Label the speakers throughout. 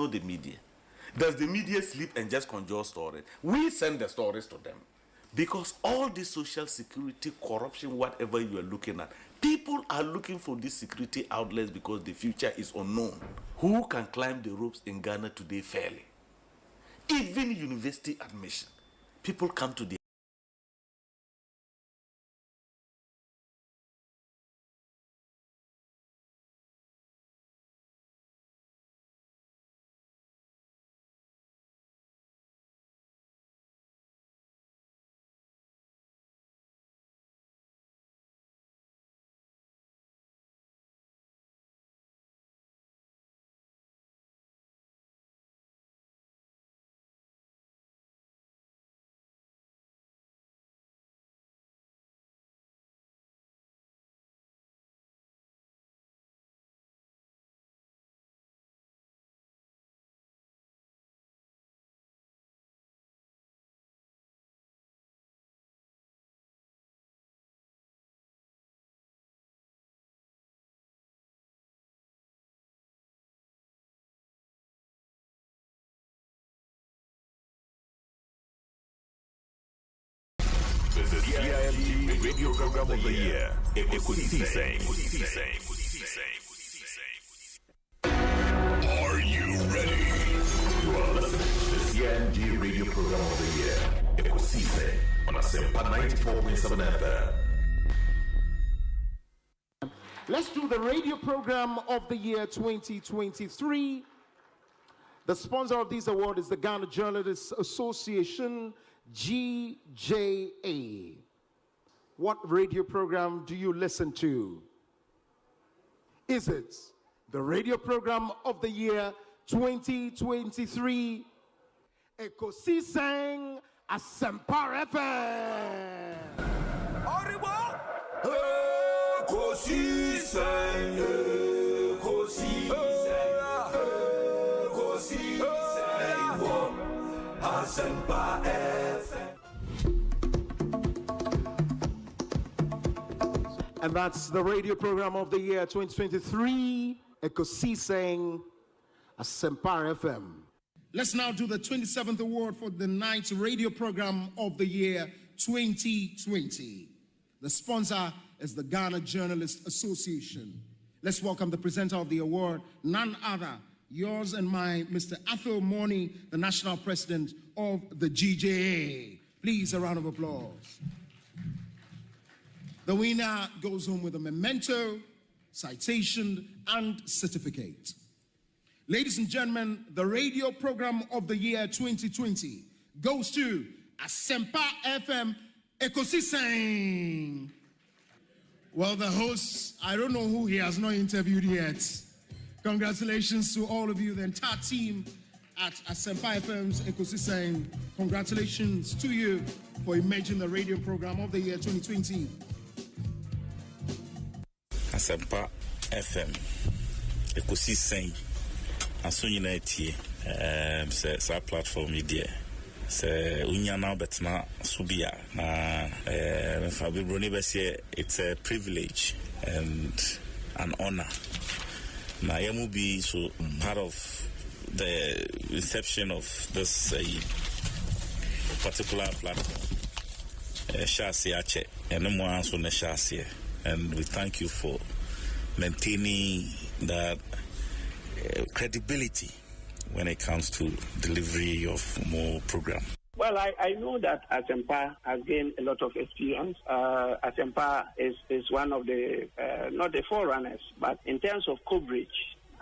Speaker 1: know the media? Does the media sleep and just conjure stories? We send the stories to them. Because all this social security, corruption, whatever you are looking at, people are looking for these security outlets because the future is unknown. Who can climb the ropes in Ghana today fairly? Even university admission, people come to the
Speaker 2: The CIMT Radio Program of the Year, Ekosiisen. Are you ready? You are listening to the CIMT Radio Program of the Year, Ekosiisen on Asempa 94.7 FM.
Speaker 3: Let's do the radio program of the year 2023. The sponsor of this award is the Ghana Journalists Association, GJA. What radio program do you listen to? Is it the radio program of the year 2023? Ekosiisen Asempa FM.
Speaker 2: Ekosiisen, Asempa FM.
Speaker 3: And that's the radio program of the year 2023, Ekosiisen Asempa FM. Let's now do the 27th award for the ninth radio program of the year 2020. The sponsor is the Ghana Journalists Association. Let's welcome the presenter of the award, none other, yours and mine, Mr. Athol Morning, the national president of the GJA. Please, a round of applause. The winner goes home with a memento, citation, and certificate. Ladies and gentlemen, the radio program of the year 2020 goes to Asempa FM Ekosiisen. Well, the host, I don't know who he has not interviewed yet. Congratulations to all of you, the entire team at Asempa FM's Ekosiisen. Congratulations to you for emerging the radio program of the year 2020.
Speaker 4: Asempa FM Ekosiisen Asonyina etie sa platform media se unya na betna subia na Fabibroni bese. It's a privilege and an honor. Na yamu be so part of the reception of this particular platform. Shasi ache eno mo anso na shasi, and we thank you for maintaining that credibility when it comes to delivery of more program.
Speaker 5: Well, I know that Asempa has gained a lot of experience. Asempa is one of the, not the forerunners, but in terms of coverage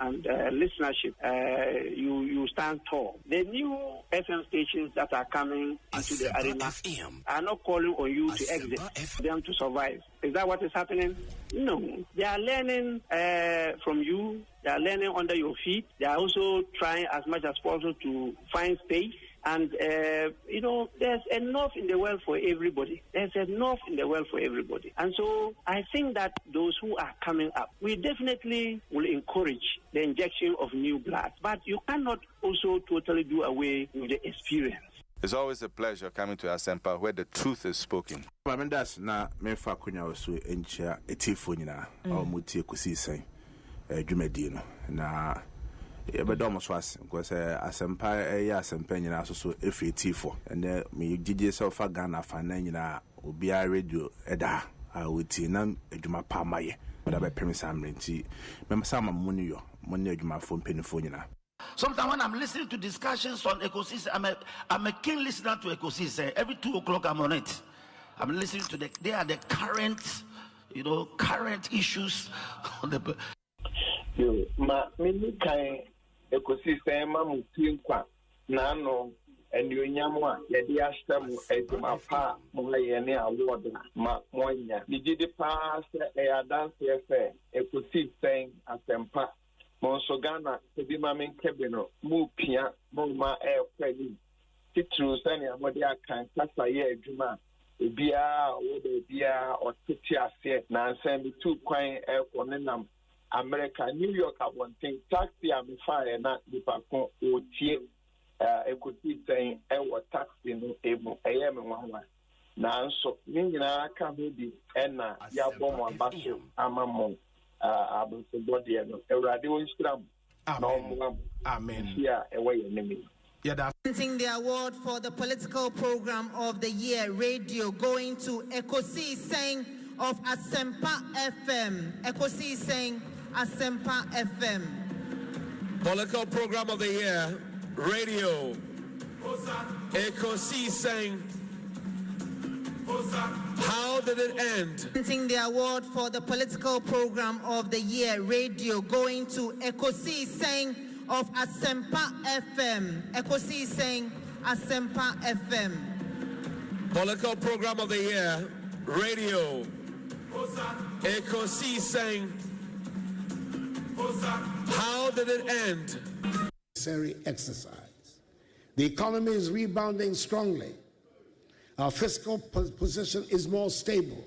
Speaker 5: and listenership, you stand tall. The new FM stations that are coming into the arena are not calling on you to exit, them to survive. Is that what is happening? No. They are learning from you. They are learning under your feet. They are also trying as much as possible to find space. And, there's enough in the world for everybody. There's enough in the world for everybody. And so I think that those who are coming up, we definitely will encourage the injection of new blood. But you cannot also totally do away with the experience.
Speaker 6: It's always a pleasure coming to Asempa where the truth is spoken.
Speaker 7: That's na memfa kunya osu enchia etifo nyina o mutie Ekosiisen dwumadi no na but almost was because Asempa Asempa nyina so F84 and me gigi so fa Ghana fa na nyina obi a radio eda a woti na adwuma pa maye but be premise amrenti me sama money adwuma fo mpenifo nyina.
Speaker 8: Sometimes when I'm listening to discussions on Ekosiisen, I'm a keen listener to Ekosiisen. Every 2 o'clock I'm on it. I'm listening to they are the current issues on the.
Speaker 9: Yo, many kind Ekosiisen mutimkwa nano and you nyamwa yadi ashtamu eduma pa mwayene award ma mwanya. Nijidi pa se dance Ekosiisen Asempa. Monsogana sebi mamin kebino mu pia mo ma kweli titru sani amodi akan kasa ye adwuma ebia wo de bia otiti ase na nsem bi tu kwan konenam America New York abonten taxi amfa na dipakon otie Ekosiisen wo taxi no emu eye me nwanwa na nso ni nyina ka ho bi na ya bomo abaso amamon Amen.
Speaker 10: Presenting the award for the political program of the year, radio, going to Ekosiisen of Asempa FM. Ekosiisen Asempa FM.
Speaker 11: Political program of the year, radio, Ekosiisen. How did it end?
Speaker 10: Presenting the award for the political program of the year, radio, going to Ekosiisen of Asempa FM. Ekosiisen Asempa FM.
Speaker 11: Political program of the year, radio, Ekosiisen. How did it end?
Speaker 3: Necessary exercise. The economy is rebounding strongly. Our fiscal position is more stable,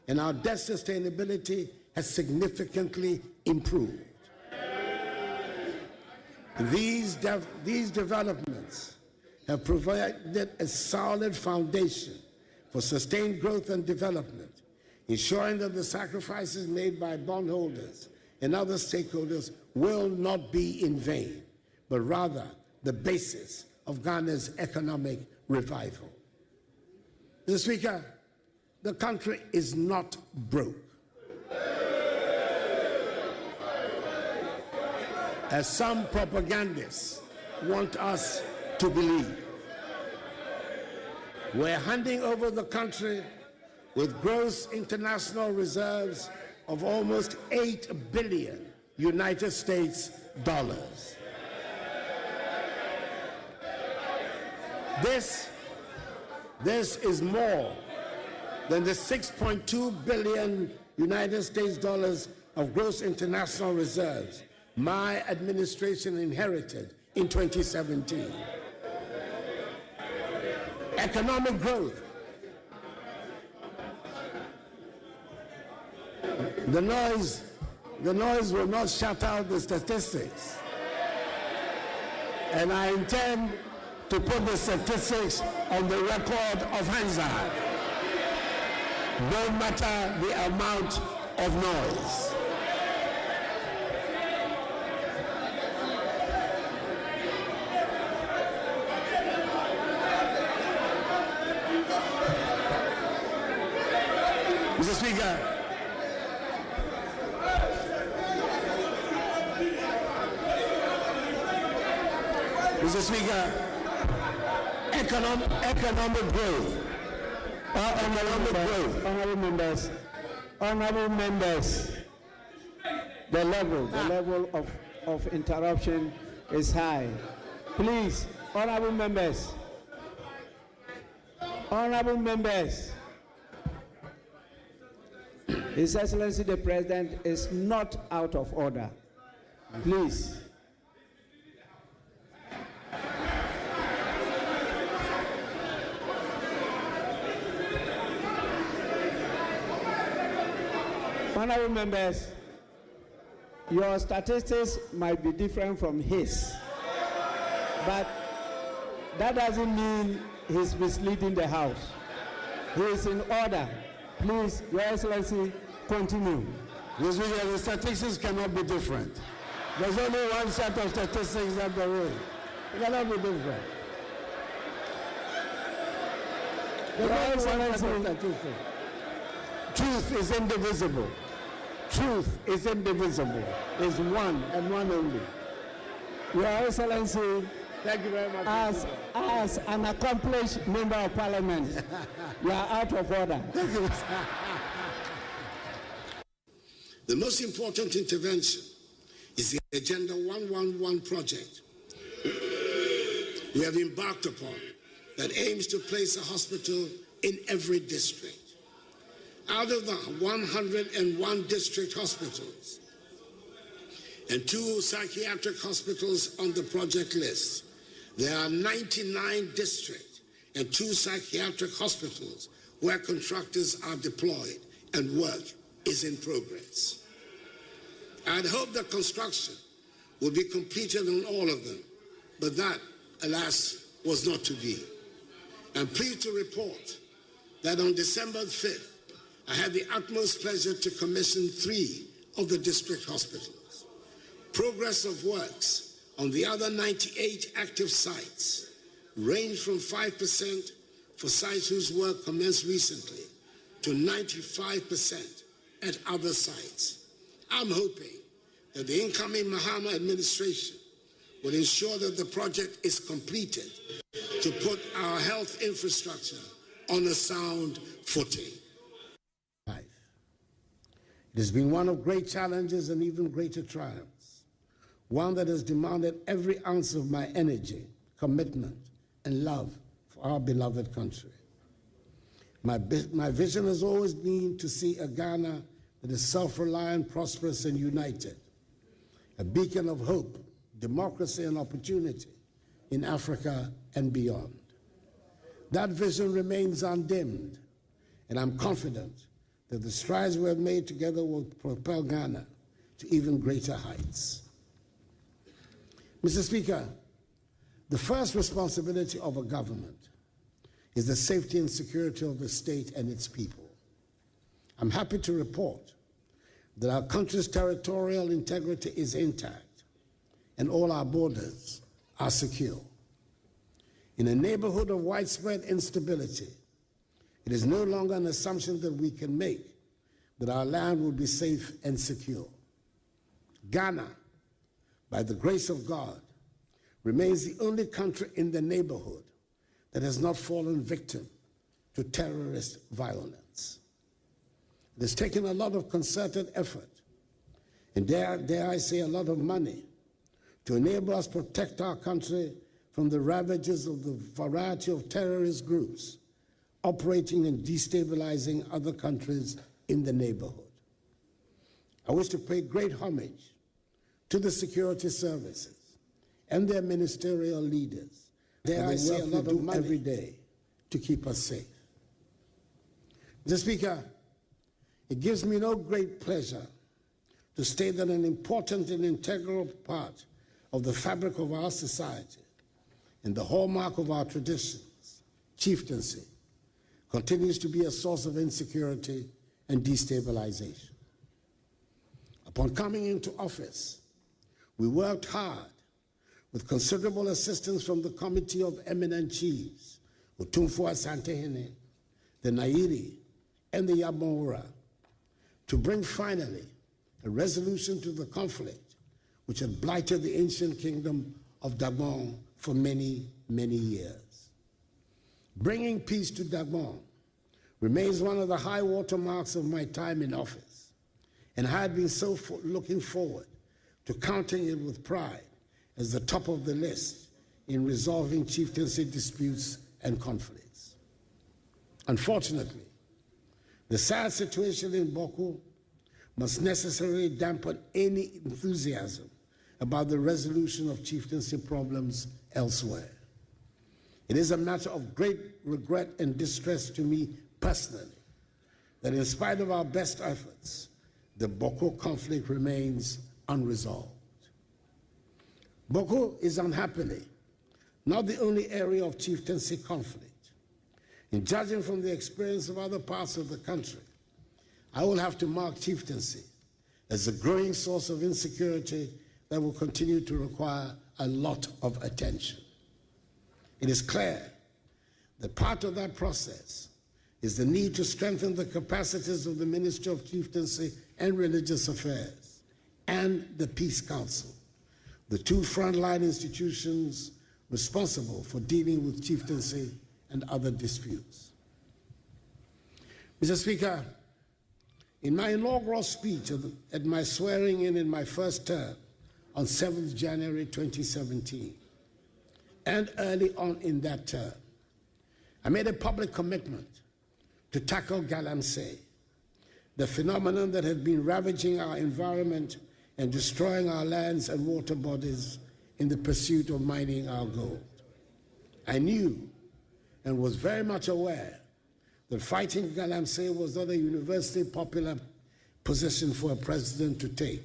Speaker 3: and our debt sustainability has significantly improved. These developments have provided a solid foundation for sustained growth and development, ensuring that the sacrifices made by bondholders and other stakeholders will not be in vain, but rather the basis of Ghana's economic revival. Mr. Speaker, the country is not broke. As some propagandists want us to believe. We're handing over the country with gross international reserves of almost $8 billion United States dollars. This is more than the $6.2 billion United States dollars of gross international reserves my administration inherited in 2017. Economic growth. The noise will not shut out the statistics. And I intend to put the statistics on the record of Hansard, no matter the amount of noise. Mr. Speaker, economic growth.
Speaker 12: Honorable members, the level of interruption is high. Please, honorable members. His Excellency the President is not out of order. Please. Honorable members, your statistics might be different from his, but that doesn't mean he's misleading the House. He is in order. Please, Your Excellency, continue.
Speaker 3: The statistics cannot be different.
Speaker 12: There's only one set of statistics that there is. It cannot be different. There's only one set of statistics. Truth is indivisible. Truth is indivisible. Is one and one only. Your Excellency,
Speaker 3: thank you very much.
Speaker 12: As an accomplished member of parliament, you are out of order.
Speaker 13: The most important intervention is the Agenda 111 project we have embarked upon that aims to place a hospital in every district. Out of the 101 district hospitals and 2 psychiatric hospitals on the project list, there are 99 district and 2 psychiatric hospitals where contractors are deployed and work is in progress. I'd hoped that construction would be completed on all of them, but that, alas, was not to be. I'm pleased to report that on December 5th, I had the utmost pleasure to commission 3 of the district hospitals. Progress of works on the other 98 active sites range from 5% for sites whose work commenced recently to 95% at other sites. I'm hoping that the incoming Mahama administration will ensure that the project is completed to put our health infrastructure on a sound footing.
Speaker 3: It has been one of great challenges and even greater triumphs, one that has demanded every ounce of my energy, commitment, and love for our beloved country. My vision has always been to see a Ghana that is self-reliant, prosperous, and united, a beacon of hope, democracy, and opportunity in Africa and beyond. That vision remains undimmed, and I'm confident that the strides we have made together will propel Ghana to even greater heights. Mr. Speaker, the first responsibility of a government is the safety and security of the state and its people. I'm happy to report that our country's territorial integrity is intact and all our borders are secure. In a neighborhood of widespread instability, it is no longer an assumption that we can make that our land will be safe and secure. Ghana, by the grace of God, remains the only country in the neighborhood that has not fallen victim to terrorist violence. It has taken a lot of concerted effort, and dare I say a lot of money, to enable us to protect our country from the ravages of the variety of terrorist groups operating and destabilizing other countries in the neighborhood. I wish to pay great homage to the security services and their ministerial leaders. Dare I say a lot of money every day to keep us safe. Mr. Speaker, it gives me no great pleasure to state that an important and integral part of the fabric of our society and the hallmark of our traditions, chieftaincy, continues to be a source of insecurity and destabilization. Upon coming into office, we worked hard with considerable assistance from the Committee of Eminent Chiefs, Otumfuo Asantehene, the Nairi, and the Yabonwura, to bring finally a resolution to the conflict which had blighted the ancient kingdom of Dagbon for many, many years. Bringing peace to Dagbon remains one of the high watermarks of my time in office, and I had been so looking forward to counting it with pride as the top of the list in resolving chieftaincy disputes and conflicts. Unfortunately, the sad situation in Boku must necessarily dampen any enthusiasm about the resolution of chieftaincy problems elsewhere. It is a matter of great regret and distress to me personally that in spite of our best efforts, the Boku conflict remains unresolved. Boku is unhappily not the only area of chieftaincy conflict. In judging from the experience of other parts of the country, I will have to mark chieftaincy as a growing source of insecurity
Speaker 13: that will continue to require a lot of attention. It is clear that part of that process is the need to strengthen the capacities of the Ministry of Chieftaincy and Religious Affairs and the Peace Council, the two frontline institutions responsible for dealing with chieftaincy and other disputes. Mr. Speaker, in my inaugural speech at my swearing in my first term on 7th January 2017, and early on in that term, I made a public commitment to tackle galamsey, the phenomenon that had been ravaging our environment and destroying our lands and water bodies in the pursuit of mining our gold. I knew and was very much aware that fighting galamsey was not a universally popular position for a president to take.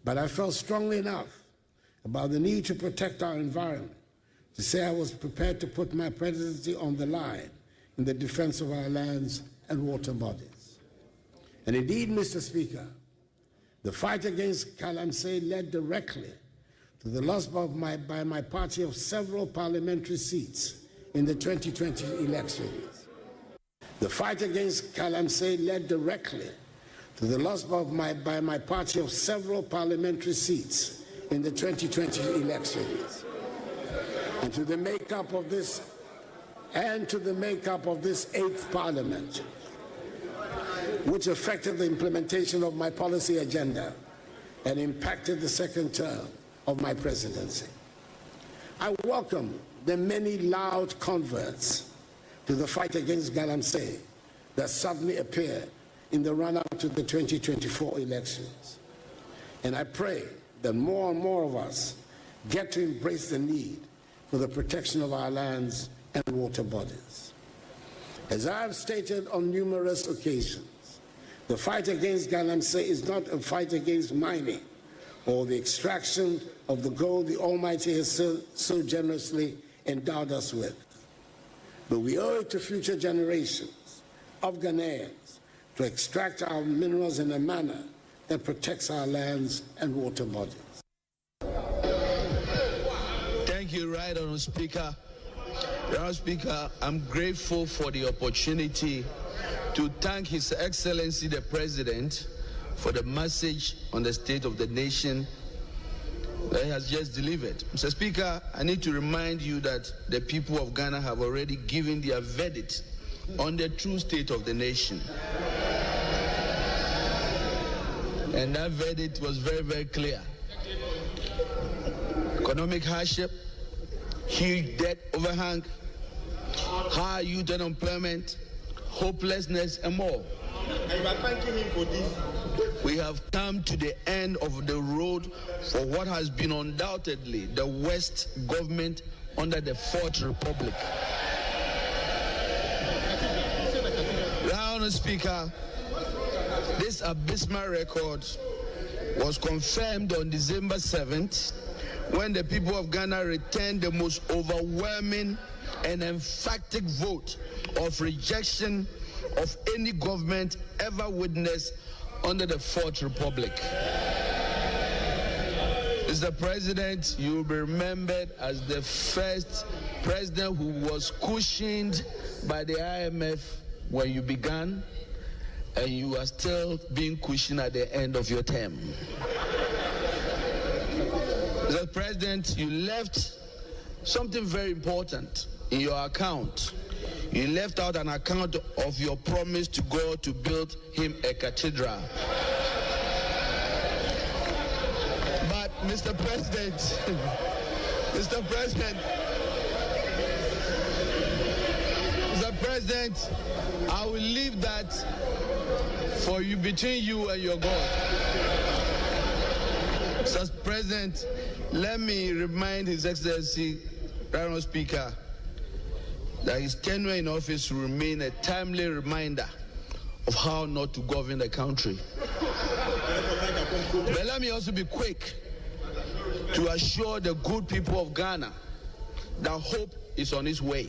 Speaker 13: But I felt strongly enough about the need to protect our environment to say I was prepared to put my presidency on the line in the defense of our lands and water bodies. And indeed, Mr. Speaker, the fight against galamsey led directly to the loss by my party of several parliamentary seats in the 2020 elections. The fight against galamsey led directly to the loss by my party of several parliamentary seats in the 2020 elections, and to the makeup of this 8th Parliament, which affected the implementation of my policy agenda and impacted the second term of my presidency. I welcome the many loud converts to the fight against galamsey that suddenly appeared in the run-up to the 2024 elections. And I pray that more and more of us get to embrace the need for the protection of our lands and water bodies. As I have stated on numerous occasions, the fight against galamsey is not a fight against mining or the extraction of the gold the Almighty has so generously endowed us with. But we owe it to future generations of Ghanaians to extract our minerals in a manner that protects our lands and water bodies.
Speaker 14: Thank you, Right Honourable Speaker. Honourable Speaker, I'm grateful for the opportunity to thank His Excellency the President for the message on the state of the nation that he has just delivered. Mr. Speaker, I need to remind you that the people of Ghana have already given their verdict on the true state of the nation. And that verdict was very, very clear. Economic hardship, huge debt overhang, high youth unemployment, hopelessness, and more. And we are thanking him for this. We have come to the end of the road for what has been undoubtedly the worst government under the Fourth Republic. Honourable Speaker, this abysmal record was confirmed on December 7th when the people of Ghana returned the most overwhelming and emphatic vote of rejection of any government ever witnessed under the Fourth Republic. Mr. President, you will be remembered as the first president who was cushioned by the IMF when you began, and you are still being cushioned at the end of your term. Mr. President, you left something very important in your account. You left out an account of your promise to God to build him a cathedral. But Mr. President, Mr. President, I will leave that for you, between you and your God. Mr. President, let me remind His Excellency, Honourable Speaker, that his tenure in office will remain a timely reminder of how not to govern the country. But let me also be quick to assure the good people of Ghana that hope is on its way.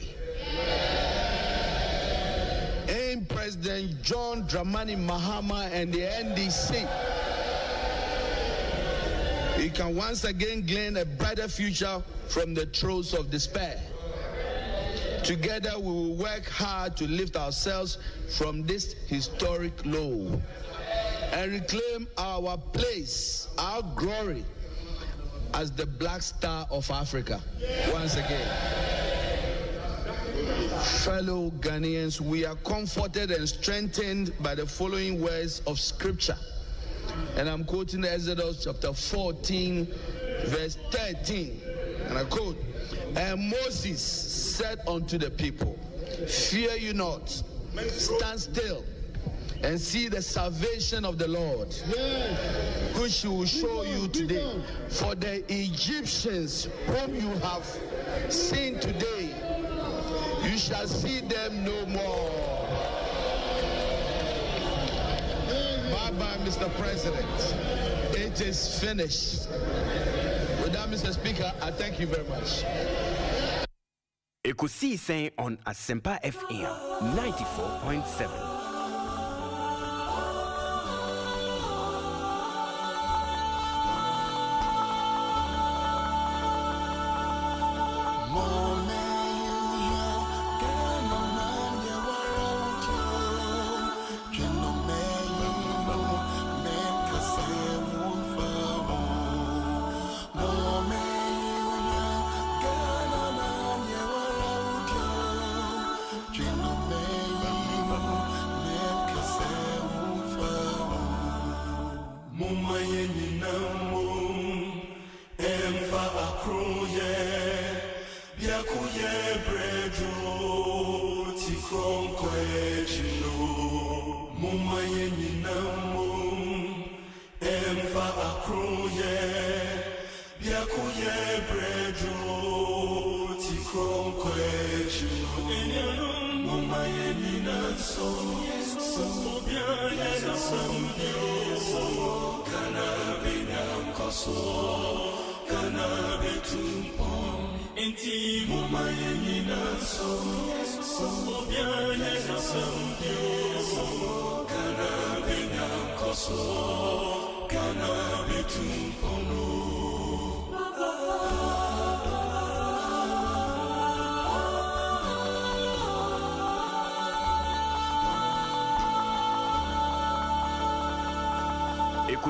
Speaker 14: AIM President John Dramani Mahama and the NDC we can once again glean a brighter future from the throes of despair. Together we will work hard to lift ourselves from this historic low and reclaim our place, our glory as the Black Star of Africa. Once again, fellow Ghanaians, we are comforted and strengthened by the following words of scripture. And I'm quoting Exodus chapter 14, verse 13. And I quote, "And Moses said unto the people, Fear you not, stand still, and see the salvation of the Lord, which he will show you today. For the Egyptians whom you have seen today, you shall see them no more." Bye-bye, Mr. President. It is finished. With that, Mr. Speaker, I thank you very much.
Speaker 15: Ekosiisen on Asempa FM 94.7.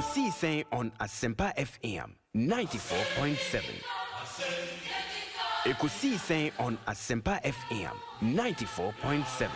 Speaker 15: Ekosiisen on Asempa FM 94.7. Ekosiisen on Asempa FM 94.7.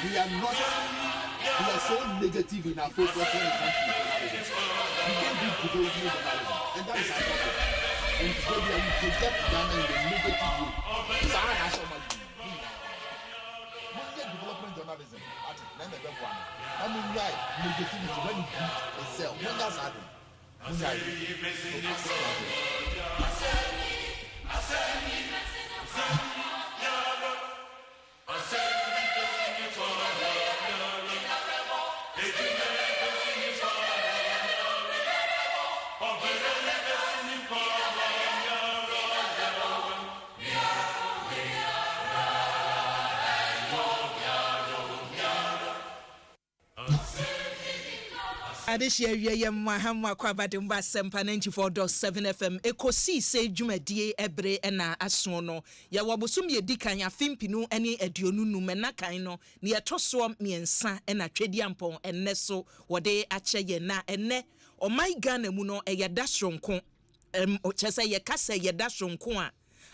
Speaker 16: We are so negative in our focus when it comes to the we can't do development and that is our problem. And so we project Ghana in the negative way. So I have so much. When you development sensationalism. Then the big one. I mean, right, negativity when you beat itself. When that's happening.
Speaker 17: Adishia Yamahama Kwabadumba Asempa 94.7 FM Ekosiise Dwumadie Ebre ena Asono ya wabosum ye dikan ya fimpinu ene aduonu numena kan no ne yetoso miensa ena twedi ampon enne so wode ache ye na enne omai Ghana mu no eyeda sonko ochese ye kasa yeda sonko a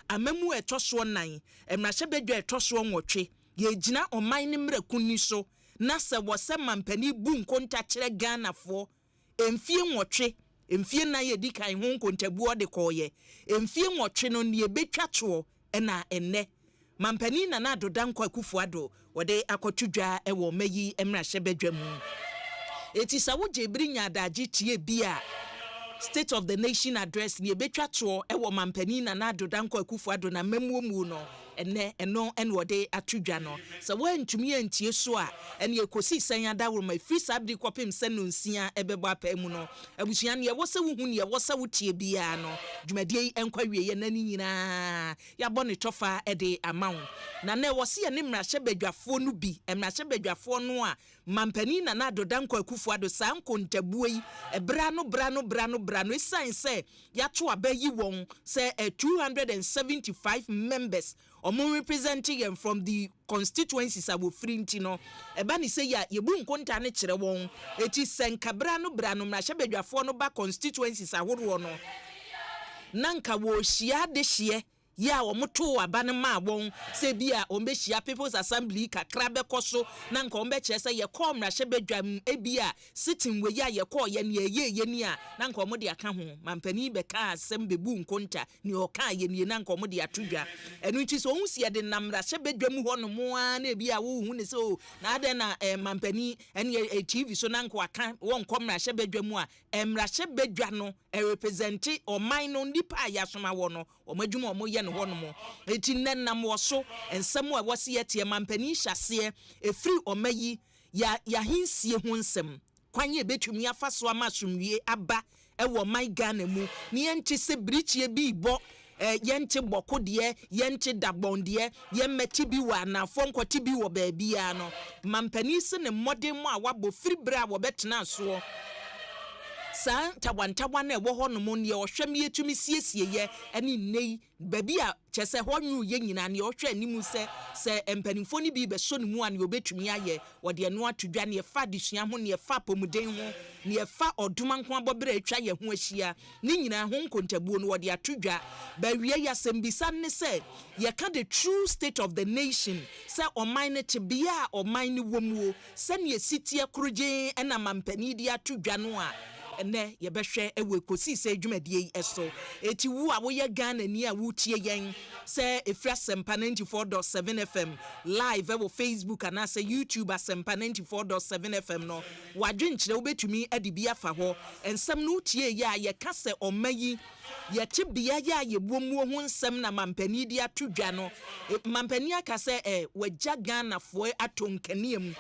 Speaker 17: amamu etoso nan emrahye bedwa etoso nwotwe ye gina omai ne mrakuni so na se wose mampani bu nkonta kire Ghana fo emfie nwotwe emfie na ye dikan ho nkontabu ode koye emfie nwotwe no ne betwa to na enne mampani na adoda nkwa kufuado wode akotudwa ewo mayi emrahye bedwa mu etisa wo jebri nya adaji tie bia State of the Nation address ne betwa to ewo mampani na adoda nkwa kufuado na memuomu no eno wode atudwa no so wantumi antie so a ene Ekosiisen adawro ma free sabri kopim senu nsia ebebo apamu no abusuan ne wo se wo hu ne wo se wo tie bia no dwumadie enkwawie ye nani nyina ya bone tofa ede amawo na ne wo se ne mrahye badwafo no bi mrahye badwafo no a mampani na adoda nkwa kufuado sanko ntabuoi bra no esanse ya to abayi won say 275 members omo representing them from the constituencies abo frinti no eba ni say ya yebu nkonta ne kire won eti senkabra no bra no mrahye badwafo no ba constituencies ahoro no nanka wo hia de hie ya omoto abane ma won se bia ombehia People's Assembly kakra bekoso na nka ombeche se ye ko mrahye badwam ebia sitting we ya ye ko ye ne ye ni a na nka omode aka ho mampani beka asem bebu nkonta ni oka ye ni na nka omode atudwa enu nti so hunsi ye de na mrahye badwam ho no mo a na ebia wo hu ne se o na ade na mampani ene TV so na nka aka won ko mrahye badwam a mrahye badwa no represent o minor nipa ya soma wo no omadwuma omoye no hono eti nnenam wo so ensem a wose yetie mampani hyase efri omayi ya hinsie ho nsem kwanye betumi afaso amasumwie aba ewo my Ghana mu ne enti se brichie bi bo yente boko de yente dabonde yemmeti bi wa na fonkoti bi wo baabia no mampani se ne modern mu a wabo firi bra wo betena so sa tawantawa na ewo hono mo ne ohwem yetumi siesie ye ene nei babi a chese honyu ye nyina ne ohwe animu se empanimfo ni bi be so ne mu a ne obetumi aye wode eno atudwa ne fa desua ho ne fa pomuden ho ne fa oduma nko abobere atwa ye ho ahia ne nyina ho nkontabuo no wode atudwa ba wie ya sembisa ne se ye ka the true state of the nation se oman ne tebia oman ne womuo se ne sitie kroje ena mampani di atudwa no a ne ye behwe ewe Ekosiisen Dwumadie eso eti wu a wo ye Ghana ni a wu tie yen se efra Asempa 94.7 FM live ewo Facebook and ase YouTube Asempa 94.7 FM no wadwenkyere wo betumi adibi afa ho ensem no tie ye a ye kase omayi ye tibia ya ye bomuo ho nsem na mampani di atudwa no mampani akase wagya Ghana fo atonkaniam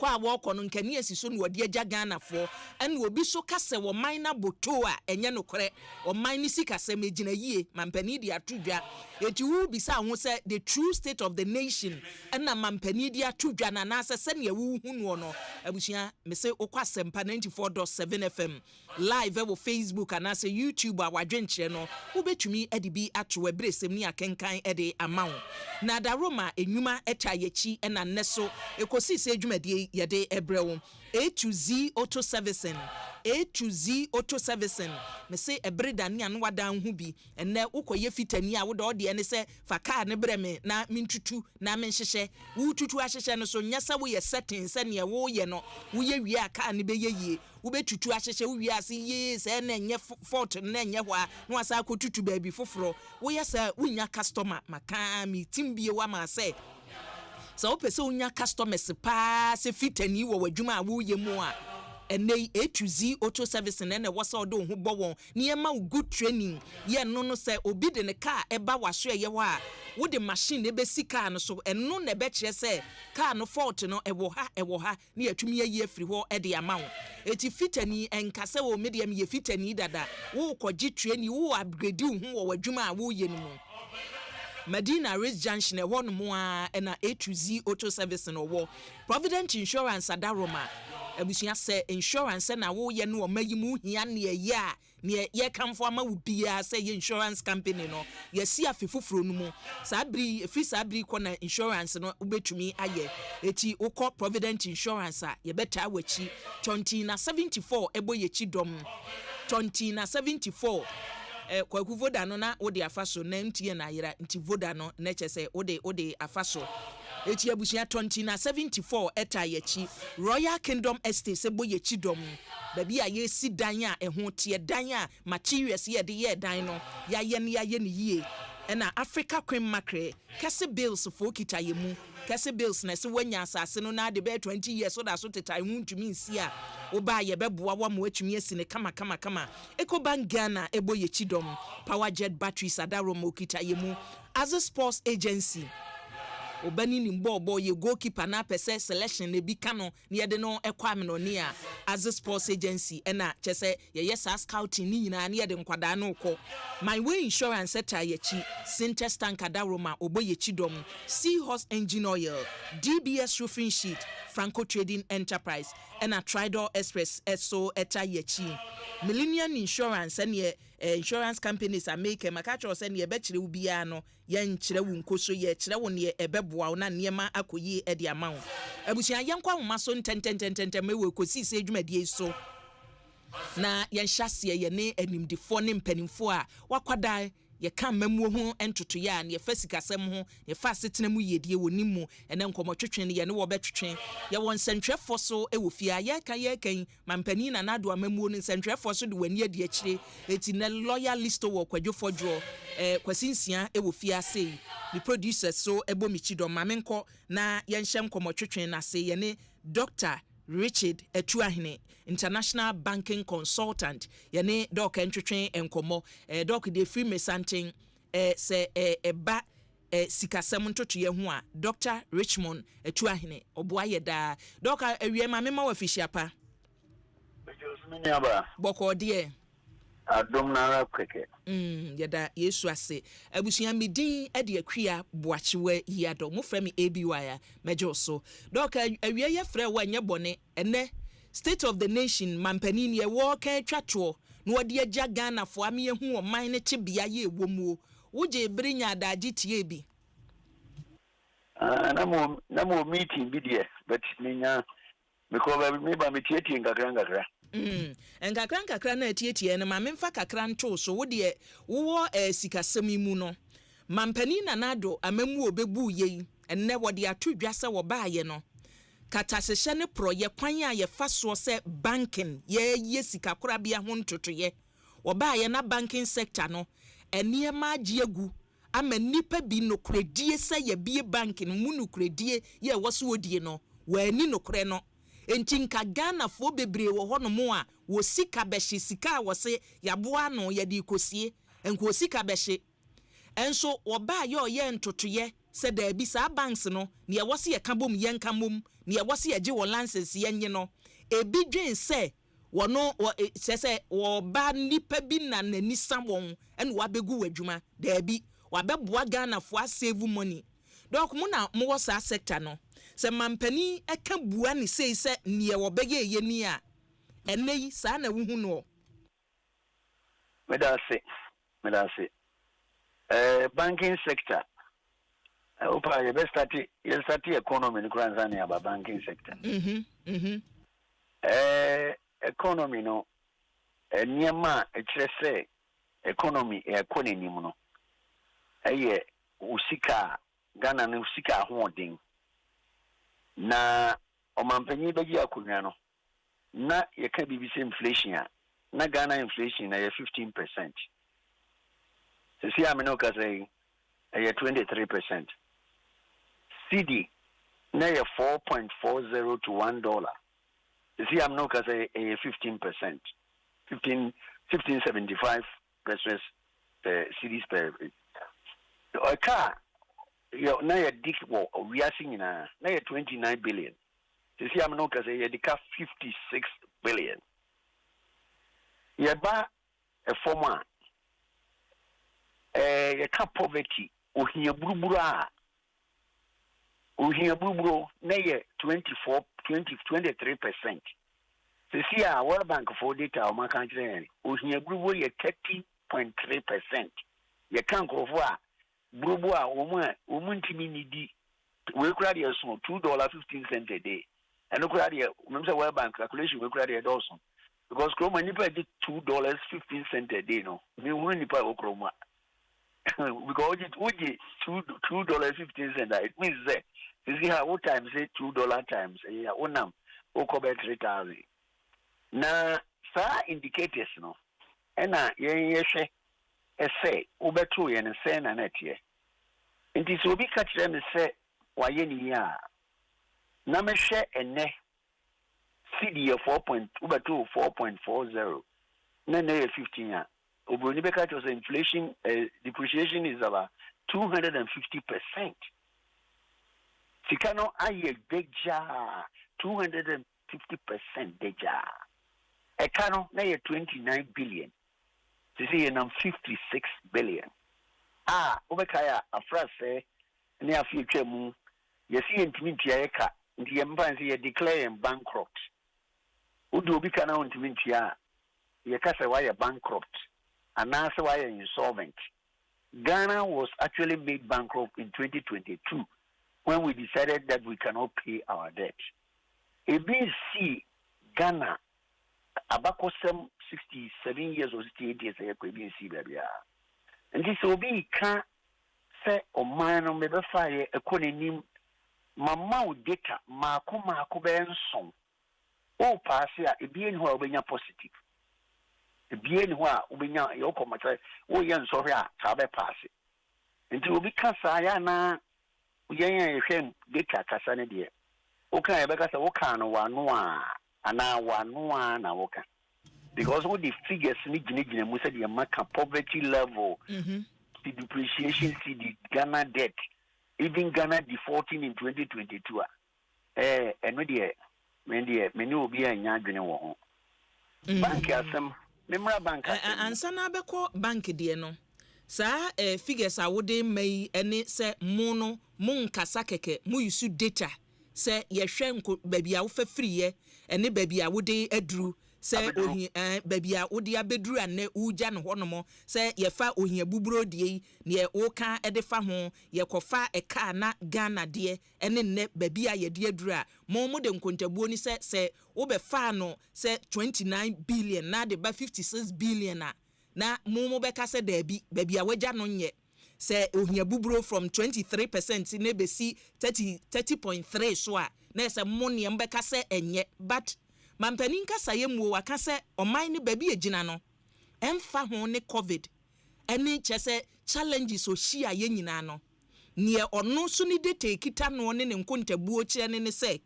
Speaker 17: kwa woko no nkani asiso no wode agya Ghana fo ene obi so kase wo minor boto a enye no kore o minor sikase megina yie mampani di atudwa eti wu bisa ho se the true state of the nation ena mampani di atudwa na na se ne wu hu no abusua mese okwa Asempa 94.7 FM live ewo Facebook and ase YouTube awadwenkyere no ubetumi edibi atwo ebresem ni akenkan ede amawo na daroma enwuma eta yechi ena neso Ekosiisen Dwumadie yade ebrewo A to Z auto servicing mese ebreda ni anu wadan hu bi enne ukoye fitani a wodo de ene se fa car ne breme na mintutu na menhyehyɛ wo tutu ahyehyɛ no so nyasa wo ye setting se ne wo ye no wo ye wie aka ne be yeye wo betutu ahyehyɛ wo wie ase ye se na enye fault na enye ho a no asa akotutu baabi foforo wo ye se wo nya customer maka mi timbie wa ma se So pese unya customers pa se fitani wo wadwuma a wo ye mu a ene A to Z auto service na wasa odo ho bo won niema good training ye no se obi de ne car eba waso ye wa wo de machine e be si car no so eno na be kire se car no fault no ewo ha na yatumi ye afiri ho e de ama wo eti fitani enkase wo medium ye fitani dada wo koji training wo upgrade ho wo wadwuma a wo ye no mu Medina Race Junction e won mo a na A to Z auto service no wo Provident Insurance Adaroma abusia se insurance na wo ye no mayimu hia ne ye a ne ye kamfo ama wo bia se ye insurance company no ye si afefufuro no mu sabri free sabri ko na insurance no ubetumi aye eti ukọ Provident Insurance a ye beta wachi 2074 ebo ye chi dom 2074 kwaku voda no na ode afaso na mtie na yira nti voda no na chese ode afaso eti abusia 2074 eta yechi Royal Kingdom Estate sebo yechi dom baby aye si dan a eho tie dan a materials ye de ye dan no ya ye ne yie na Africa Cream Macre kese bills for kita ye mu kese bills na se wanya asase no na de be 20 years so da so teta hu ntumi nsi a oba ye beboa wa mo atumi asine kama Ecobank Ghana ebo ye chidom Power Jet Batteries adaro mo kita ye mu as a sports agency obani ni mbo ye goalkeeper na pese selection ne bi kano ne ye de no ekwa amnoni a as a sports agency na chese ye yes scouting ni nyina ne ye de nkwada no ko my way insurance eta ye chi Sintex tank adaroma obo ye chidom Seahorse engine oil DBS roofing sheet Franco Trading Enterprise na Tridor Express so eta ye chi Millennium Insurance and insurance companies are making makacho send ye betchire ubia no ye nkyire wu nkoso ye kyire wo ne ebeboa na niema akoyi e de ama wo abusia yenkwa wo maso ntentententente mewe Ekosiise adwumadie so na ye nhyase ye ne animdifo ne mpanimfo a wakwada ye kan mamuo ho entoto ya na ye fasikasem ho ye fa setena mu yedie woni mu ene nkomotwetwe ne ye ne wo betwetwe ye won sentwefo so e wo fia ye kan mampani na nado amamuo ne sentwefo so de wani adi akire eti na loyal list wo kwadwofodwo kwasinsia e wo fia sei the producer so ebo michido mamenko na ye nhyem nkomotwetwe na sei ye ne Dr. Richard Etuahene international banking consultant yene doc entwetwe enkomo doc de free mesanting se eba sikasem ntoto ye ho a Dr. Richmond Etuahene oboa ye da doc awie ma mema wa fishiapa boko de
Speaker 18: adom na kweke
Speaker 17: yada Yesu ase abusuan medin e de akua boachewa yado mo frɛ me ABY mejo so doc awie ye frɛ wa nye bone ene state of the nation mampani ne wo kan twatwo na wode agya Ghana fo ame hu o man ne tebea ye womuo woje brinya adaji tie bi
Speaker 18: na mo meeting bi de but ninya because me ba me tie ngakra
Speaker 17: nkakra na tietie na mamemfa kakra nto so wo de wo sikasemi mu no mampani na nado amamu obebu ye enne wo de atodwa se wo baaye no katasehye ne pro ye kwan a ye fa so se banking ye sikakora bia ho ntoto ye wo baaye na banking sector no enie ma agiegu ama nipa bi no kredie se ye bie banking mu no kredie ye wo so odie no wani no kre no entinka Ghana fo bebre wo hono mo a wo sika behye sika wo se yaboa no ye de kosie enko sika behye enso wo ba ye oye ntotoye se da bi sa banks no ne ye wo se ye kabom ye nkamom ne ye wo se ye gi wo license ye nye no ebi dwen se wo no se wo ba nipa bi na nani samwon ene wa begu wadwuma da bi wa beboa Ghana fo save money donc mo na mo wo sa sector no se mampani eka bua ni sei se ne wo bege ye ni a ene yi sa na wuhu no
Speaker 18: medase banking sector opa ye best start economy ni kwanza ni aba banking sector economy no niema ekire se economy economy no eye usika Ghana na usika ahoden na omampanyi bagi akunwa no na yeka BBC inflation na Ghana inflation na 15%. Sisi ameno ka say 23%. CD na 4.40 to $1. You see, I'm not going to say 15%, 15.75 versus cities per. A car, now you're dick, we are seeing now you're 29 billion. You see, I'm not going to say you're 56 billion. You're a former, you can't poverty, or here, Brubura. Uhiya bubro na ye 23%. This year World Bank for data o country uhiya bubro ye 30.3%. Ye kan krofo bubro a omuntimi nidi we kura de so $2.15 a day. And kura de remember World Bank calculation we kura de dosun because kroma nipa di $2.15 a day no. Me hu nipa o kroma. Because it would $2.15 it means that you see how what times say $2 times onam okobe 3,000 na sa indicators no ena ye say obeto ye ne say na net ye nti so obi ka kire me say waye ni ya na me hwe ene CD 4.40 na na 15 ya obroni be ka to say inflation depreciation is about 250%. Sikano aye deja 250% deja. Ekano na ye 29 billion. Sisi ye nam 56 billion. Obekaya afra se ne afi mu ye si ntimi ntia ye ka nti ye mpa se ye declare bankrupt. Udu obi kana ntimi ntia ye ka se why bankrupt and now why insolvent. Ghana was actually made bankrupt in 2022 when we decided that we cannot pay our debt. ABC Ghana abakosem 67 years or 68 years ABC baby. And this will be can say o man no mebe fire ekonim mama data mako benson o pass ya ebien ho obenya positive. Ebien ho a obenya yo komata o ye nso hwe a ka be pass. Nti obi kasa ya na yen hwem data kasa ne de o kan e be kasa wo kan no wano a ana wano a na wo kan because what the figures ni gine mu say the maka poverty level the depreciation see the Ghana debt even Ghana defaulting in 2022 eno de meni obi anya adwene wo ho bank asem memra bank
Speaker 17: ansa na abekọ bank de no sa figures a wode mai ene se mu no mu nkasa keke mu yusu data se ye hwe nko baby a wo fa friye ene baby a wode aduru se ohi baby a wode abeduru ane uja no honomo se ye fa ohia buburo de ne wo ka ede fa ho ye kofa eka na Ghana de ene ne baby a ye de aduru a mo de nkontabuo ni se wo be fa no se 29 billion na de ba 56 billion na mo be ka se baby a waja no nye se ohia buburo from 23% ne be si 30.3 so a na se money mbe ka se enye but mampanin ka saye mu wa ka se oman ne baby agina no emfa ho ne covid eni chese challenges o hia ye nyina no ne ono so ni de tekita no ne nkontabuo kire ne se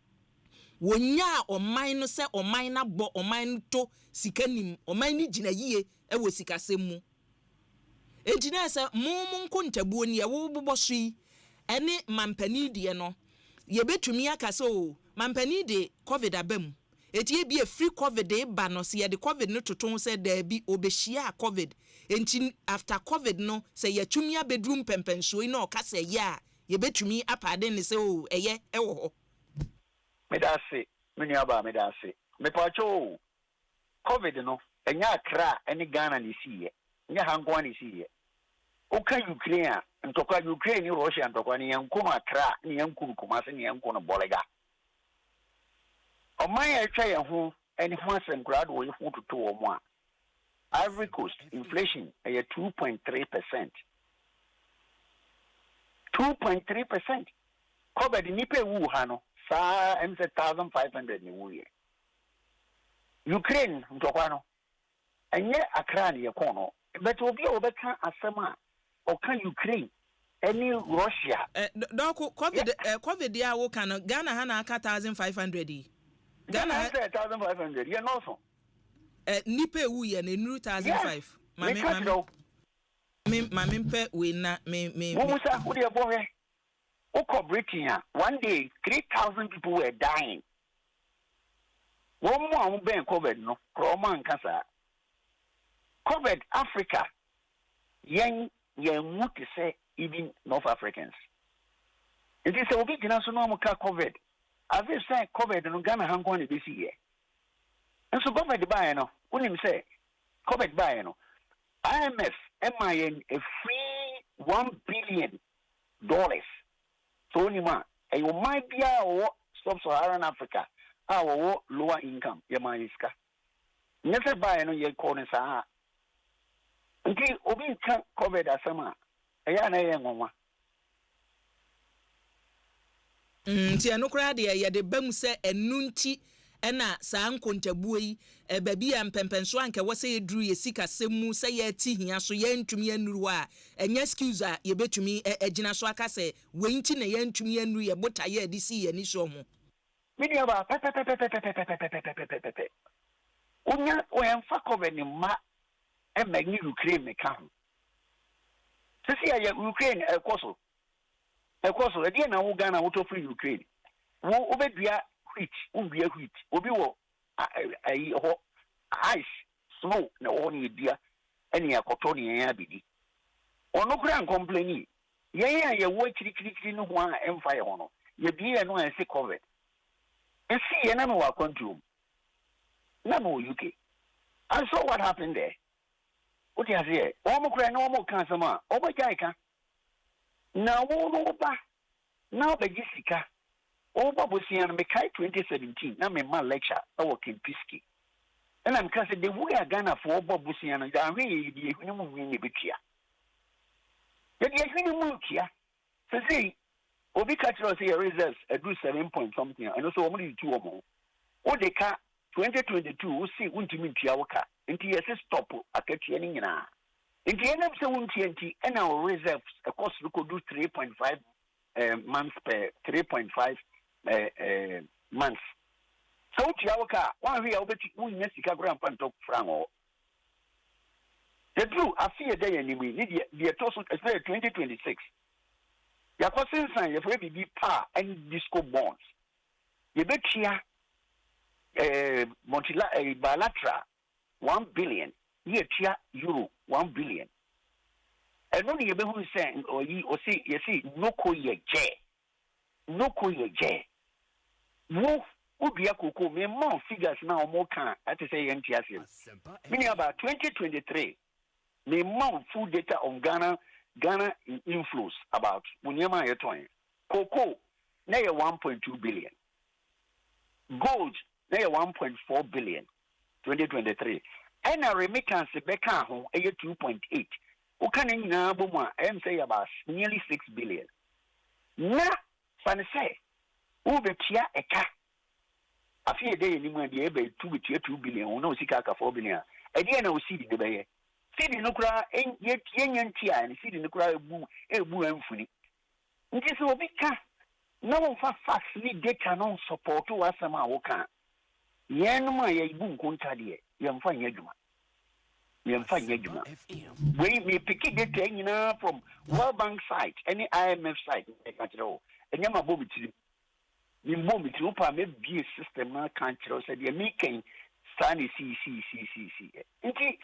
Speaker 17: wonya oman no se oman na bo oman to sikanim oman ni gina yie e wo sikasem mu ejina se mumu nkontabuo ne wo boboso yi ene mampani de no ye betumi akase o mampani de covid abam etie bi e free covid e ba no se ye de covid no toton se da bi obehia covid enti after covid no se ye tumi abedrum pempenso yi na okase ye a ye betumi apade ne se o eye e wo ho
Speaker 18: medase meni aba medase me pacho covid no enya akra ene Ghana ni siye nya hankwa ni siye oka Ukraine ntokwa Ukraine ni Russia ntokwa ni yankono akra ni yankuru kumase ni yankono bolega omaya etwa ye ho ene ho asem grad wo ye ho toto wo mo a Ivory Coast inflation is 2.3%. 2.3%. COVID nipe wu hano sa $1,500 ni wu ye. Ukraine mtokwano enye akra ni yekono but obi obeka asema oka Ukraine any Russia.
Speaker 17: COVID dia wo kan Ghana ha na aka 1,500.
Speaker 18: Ghana has 1,500. You know so.
Speaker 17: Nipe wu ye na nuru 1,500. Mame mpe we na me.
Speaker 18: Musa who dey boy. Oko Britain one day 3,000 people were dying. One more ben COVID no. Kroma nkasa. COVID Africa. Yen want to say even North Africans. It is a big national COVID. As they say COVID no Ghana hang on this year. And so government buy no. Unim say COVID buy no. IMF MIN a free $1 billion. So onima e you might be our sub-Saharan Africa our lower income yamaiska. Never buy no ye corner sa. Until obi can COVID asama. Aya na ye ngoma.
Speaker 17: Ti anokra de ye de bam se enunti ena saa nkontabuo yi baabi a mpempenso anke wo se eduru ye sika semu se ye ti hia so ye ntumi anuru a enya excuse a ye betumi agina so aka se wenti na ye ntumi anuru ye bota ye de si ye ni so ho
Speaker 18: media ba unya o enfa COVID ni ma e magni Ukraine me ka ho sisi ya Ukraine ekoso e dia na wo Ghana wo to free Ukraine wo obedua wheat umbia wheat obi wo ice snow na wo ni dia eni akoto ni ya bidi ono kura complain ye wo kirikiri no ho a emfa ye ho no ye bi no an se COVID esi ye na no wa control na no UK. And so what happened there? What you say? Omo kura no omo kan sama obo jaika na wo no ba na be gisika Oba Busian Mekai 2017, na me man lecture our Kimpiski. And I'm because the way I Ghana for Oba Busian and I really the minimum win the Bikia. The minimum here. So say Obi Catcher say results a do 7 point something and also only 2 or more. O de ka 2022 we see ultimate Tiawaka into yes stop a catching na. In the end of 70 and our reserves of course we could do 3.5 months per 3.5 months. So Tiawaka, one we are betting we need to go and talk franco. The true, I see a day anyway, need the total as 2026. Your question sign, your baby be par and disco bonds. You bet here bilateral 1 billion, year euro 1 billion. And only you be who saying or see, you see, no ko ye jay. No ko ye jay. Wo be a cuckoo, me more figures now more can at the say NTS. Meaning about 2023, me more full data on Ghana inflows about Munyama Yatoin. Cocoa, now 1.2 billion. Gold, now 1.4 billion. 2023. And a remittance Becca home 2.8. Ukanin Nabuma, I'm say about nearly 6 billion. Na Fanny say. Ubetia eka. A few days in the able to 2 billion, no Sikaka 4 billion. Again, I will see the bay. See the Nukra, and yet Yan Tia, and see the Nukra boo and funny. It is Obika. No one fast need data non support to Asama Woka. Yanuma Yabun Kuntadi, Yam Fan Yajuma. Yam Fan Yajuma. We may pick data from World Bank site, any IMF site, and Yama Bobby. You move it to maybe a system can't said you're making Sunny C. Indeed,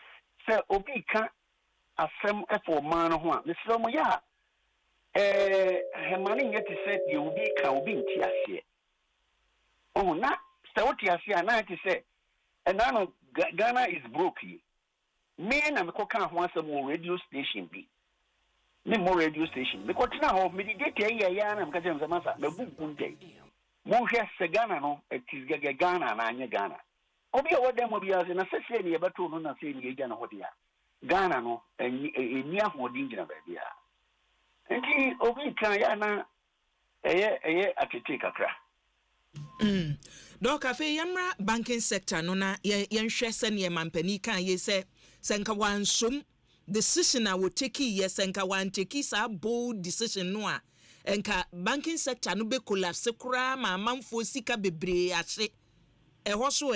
Speaker 18: Sir Obika, a some for man of one. The summer, yeah. Her money yet said you will be Tiasia. Oh, not so what Tiasia, now to say, and I know Ghana is broke. Men and Coca wants a more radio station be. No more radio station because now, meditate, yeah, I'm getting the master, the boom day. Monja Sagana no, it is Ghana and Ghana. Obi what them will be as an associate about to know saying Ghana what ya. Ghana no, and near more danger baby. And he Obi Kayana a take a crack.
Speaker 17: Dok afi yamra banking sector no na yen hwese ne mampani kan ye se senka wansum decision I would take yes enka wan take sa bold decision no a enka banking sector no be collapse kura ma manfo sika bebre ahye ɛhɔ so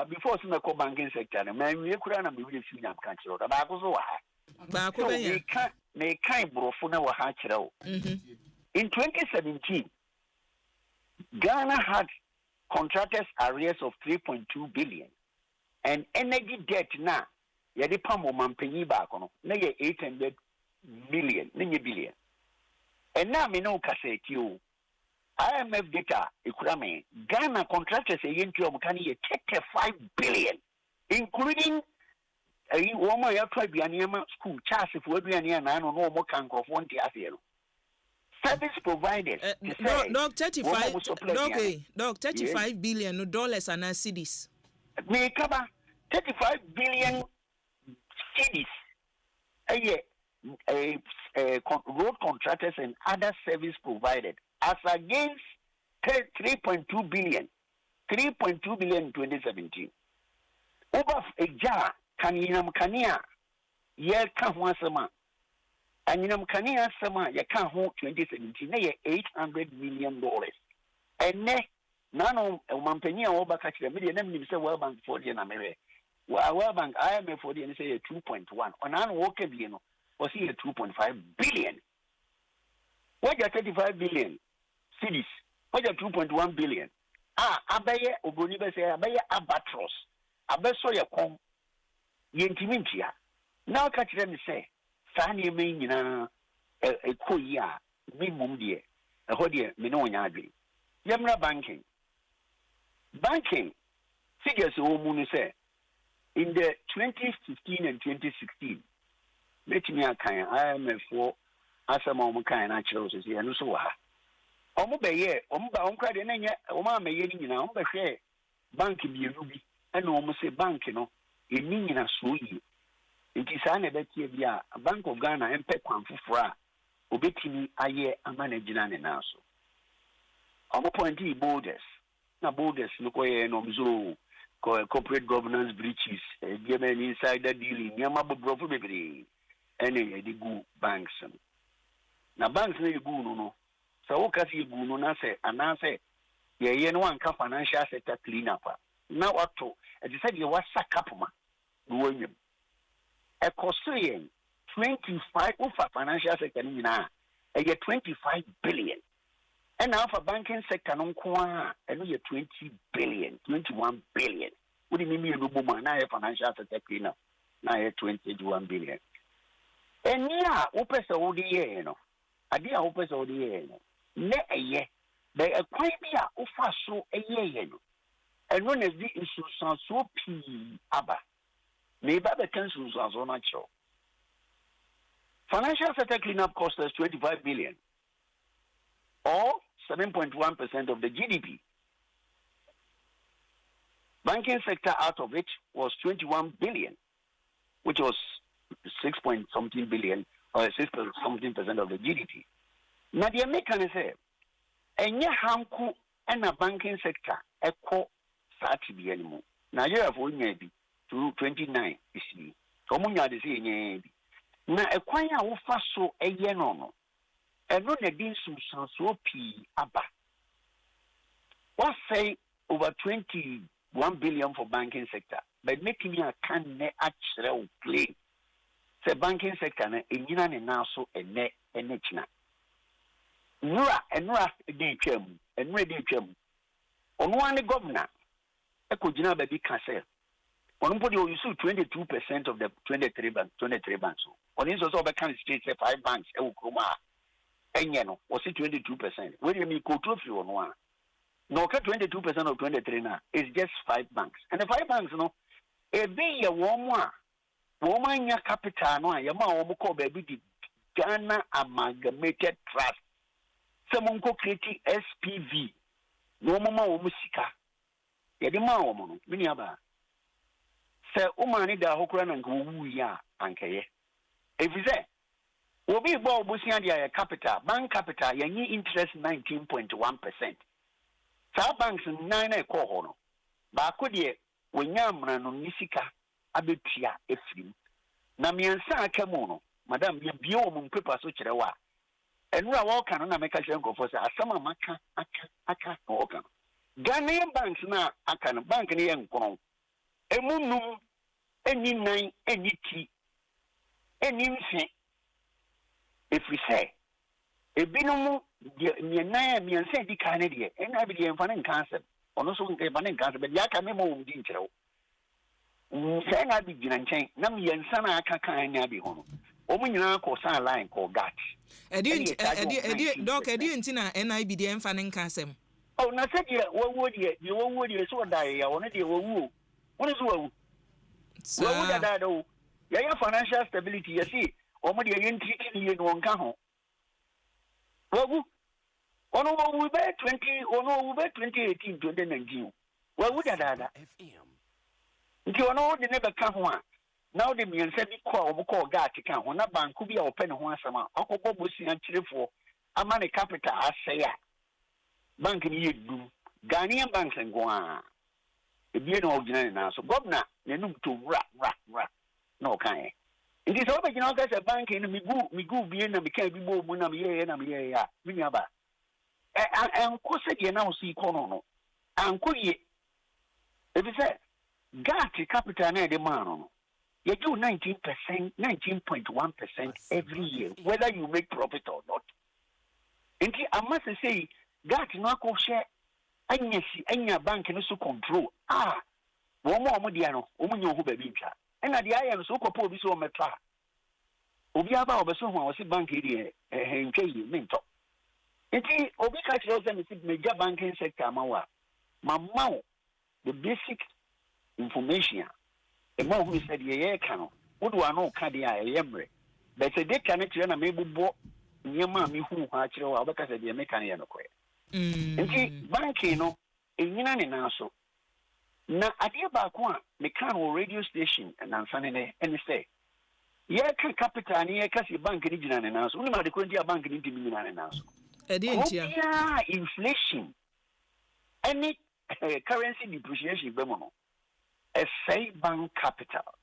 Speaker 18: before some banking sector no man we kura na me we fi nyam kan kire ba ko so wa ha
Speaker 17: ba ko benya
Speaker 18: me kan brofo na wa ha kire o in 2017 Ghana had contractors arrears of 3.2 billion and energy debt na yedi pam o mampanyi ba ko no na ye 800 million na billion and now me no kase ti o IMF data ekurame Ghana contractors yentu omkani ye 35 billion including woman ya try bianema school charge for aduane na no mo kan krofo nti afero service providers
Speaker 17: dog 35 dog 35 billion dollars and cedis
Speaker 18: me cover 35 billion cedis road contractors and other service provided as against 3.2 billion in 2017. Over a jar kaninam kania ye kan ho asema aninam kania asema ye kan ho 2017 na ye $800 million and ne nano mampanya wo baka kire me de na me say World Bank for the na me World Bank IMF for the say 2.1 onano wo ka bi no o say 2.5 billion what you 35 billion cities what you 2.1 billion abaye oboni be say abaye albatross abeso ye kon yentimintia now ka kire me say saa ne me nyina ekoyi a minimum de ho de me no nya adwe yemra banking figures wo say in the 2015 and 2016 let me akan IMF for asama mo kan na kire so say eno so wa omo be ye omo ba on krade na nya omo ameye ni nyina omo be hwe bank bienu bi ena omo say bank no eni nyina so yi nti saa na be tie bi a Bank of Ghana empe kwan foforo a obetimi aye amanagina ne na so omo pointi borders no koye no mzo corporate governance breaches given insider dealing nyama bobrofo bebre ene yedi gu banks na banks na yegu no so wo kasi yegu no na se anase ye no anka financial sector clean up na wato e dey say ye wasa kapuma no wanyem Ekosiise 25 ufa financial sector ni na e ye 25 billion and now for banking sector no kwa eno ye 20 billion 21 billion what do you mean no boma na ye financial sector clean up na ye 21 billion and ya wo pesa wo de ye no ade a wo pesa wo de ye no ne eye be ekwan bi a wo fa so eye no eno na di insusan so pi aba me ba be kan insusan so na cho financial sector cleanup cost us 25 billion or 7.1% of the GDP. Banking sector out of it was 21 billion, which was 6.something billion or 6.something% of the GDP. Now the American say, "Enya hanku ena banking sector eko sati bi animo." Na year for nyabi to 29 isi. So munya de say nyabi. Na ekwan a wo fa so eye no. Eno na din so pi aba. What say over 21 billion for banking sector, but making me a can ne actual play. Say banking sector na enyina ne na so ene china. Enura dey twam. Ono ane governor ekojina ba bi ka say. Ono podi you see 22% of the 23 banks. Ono so be can state say 5 banks e wo kroma. Enyeno was 22%. When you mean trophy on one. No, 22% of 23 now is just 5 banks. And the 5 banks, no, a be a woman ya capital no yama omuko baby di Ghana Amalgamated Trust. Someone create SPV. No mama omusika. Yadi ma omo mini aba. Se umani da hokura na ngu ya ankeye. If you say Obi bo busia dia capital, bank capital, yanyi interest 19.1%. Sa banks 9 e ko ho no. Ba ko de wonya amra no nisika abetua efrim. na miensa akamu no madam ye bio mu paper so kire wa enura wa ka no na meka hye nkofo se asama maka aka o ka Ghanaian banks na aka no bank ne ye nkron emunum eni nan eni ti eni nse efri se ebinom miensa di ka ne de ena bi de mfa ne nkanse ono so nke ba ne nkanse be ya ka me mo wudi nkire wo say na bi gina nchen na miensa na aka kan nya bi ho no omu nyina ko san line ko gat
Speaker 17: doc edi ntina NIB de mfa ne nkansem
Speaker 18: oh na se de wo de so dai ya wona de wo wona so wo da do ya financial stability ya see omu de yen treaty ni no nka ho wo ono wo be 2018 2019 wo da FM nti ono de ne beka ho a na o de miensa bi kwa obukọ ga atika ho na banku bi a ope ne ho asama akọkọ bosia kirefo ama ne capital asaya bank ni yedu Ghanaian banks ngwa ebie na ogina ne na so governor ne num to ra na o kan e nti so be gina o ka se bank ni migu bie na meka bi bo mu na me ye ya mi nya ba enko se de na o si ikono no anko ye ebi se GAT capital na the man you do 19%, 19.1% every year, whether you make profit or not. And I must say, GAT no go share any bank no so control. One more modiano, woman who baby. And at the I am so composed so metra. Obiaba or so was a bank here, and Minto. And see, Obika shows them major banking sector, Mawa. Mamma, the basic information. The more who said, yeah, cano, what do I know? Cadia, Yemre. But a dick cannot run a maybe bought near mammy who actually are because of the mechanic. And see, Bankino, in Yanan also. Now, at the back one, mechanical radio station and on Sunday, and say, yeah, capital and yeah, Cassie Bank in Indian and us, only the Quintia Bank in Indian and us. Yeah, inflation. Any currency depreciation, Bemono. A say bank capital.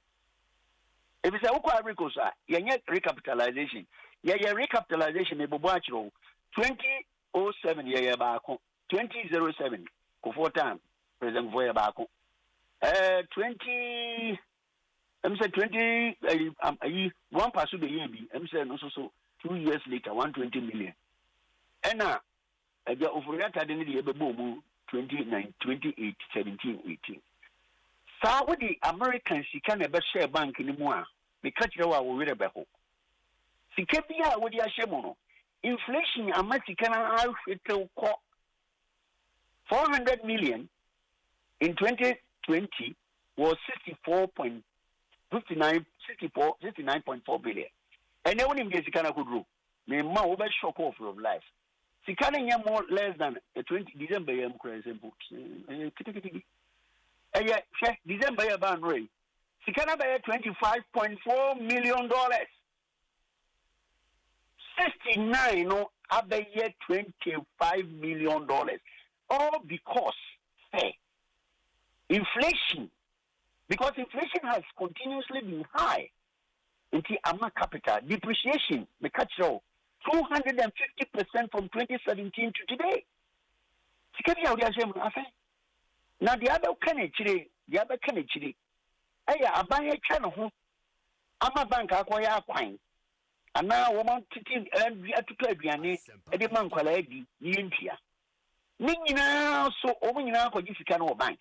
Speaker 18: If it's a Recosa, you get recapitalization. Yeah, recapitalization, a bobacho 2007 year back, 2007, for time, President Voya Bako. 1 pass the year, I'm saying also 2 years later, 120 million. And now, I get over that at the end of the boom 2017, 18. So what the Americans can ever share bank anymore because you are worried about who. Sikabia what you are shamono. Inflation American it 400 million in 2020 was 69.4 billion. And no one in the Sikana could rule. May more over shock off of life. Sikana more less than a 20 December books. December ban rate. Sikana by $25.4 million. 69 no abe $25 million. All because inflation. Because inflation has continuously been high. Into Ama capital depreciation, the catch 250% from 2017 to today. Now the other Kennedy, I buy a channel. Ama bank acquire quine. And now woman and we have to play Biane, and the man called Eddie, Nimpia. Nina so over now for this kind of bank.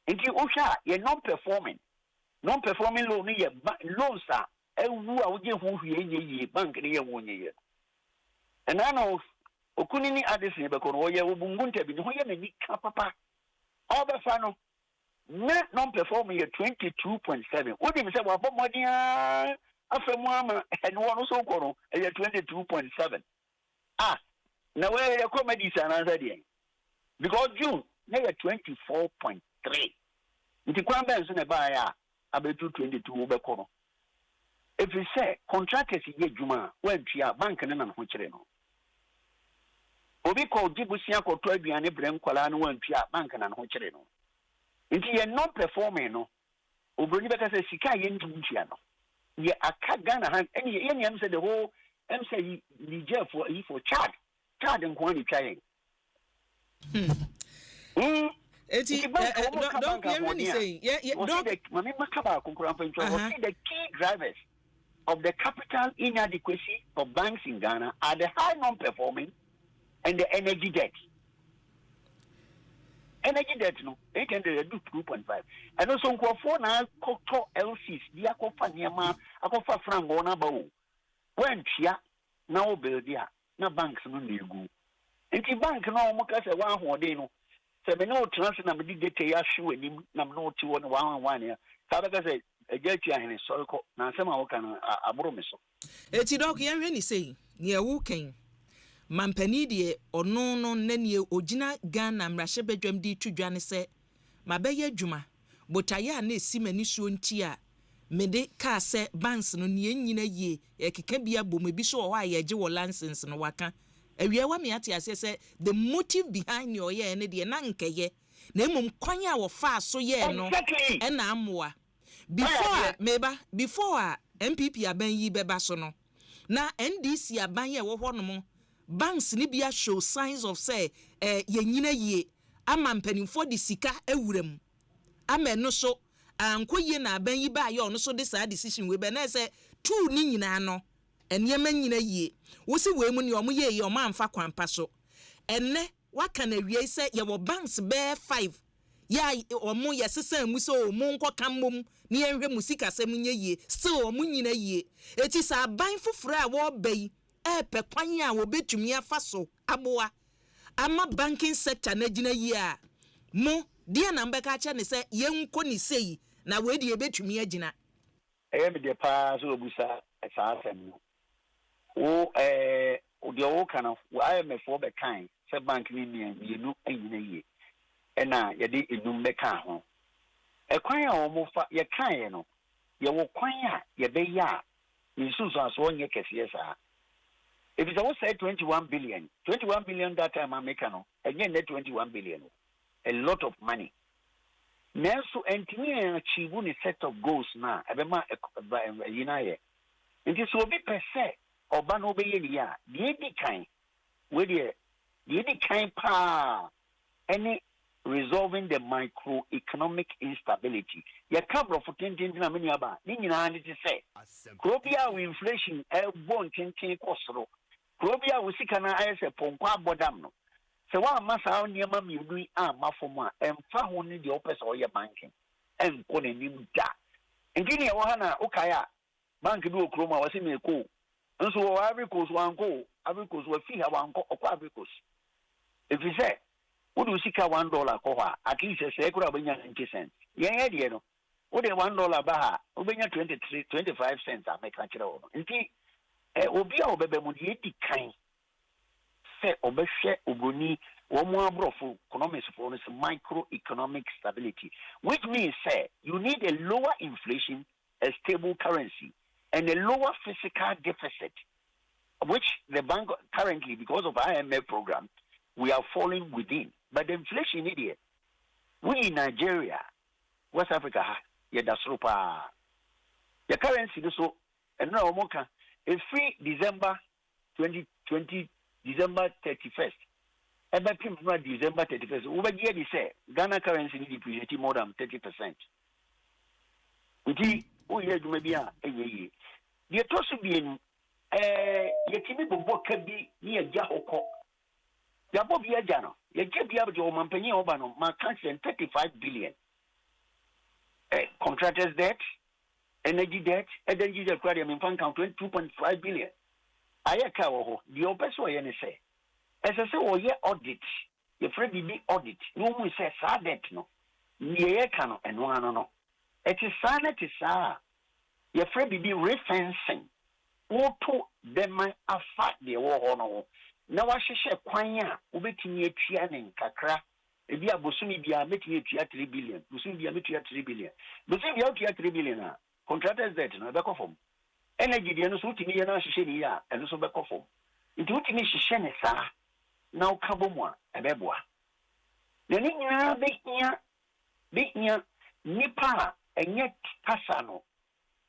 Speaker 18: And you Osha, you're non-performing loan, loans are. Who are you bank near 1 year? And I know Okunini Addison, because Oya Ubungunta, Binoya, Papa, all the final net non-performing at 22.7. What do you say? Well, Modia after Mama and one also coro at 22.7. Now where your comedies are another day because June they are 24.3. The Quambans in a buyer about 222 over coro. If we say contractors ye Juma, when Chia bank and Huchereno. Obi called Jibusia or Toby and Ibrahim Colano when Chia bank and Huchereno. If you are not performing, no, Obroniba says Sika Yen Jumuchiano. Yeah, a cat Ghana hand any said the whole say Niger for Chad and Kwani trying.
Speaker 17: Don't hear me saying,
Speaker 18: the key drivers of the capital inadequacy of banks in Ghana are the high non-performing and the energy debt. Energy debt, no, 2.5. And also, for now, Koto LCs, the Akofa Niama, Akofa Frangona Bow. When Chia, now build ya, no banks no need go. And the bank no Mocas a 1 more day, no. So, no transfer number did the shoe and him, no 2 1 year. Tabaka said, a jetty and a circle, now somehow can a bromiso.
Speaker 17: It's dog, you're any saying, near walking. Mampani de ono no nanie ogina Ghana mrahye bedwam di twdwane se mabeye dwuma botaya na esimani so nti a mede ka se banks no ne nyina yie ekeka bia bomebi so wo ayeje wo license no waka awie wa me ate ase se the motive behind your ye ne de na nkeye na emom kwan a wo fa so ye no e na amoa before MPP aban yi beba so no na NDC aban ye wo ho no mo banks ni bia show signs of say yenyina ye ama mpanimfo de sika ewurem ama no so ankoye na aban yi ba ye ono so de sa decision we be na say two ni nyina no enema nyina ye wo si we mu ne omo ye ye omo amfa kwampa so enne waka na wie say ye wo banks be 5 ya omo ye sesa mu so omo nko kammom ne enhwe musika sem nye ye still omo nyina ye eti sa aban foforo a wo bai pe kwanya wo betumi afaso aboa ama banking sector na gina yi a mo dia na mbeka cha ne se yenko ni sei na we de betumi agina
Speaker 18: me de pa so obusa sa asem wo de wo kana wo IMF wo be kan se bank ni yenu anyina yi na ye de enum be kan ho kwan a wo mo fa ye kan ye no ye wo kwan a ye be ya nsusu aso onye kese sa. If it's also 21 billion that time American, again, net 21 billion, a lot of money. Now, so Anthony achieve a set of goals now. Abema, United. It is so be per se, or ban obey ya, the kind, where the kind pa, any resolving the microeconomic instability. Ya cover for 10 things na many about. Nina need to say, Cropia inflation, born 10 cost. Probia we sika na ayese ponkwa bodam no se wa masa oniema miudu a mafoma emfa ho ne de opese oye banking enko na nim da ngini e wo ha na ukaya bank bi okroma wase me ko nso wo Ivory Coast wanko Ivory Coast wa fi ha wanko okwa Ivory Coast if you say wo do sika $1 ko ha at least say kura benya 90 cents yen ye de no wo de $1 ba ha wo benya 25 cents a make kire wo nti obi a obebe mu de edi kan se obehwe obroni wo mu abrofo economics for this microeconomic stability, which means say you need a lower inflation, a stable currency, and a lower fiscal deficit, which the bank currently, because of IMF program, we are falling within. But the inflation idiot, we in Nigeria, West Africa, that's super. The currency so and now it's free December 2020, December 31st. And by December 31st, over here they say Ghana currency depreciating more than 30%. Maybe the toss being Yetimi Boboka be near Jahoko. Yabobia Jano, Yabia Mampany Obano, my country, 35 billion. Contractors' debt, energy debt, energy debt, I count 2.5 billion. Ayaka, the Opeso NSA. As I say, ye audit, your friend be audit. No one says that no. Ye cano and one no. It is silent, is your friend be refencing. Or to them a fat the war no. Now I share quanya, ubeti trianing kakra. If you are Bosumi, be a metia 3 billion. Bosumi be a metia 3 billion. Bosumi be 3 billion. Contractors that no back of home. Energy, the Anusuti, and also back of home. It would finish Shenesa. Now Kabomwa, a beboa. The Nina Big Nipa, and yet Passano.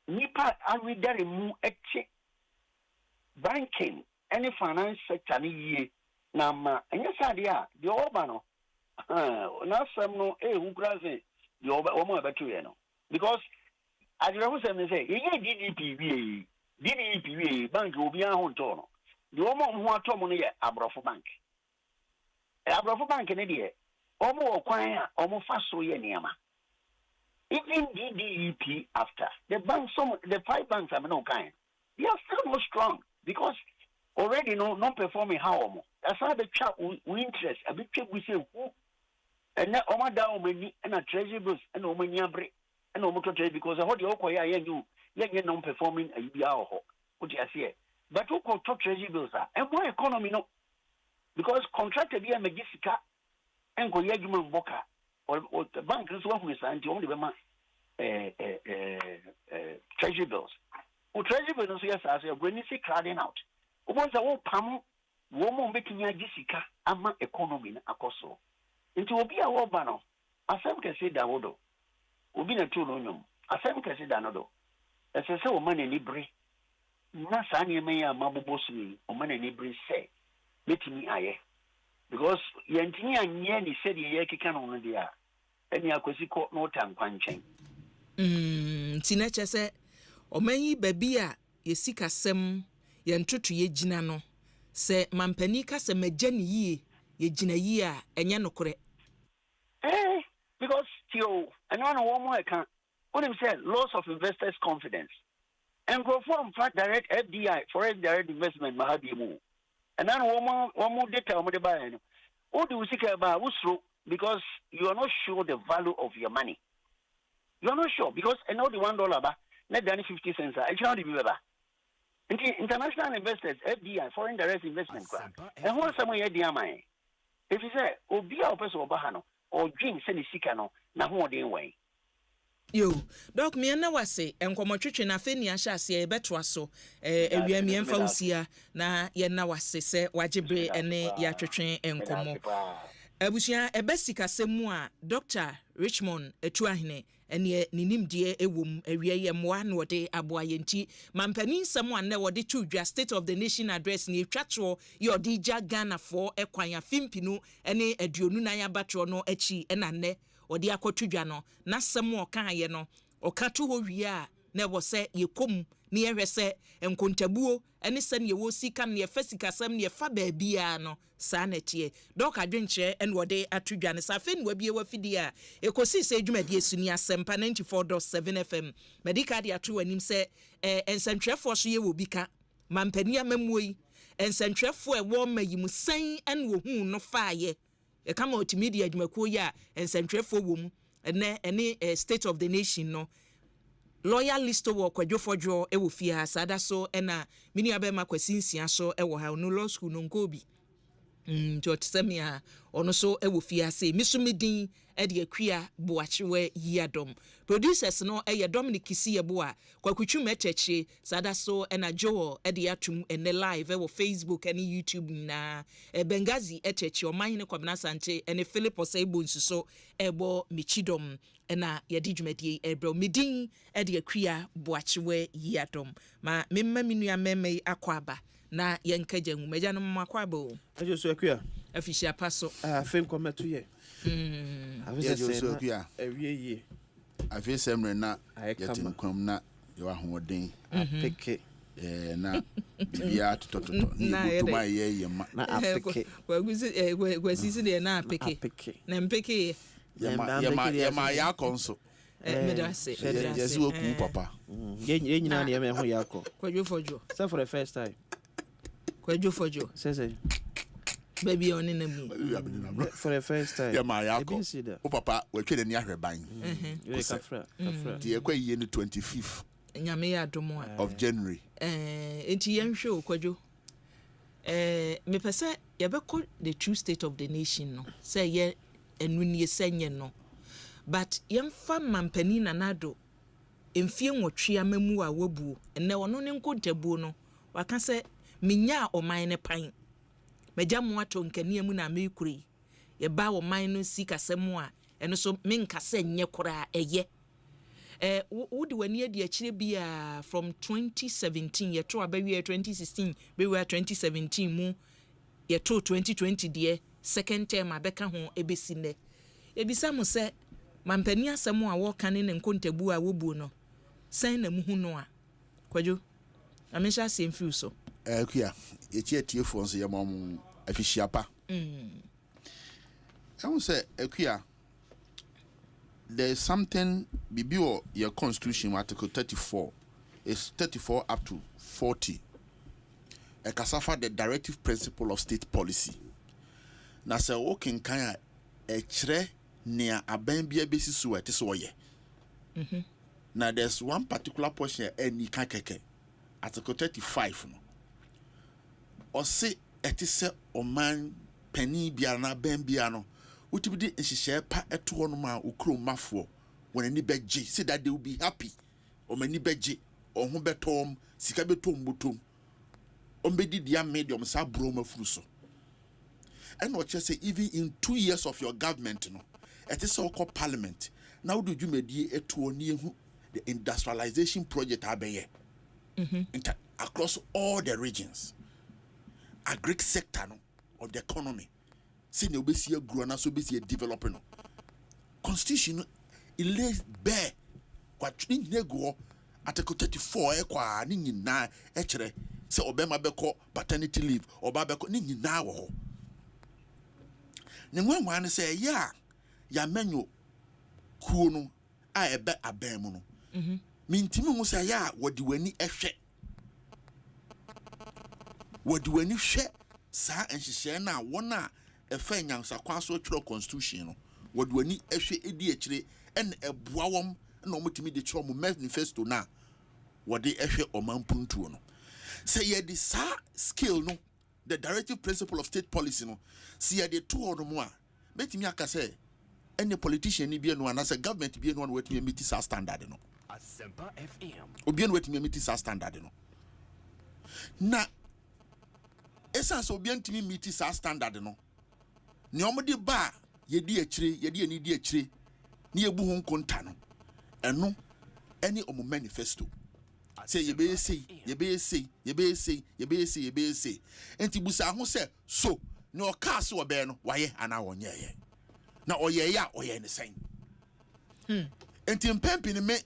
Speaker 18: nipa awidare mu eche banking any finance sector ni yie na ma enye sade a de oba no na sam no hu kra say de oba o mo abeto ye no because adira hu say me say ye DDP bank obi an ho nto no de o mo ho ato mo no ye abrofo bank ne de o mo okwan a o mo fa so ye niama. Even DDEP after the banks, the 5 banks are no kind. They are still not strong because already not performing how. That's why the chat we interest. A bit we say who and that Oma down many and a treasury bills and Omania break and Omoto trade because I heard the Okoya you non performing a UBR. What do you say? But who call top treasury bills are and why economy no because contracted via Megisika and Goyaguman Boka. Or the bank is one who is only treasury bills. Or treasury bills, yes, as when you see crowding out. Once a whole palm, woman making a Jessica, ama economy, a coso. Into will be a war banner. Asempa can say that, Odo. Will be a two no. Asempa can say that, Odo. As I say, money libre. Nasani may a mabosui, or money libre say, let me aye. Because Yantini and Yanni said ye can only there. And Yakosi caught no time punching.
Speaker 17: Tinacha said, O may baby, ye seek a sem, yantutu ye ginano. Say, Mampanica, se me jenny ye gina year, and yanokore.
Speaker 18: Because, Tio, and one more I can't. What him said, loss of investors' confidence. And go from fact direct FDI, foreign direct investment, Mahabimu. And then one more data on the buy. What do we think about Usro? Because you are not sure the value of your money. You are not sure because I know the $1 bar, not than 50 cents. I can't remember. International investors, FDI, foreign direct investment. And what some way DMI? If you say, Obia person or Bahano or Jim Senny Sikano, now who are they way?
Speaker 17: Yo, Doc, me na wase enkomotwetwe na fe ni ahya se ebetwa so ewia mi emfa usia na ye na wase se wajebre ene ya twetwe enkomo abusia ebesika semu a Dr. Richmond Etuahene ene ninimdie ewom ewia ye moa na wode aboa yenti mampani semu a na wode tudwa State of the Nation address ni twatwo ye ode ja Ghana for ekwan afimpinu ene aduonu nan ya batro no achi ena ne odi akotudwa no na sem o kan ye no o ka to ho wie a na wo se ye kom ni ye hwese enkontabuo ene se ne wo sika ne fasika sem ne fa ba bia no sa na tie dok adwenche ene wode atudwa ne sa fe ne wabie wafidi a Ekosiise adwumadi esuni Asempa 94.7 FM medical dia to anim se ensentwefo so ye wo bika mampani amamuoi ensentwefo e wo mayimu san ene wo hu no faaye e kama multimedia adwumakuo ya ensentwefo wom ene State of the Nation no lawyer list wo kwadwofodwo e wo fia sada so ena mini abema kwasinsia so e wo ha no law school no nkobi Semia ono so e wo fia se misumidin e de akua boachewe yiadom producers no e ye Dominic Kisiebo a kwakutwum echeche sada so ena Joel e de atum ene live e wo Facebook ene YouTube na Bengazi echeche o man ne Kwabena Sanche ene Philip Osebo nsuso ebo michidom ena yedi dwumadie ebro midin e de akua boachewe yiadom ma memma minua meme akwaba na yenkaja ngumeja no makwabo
Speaker 7: ajo so akua
Speaker 17: afishia paso
Speaker 7: afen kometo ye
Speaker 16: ajo so akua
Speaker 7: awieye
Speaker 16: afi semre na yetim kwam na yo ahoden
Speaker 7: apeke
Speaker 16: na bibia tototo ni butuma ye ma
Speaker 7: na apeke
Speaker 17: gwasisi de na apeke na mpeke
Speaker 16: ya ya konso
Speaker 17: medase
Speaker 16: yes wo ku papa
Speaker 7: ye nyina na ye me ho yako
Speaker 17: kwadwofojo
Speaker 7: so for the first time
Speaker 17: kwadwofojo
Speaker 7: say
Speaker 17: baby on na mu
Speaker 7: for the first time
Speaker 16: ya ma yako o papa we twede ni ahweban
Speaker 7: you kafra
Speaker 16: die kwa ye no 25th
Speaker 17: nyame ya domo
Speaker 16: of January
Speaker 17: enti yenhwe okwadwo me pese ye be call the true State of the Nation no say ye enuni senye no but yemfa mampani na nado emfie nwotwe amamu a wabuo enne wono ne nkontabuo no waka se minya oman ne pan meja mo ato nkania mu na mekuri ye ba oman no sika semu a eno so menkase nye kora eye Would when year the actually be from 2017 year to about 2016 we were 2017 mu year to 2020 dear second term abeka ho ebesine ebisa mo se mampani asemo a wo kan ne nkontabu a wo bu no san na mu hu no a kwadwo amesha sem fiu so
Speaker 16: kuya ye tie fo nso ye mom afihia I won't say kuya there's something bibio your constitution article 34 is 34 up to 40 a kasafa the directive principle of state policy na se working kan a chere near aban bia besi so ete so ye now there's one particular portion any kan keke article 35 no or say ete se oman pani bia na ban bia no utibidi nhihye pa eto ho no ma okro mafo when any beje say that they will be happy o mani beje o ho betom sika betom botom o mbedi dia medium sa bro mafuru so and what you say even in 2 years of your government no it is so parliament now do you medie eto oni ehu the industrialization project abeye across all the regions agric sector no of the economy. See no be see grow na so be see developing. Constitution it lays bare what ni go article 34 e kwa ni nyina e kire se obema beko paternity leave oba beko ni nyina wo ho. Ne nwanwa ne se ya menyo kuo no a ebe aban mu no. Mintimi mu se wodi wani ehwe. Wodi wani hwe sa enhihye na wona efa nyansa kwaso twro constitution no wodi wani ehwe edi akire en ebua wom na omutimi de twro mo manifesto na wodi ehwe omampuntuo no say ye the sa skill no the directive principle of state policy no see ye the two on mo a betimi aka say any politician ni bia no anase government bia no wetimi meet sa standard no
Speaker 15: Asempa FM
Speaker 16: obi no wetimi meet sa standard no na essence obi antimi meet sa standard no ni omudi ba yedi akire yedi ani di akire ni ebu ho nkonta no eno any omo manifesto say ye be say enti busa ho say so ni o ka se obe no waye ana wonye ye na oye ya oye ne sen enti mpempi ni me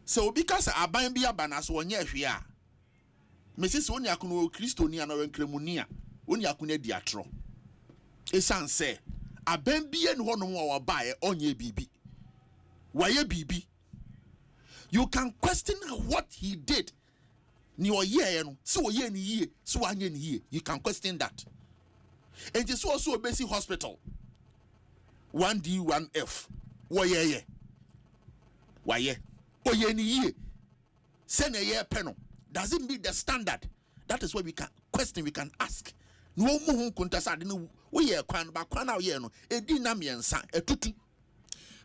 Speaker 16: se obi ka se aban bi aba na so wonye hwe a mesisi oni akono kristo ni ana wenkremuni a oni akona di atro esan se aban bi en ho no wa ba e onye bibi waye bibi. You can question what he did. Ni oye no so oye ni yie so anye ni yie. You can question that. And it's also a basic hospital 1D 1F waye waye oye ni yie send a year penal doesn't meet the standard. That is what we can question, we can ask. No mu kunta no we ye kwan ba kwan na ye no edi na miensa etutu.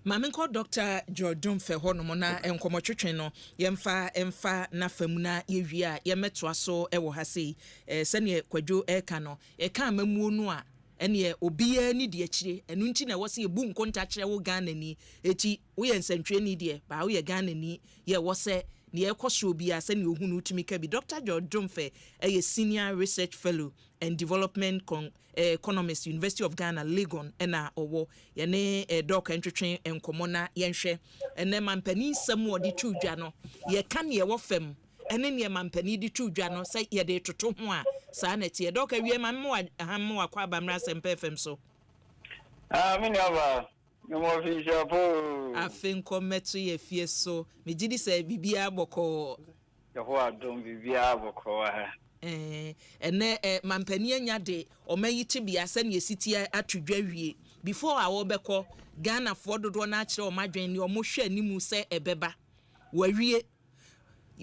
Speaker 17: Mamenko Dr. Jordan Fehono na enkomotwetwen no yemfa na famu na yewie a yemetwa so ewo ha sei sene kwadwo eka no eka mamuo no a ene obiya ni de akire enu nti na wose ebu nkonta kire wo Ghana ni eti wo ye nsantwe ni de ba wo ye Ghana ni ye wose ni ekwoso obiya sene ohunu utimi ka bi. Dr. Jordan Fe a senior research fellow and development economist University of Ghana Legon ena owo ye ne doc entwetwen enkomo na yenhwe ene mampani sam wo de twudwa no ye kan ye wo fam ene ne mampani de twudwa no say ye de toto ho a sa na tie doc awie mammo ahammo akwa bamra Asempa FM so
Speaker 19: mini aba no fi shapo
Speaker 17: afin kometo ye fie so me gidi say bibia boko
Speaker 19: ho adom bibia boko ha
Speaker 17: ene mampani anya de omayi tibia se ne esitia atudwa wie before awo beko Ghana fo dodo na akire omadwen ni omohwe animu se ebeba wawie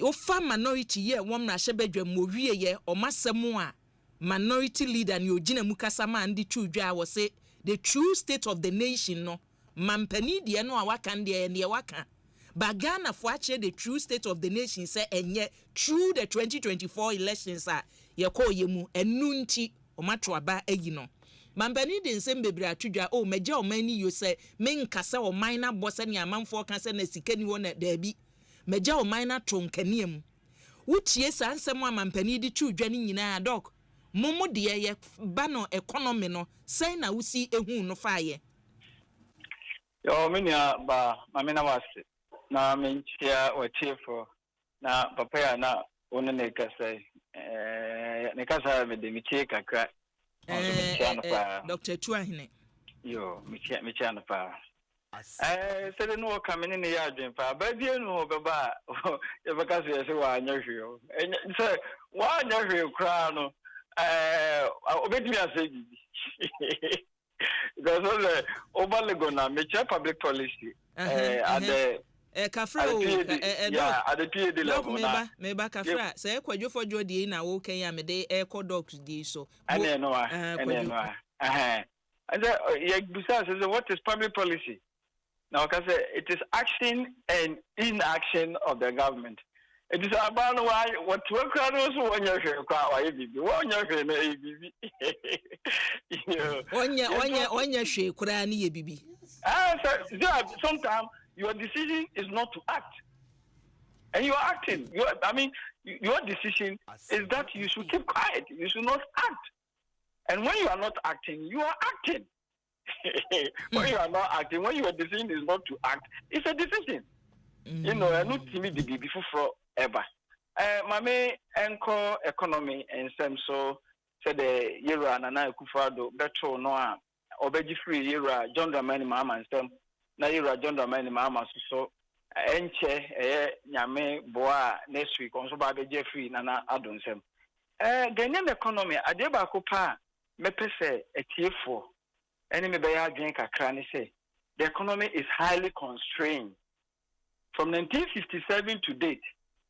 Speaker 17: ofa minority ye wom na hye badwa mowie ye omasem a minority leader ni ogina mukasama andi tudwa wo se the true state of the nation no mampani de no awaka de ne waka but Ghana for actually the true state of the nation say enye through the 2024 elections a ye call ye mu enu nti o matro aba ayi no Mampani de nsem bebre atwodwa o megya o man ni yo se menkasa o man na bosse ne amanfo kan se na sika ni wona da bi megya o man na tonkaniam wutie sa nsem a mampani de twodwa ni nyina dok momo de ye ba no economy no sai na wusi ehu no faaye
Speaker 19: yo menya ba mamena wase na menchia o chiefo na papa ya na ono ne kasa ne kasa me de michie kakra
Speaker 17: Dr. Tuahine
Speaker 19: yo michia na pa sede no kamene ne ya adwen pa ba bie no beba ye beka se wa anya hwe se wa anya hwe kra no obetimi ase bibi because overlego na mecha public policy at the
Speaker 17: kafra o
Speaker 19: at the PhD level na
Speaker 17: meba kafra say kwadwofo jodi na wo kan ya me de eco docs di so
Speaker 19: ene no and ye busa says what is public policy now because it is action and inaction of the government. It is about why what work also when you're here why bibi when you're here na bibi
Speaker 17: onya hwe kura na ye bibi
Speaker 19: sometimes your decision is not to act and you are acting your decision is that you should keep quiet, you should not act, and when you are not acting you are acting. When you are not acting, when your decision is not to act, it's a decision. You know, I not timid the baby for ever. Mame enko economy and some so said the Yera and I Kufado better no obeji free Yera John Dramani Mama and some na Yera John Dramani Mama so enche nyame boa next week on so babe Jeffrey nana adonsem. Ghanaian economy adeba kopa mepese etiefo. Enemy by drink a cranny say the economy is highly constrained from 1957 to date.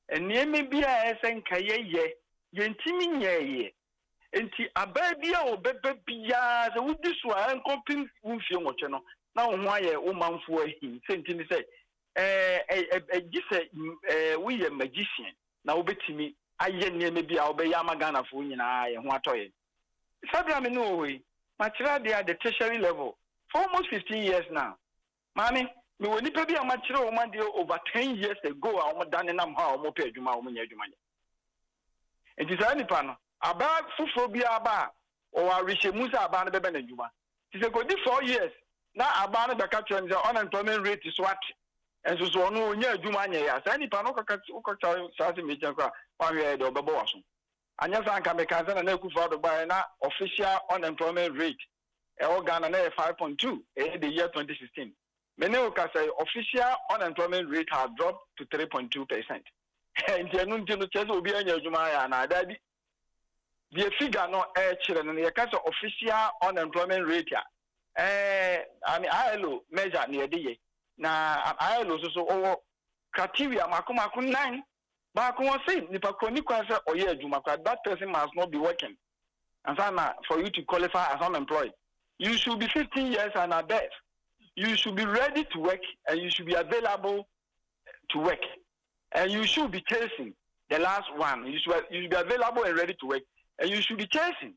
Speaker 19: And near me be a SN Kaye, Yentimi ye, and T. Ababia or Bebia, the wood this one, comping Wufio Mochano. Now, why a woman for him, sent him say, we a magician. Now, bet me, I yen near me be our Bayamagana for you and I and what toy. Sabra no way. Machira they are the tertiary level for almost 15 years now. Mommy, me when you be a machira woman over 10 years ago, I almost done enough how more pay Juma woman Juma. It is any panel about Fufobia Aba or Rishi Musa Abana Beben Juma. It is a good 4 years. Now Abana Bakacha and the unemployment rate is what and so no near Juma. Yes, any panel Sasi Mijakra, one year or Baboson. And yes, I can make a Neku by an official unemployment rate. Ghana 5.2 in the year 2016. Meneuka say official unemployment rate has dropped to 3.2%. And the will be a Jumaya and Daddy. The figure no children and the case of official unemployment rate. ILO measure near the now ILO so over criteria Makumaku 9. But I say, that person must not be working. And for you to qualify as unemployed, you should be 15 years and above. You should be ready to work and you should be available to work. And you should be chasing the last one. You should be available and ready to work. And you should be chasing.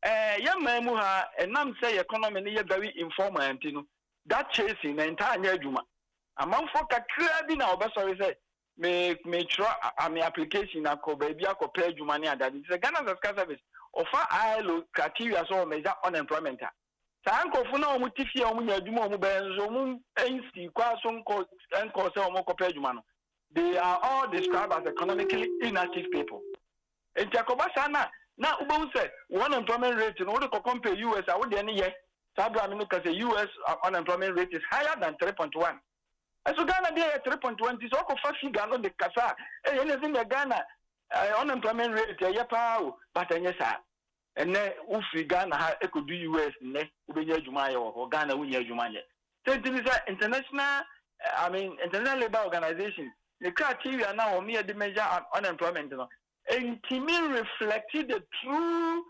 Speaker 19: Young man, and now say economy is very informal and that chasing the entire year. Among folk are clearly now, but sorry say. Me try application na ko baby ako pay money and that is a Ghana service offer ILO criteria so measure unemployment. Sa anko funa omu tifi omu nyaduma omu benzo omu ensi kwa so enko se omu ko pay no. They are all described as economically inactive people. And Jacoba sana na ubo say unemployment rate no we compare US I would any year. Sabra me say US unemployment rate is higher than 3.1. So Ghana there 3.20 so ko fa figure no de kasa anything the Ghana unemployment rate ya pa but anya sa ene u fi Ghana ha e could do US ne u be nya adwuma ya wo Ghana wu nya adwuma ya so it is international international labor organization the criteria now me the measure unemployment no and to me reflected the true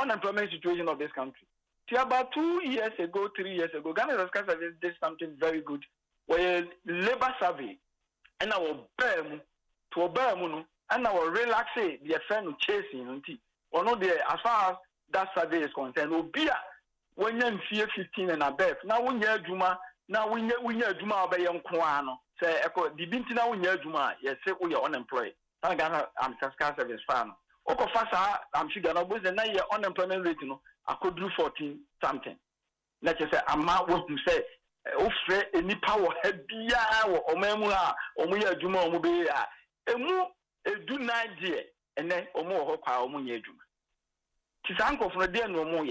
Speaker 19: unemployment situation of this country. So about 2 years ago 3 years ago Ghana Service did something very good. Where labor survey and our BEM to BEM and our relaxing the affair of chasing or not there as far as that survey is concerned, Obia, when you're 15 and above, now when you're Juma, now when you're Juma by young Kuano, say, the Bintina when you're Juma, yes, say we are unemployed. I'm Saska service farm. Oko fasa, I'm sure no boys and now your unemployment rate, I could do 14 something. Let's just say, I'm not what to say. Ofre any power headia or memua or we are Juma or Mubea. Do 9 years and then or more hoka or Munya Juma. Tisanko from the dear no more.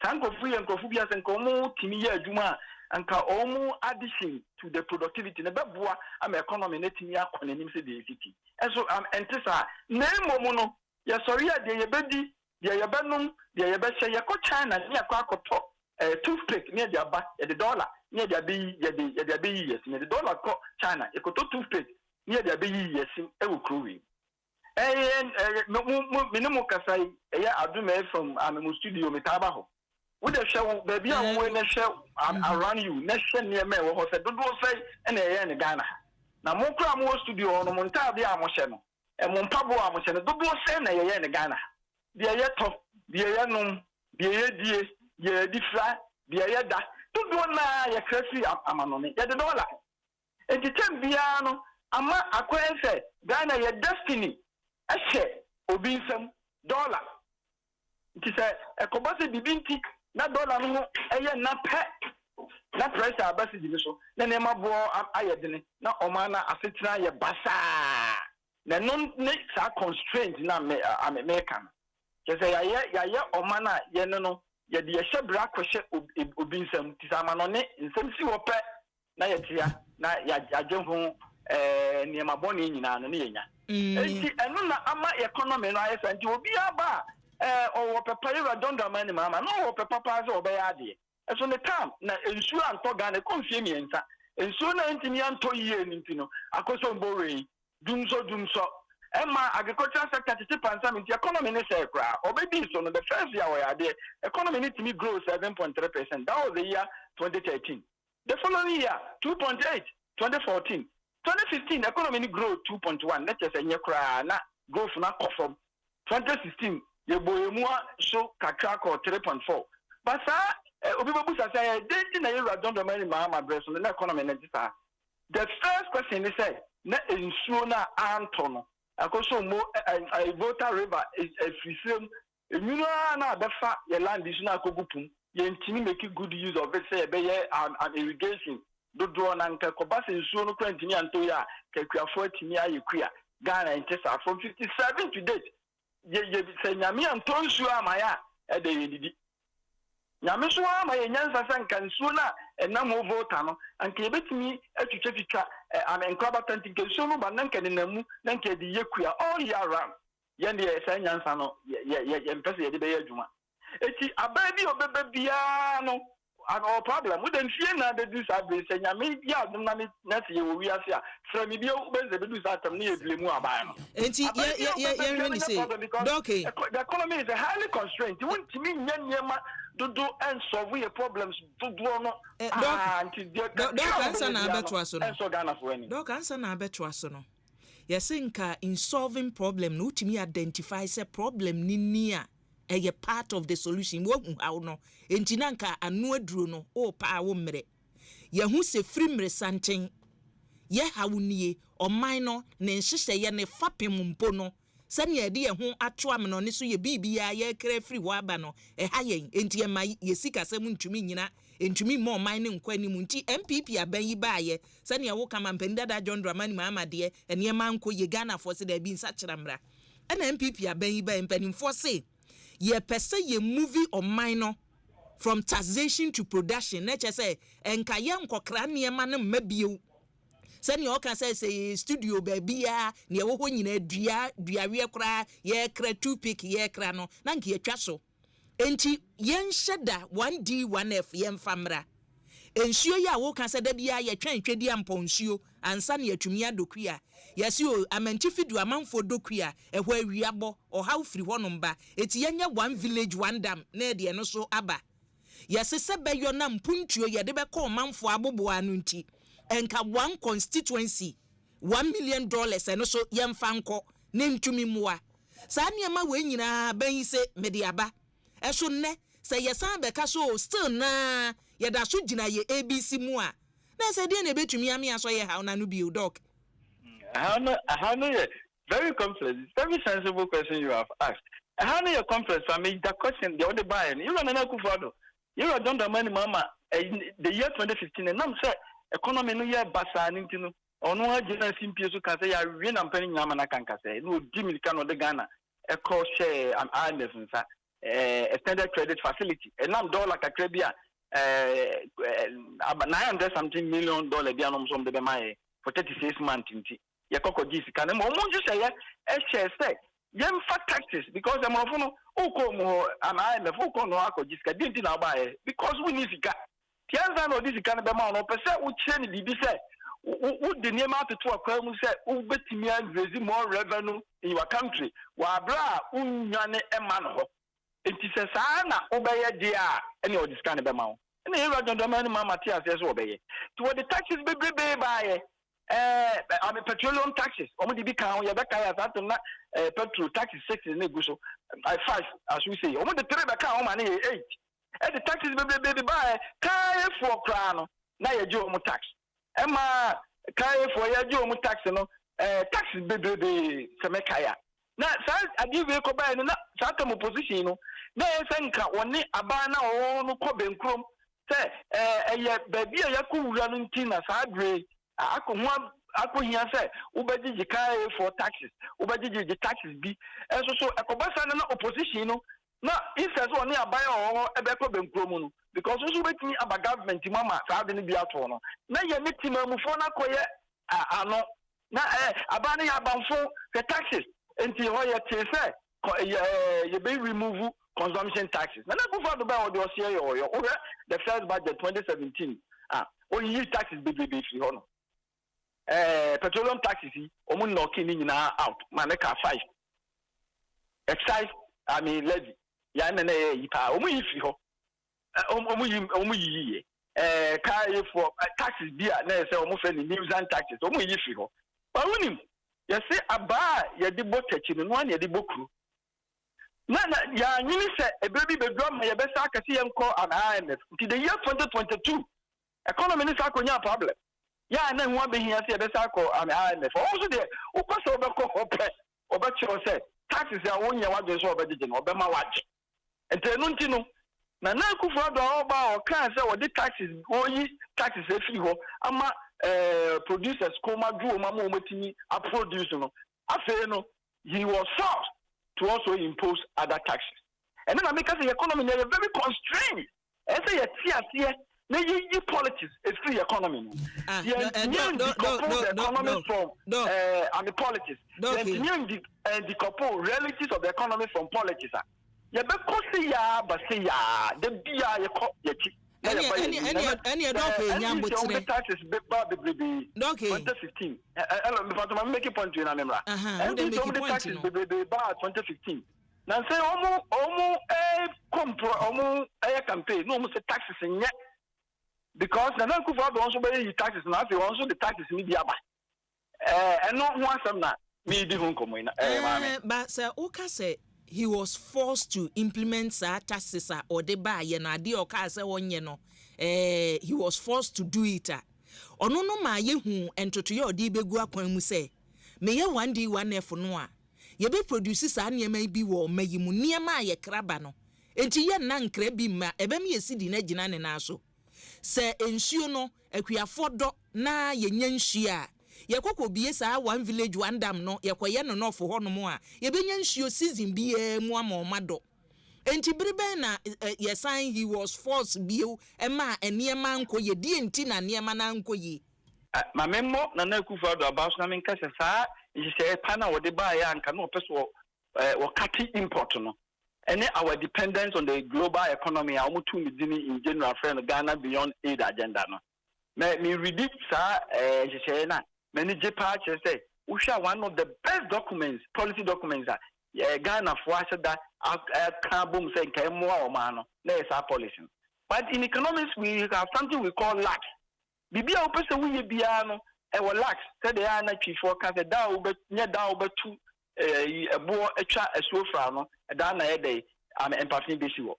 Speaker 19: Tanko free and Kofubias and Komo, Timia Juma, and Kaomo addition to the productivity. The Babua, I'm economy netting ya on an city. And so I'm Antissa, name Momono, Yasoria, the Yabedi, the Yabanum, the Yabasha Yako China, near Quaco toothpick near their back at the dollar, near their B, yes, near the dollar called China, a coto toothpick near their B, yes, in Ewu and minimum Kasai, I do me from studio Metabaho. With a show, baby, I'm wearing a show around you, nation near me, or said, don't say, and a Ghana. Now, Mokra more studio on Montabi Amosheno, and Montabo Amosheno, don't say, and a Ghana. The Ayato, the Ayanum, the Adia, the Adifla, the Ayada, don't do na ya crazy Amanoni, ya the dollar. And the 10 Biano, Ama Aquense, Ghana, your destiny, a share, Obinsum, dollar. It is a Kobasi Bibinti. Na dollar no eye na pe na pressure abasi di so na nema bo ayedene na omana afetina ye basa na no ne sa constraint na me kan je say ya omana ye no ye de ye bra kwhye obinsam tisama no ne nsem si wo pe na ye tia na ya adwenho nema bo ne nyina no ne yenya enti eno na ama economy no ayesa nti obi aba or prepare don't money mama no papa so obey ade so the time na ensure anto Ghana confie mi ensa ensure na ntimi anto yie ntino akoso mbore dumso emma agricultural sector titi pansa mi economy ne say kra obedi so no the first year we ade economy need to grow 7.3%. That was the year 2013. The following year 2.8. 2014 2015 economy grow 2.1. Let's just say kra na growth na perform 2016 Yeboyemua so Kakako 3.4. But sir, Obibabusa say, they don't money my breast on the economy. The first question is say, na insuna Antono. Akoso mo a voter river is a free film. You know, the fact your land is not Kogupum. You make good use of it, say, an irrigation. Do draw an Kobas in Suno Quentini Antoya, Kakia 40 year you queer. Ghana and Tessa from 57 to date. Ye say Yami and Tonsua Maya at the Yidi. Yamisua, my Yansa can sooner and no more votano, and Kebet me at Chichika, I'm incompetent in Kesunu, but Nanka in the moon, Nanka the Yakuya all year round. Yendi say Yansano, Yempesi de Bayajuma. It's a baby of the piano. And our problem, we don't fear now that this is saying, I mean, yeah, the money, that's you, we are here. From the do that, near Blimu. The economy is highly constrained. You want to mean Yama to do and solve your problems to do no.
Speaker 17: Don't answer now, Betwasono. Don't answer now, Betwasono. Yes, in solving problem, no to me identifies a problem near. A part of the solution. How no? Entinanka anu adru no o pa wo mre. Ye hu se frimre santen. Ye hawunie o minor ne nhihye ye ne fapem mpo no. Sane ye de ye hu ato am no ne so ye bibia ye kra free ho aba no. Ha yen enti ye ma ye sika sem ntumi nyina. Entumi mo man ne nkwa ni mu nti MPP aban yi ba ye. Sane ye wo kama mpenda da John Dramani Mahama de ene ma nko ye Ghana for se da bi nsa kyerambra. Ana MPP aban yi ba mpanim for say ye pese ye movie or minor from taxation to production. Nature say enka ye nkokra niema ne mabio. Sani o kan say studio baby ya ne wo ho nyina duawe kra ye kra two pick ye kra no na nka ye twa so. Enti ye nheda 1D 1F ye mfamra. Ensuo ya wo kan say da bia ye twantwedi amponsuo ansa ne atumi adokua. Yes, you amentifidu amanfo dokua ehwo awiabo or how free honom ba eti yenya one village one dam na de no so aba. Yes, sebeyo na mpuntuo ye de be ko manfo abobo anu nti enka one constituency $1 million eno so yemfa nko ne ntumi muwa. Sa niema we nyina ban se mediaba Esho ne say yesan beka so still na yeda so gina ye ABC mu a. Na say dey na betumi am aso ye how na no bi doc.
Speaker 19: How no very complex, very sensible question you have asked. How no your complex? I mean, the question the other buy. You run an akufado. You are done the money, mama. The year 2015, and I'm say economy no year basa nintino. Ono agena simpie so ka say ya wie na mpani nyama na kanka say no di milika no de Ghana e ko share am IMF nsa extended credit facility and nam dollar kakra bia 900 something million dollar bia no so de mai for 36 months nti ye kokko gi sika na mo ju say e share say yem fa taxes because am of no uko mo am IMF uko no akko gi sika di na ba because we need sika tianza no di sika na be ma no pese u kire ni bibi say would the name out to a crime say, who bet me and raise more revenue in your country? Wa bra, unyane emano. It is a sana, obey dear, any of this kind of amount. And the Euro don't demand Mamma Tia says obey. To what the taxes be by I mean petroleum taxes. Only the count, Yabaka, petrol taxes 6 in Neguso, 5, as we say. Only the trade account money 8. And the taxes be by Kaya for crown, now a Joe tax. Emma kaya for ya jo mu tax no tax bebe semekaya na sa adi we ko ba na sa ta mu position no na senka woni Abena o no ko benkrom se eye baby ya ko wura no ntina sa adre ako hia se ubegigi kaya for taxes ubegigi taxes bi enso so ekobasa na opposition no na instead woni Abena o ebe ko benkrom no because also waiting about government mama so be ato no na ye metima mu fo na koye ano na Abena ya banfo the taxes enti ho ye te say ye be remove consumption taxes na go for the buy o de ose yo the first budget 2017 only taxes be free ho no petroleum taxes o mu no kini nyina out man ka 5 excise I mean levy ya na yi pa o mu yi free ho omuyi kaya for taxes bia na say omu fe ni news and taxes omu yi fi ho ba wonim ye say aba ye de botachi no an ye de bokru na ya nyini say ebebi bedro ma ye be sa akase ye nko an IMF nti the year 2022 economy ni sa konya problem ya na nwa be hia say ye be sa ko an IMF also de ukoso obekọ ope obecho say taxes ya wonya wadwe so obedije no obema waje entenu ntino na Akufo-Addo oba o kan say what the taxes oyi taxes efi ho ama producers koma do o mama o matini a produce no afei no he was forced to also impose other taxes and then because the economy is very constrained and say here na yi politics is free economy no the economy from and the politics the couple realities of the economy from politics ya be kosi ya basi ya de bia ye ko ye chi any doc nyam botire taxes be ba be 2015 me fatuma make a point na memra and the taxes be ba 2015 na say omu compro omu campaign no omu say taxes nye because na Akufo-Addo also be taxes na say also the taxes ni bia ba no ho asem na me di ho komo na
Speaker 17: but say o ka say he was forced to implement taxes or the buy na ade o ka say wonye no he was forced to do it ono no ma ye hu entoto ye odi begu akwan mu say me ye 1D 1F no a ye be produce sa niema bi wo mayi mu niema ye kraba no enti ye na nkra bi ma ebe me yesidi na gina ne na so se ensuo no akuafo do na ye nya nsuo a ye kokko bie sa one village one dam no ye koye no no fo ho no mo a ye benya nsuo season bie mu amomado enti bribe na ye sign he was forced bio ema eniema nko ye die enti na niema na nko ye
Speaker 19: ma memmo na Akufo-Addo abaso na menka se sa ye pana wo de ba ya nka no peso wo kati import no and our dependence on the global economy almost 2 million in general friend Ghana beyond aid agenda no me read it sa na many JPA say we share one of the best documents policy documents Ghana for that can boom say can more or man no is our policy but in economics we have something we call lax bibia o pese we bia no e wo lax say they are na twifo ka say da obetu ebo atwa asuofra no da na ye dey empathy be sure.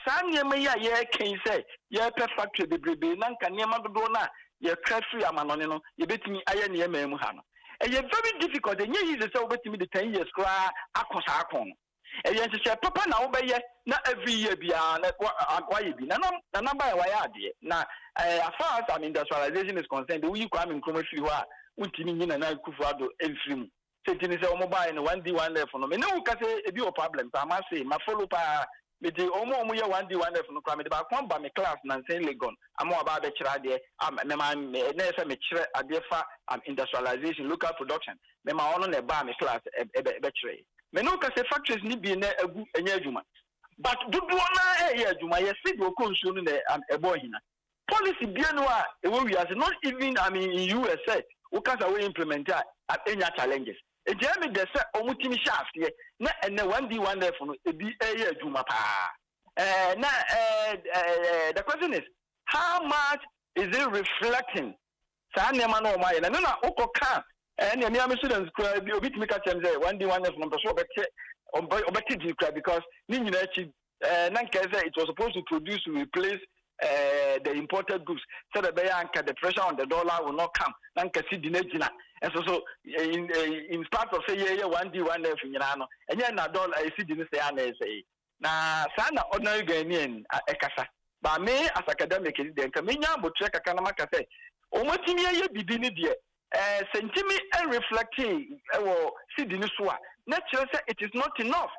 Speaker 19: Some year may ye can say, ye factory the brebe, Nanka near Madonna, ye craft free amanonino, ye bet me iron ye memuhano. And you're very difficult, and ye is so bet me the 10 years cry, Akosakon. And you say, Papa now by ye, not every year beyond why you be. None by why I did. Now, as far as industrialization is concerned, the week I'm in commercial, Untini and I Kufado and Film. Sitting is a mobile and 1D1 there for me. No, because it be a problem. I must say, my follow pa. Me the omo mu ye 1D1 there for no crime. But come by my class and say Legon. I'm more about the chira there. I'm never me chira adefa industrialization, local production. Me ma ono ne ba me class be chira. Me no ka say factories ni bi na egu enye adwuma. But do na e adwuma ye see the konsu no na ebo hina. Policy bia no a e we as not even in USA. We can say we implement at any challenges. E je me de say omutimi shaft ye na ene 1D1 there for no e bi e adwuma pa. The question is how much is it reflecting? Sa na ma no ma ye na na okoka and the Miami students could be a bit make a change 1D1 from the shop because it was supposed to produce to replace the imported goods. So the pressure on the dollar will not come. And so in part of say 1D1 and then a dollar I see the say na sana ordinary Ghanaian ekasa. But me as academic then Kaminya but check a kanamaka say Omotimia bibini dear. Sentimi and reflecting see the news. Naturally, it is not enough.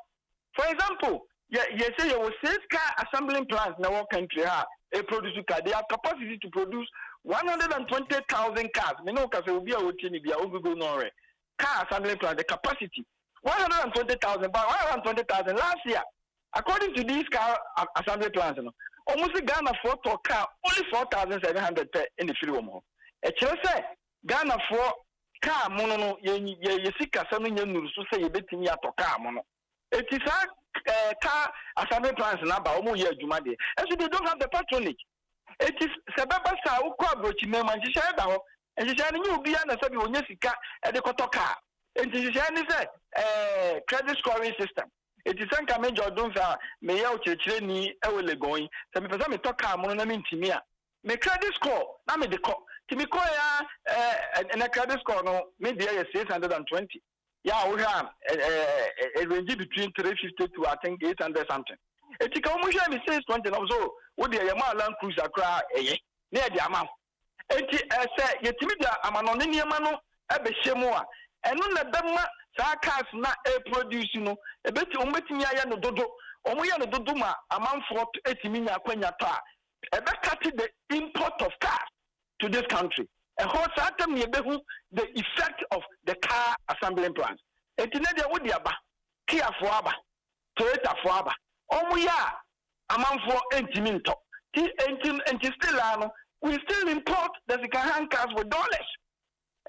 Speaker 19: For example, you say you will 6 car assembling plants in our country a produce car. They have capacity to produce 120,000 cars. Me know because it will be a routine be a Google no car assembling plant. The capacity 120,000, but 120,000 last year, according to these car assembly plants, almost Ghana for car only 4,700 in the field. Say Ghana for car mono ye sika something you so say you betting ya to car mono. It is a car assembly plants na ba omo ye adwuma de. And so they don't have the patronage. It is sababa sa ukwa brochi me man share da ho. And she share ni obi na sabi onye sika e de koto car. And she share ni say credit scoring system. It is an major don fa me ya ochechire ni e wele going. Se me pesa me to car mono na me ntimi a. Me credit score na me de ko Timikoya and a credit score no maybe 620. Yeah, we have a range between 350 to I think 800 something. It is almost 620 also. Would the Yamaha Land Cruiser cry near the amount? It say Yetimedia Amanoni Mano Ebeshemua and on the Dama Sakas na a produce no a bit umetia no dodo Omoya no doduma amount for 80 million Quenya pa. A back the import of cars to this country. A whole certain the effect of the car assembling plants. Etinedia Wudiaba, Kia Fuaba, Toyota Fuaba, Omuya, amount for Entiminto. Still, we still import the Zikahan cars with dollars.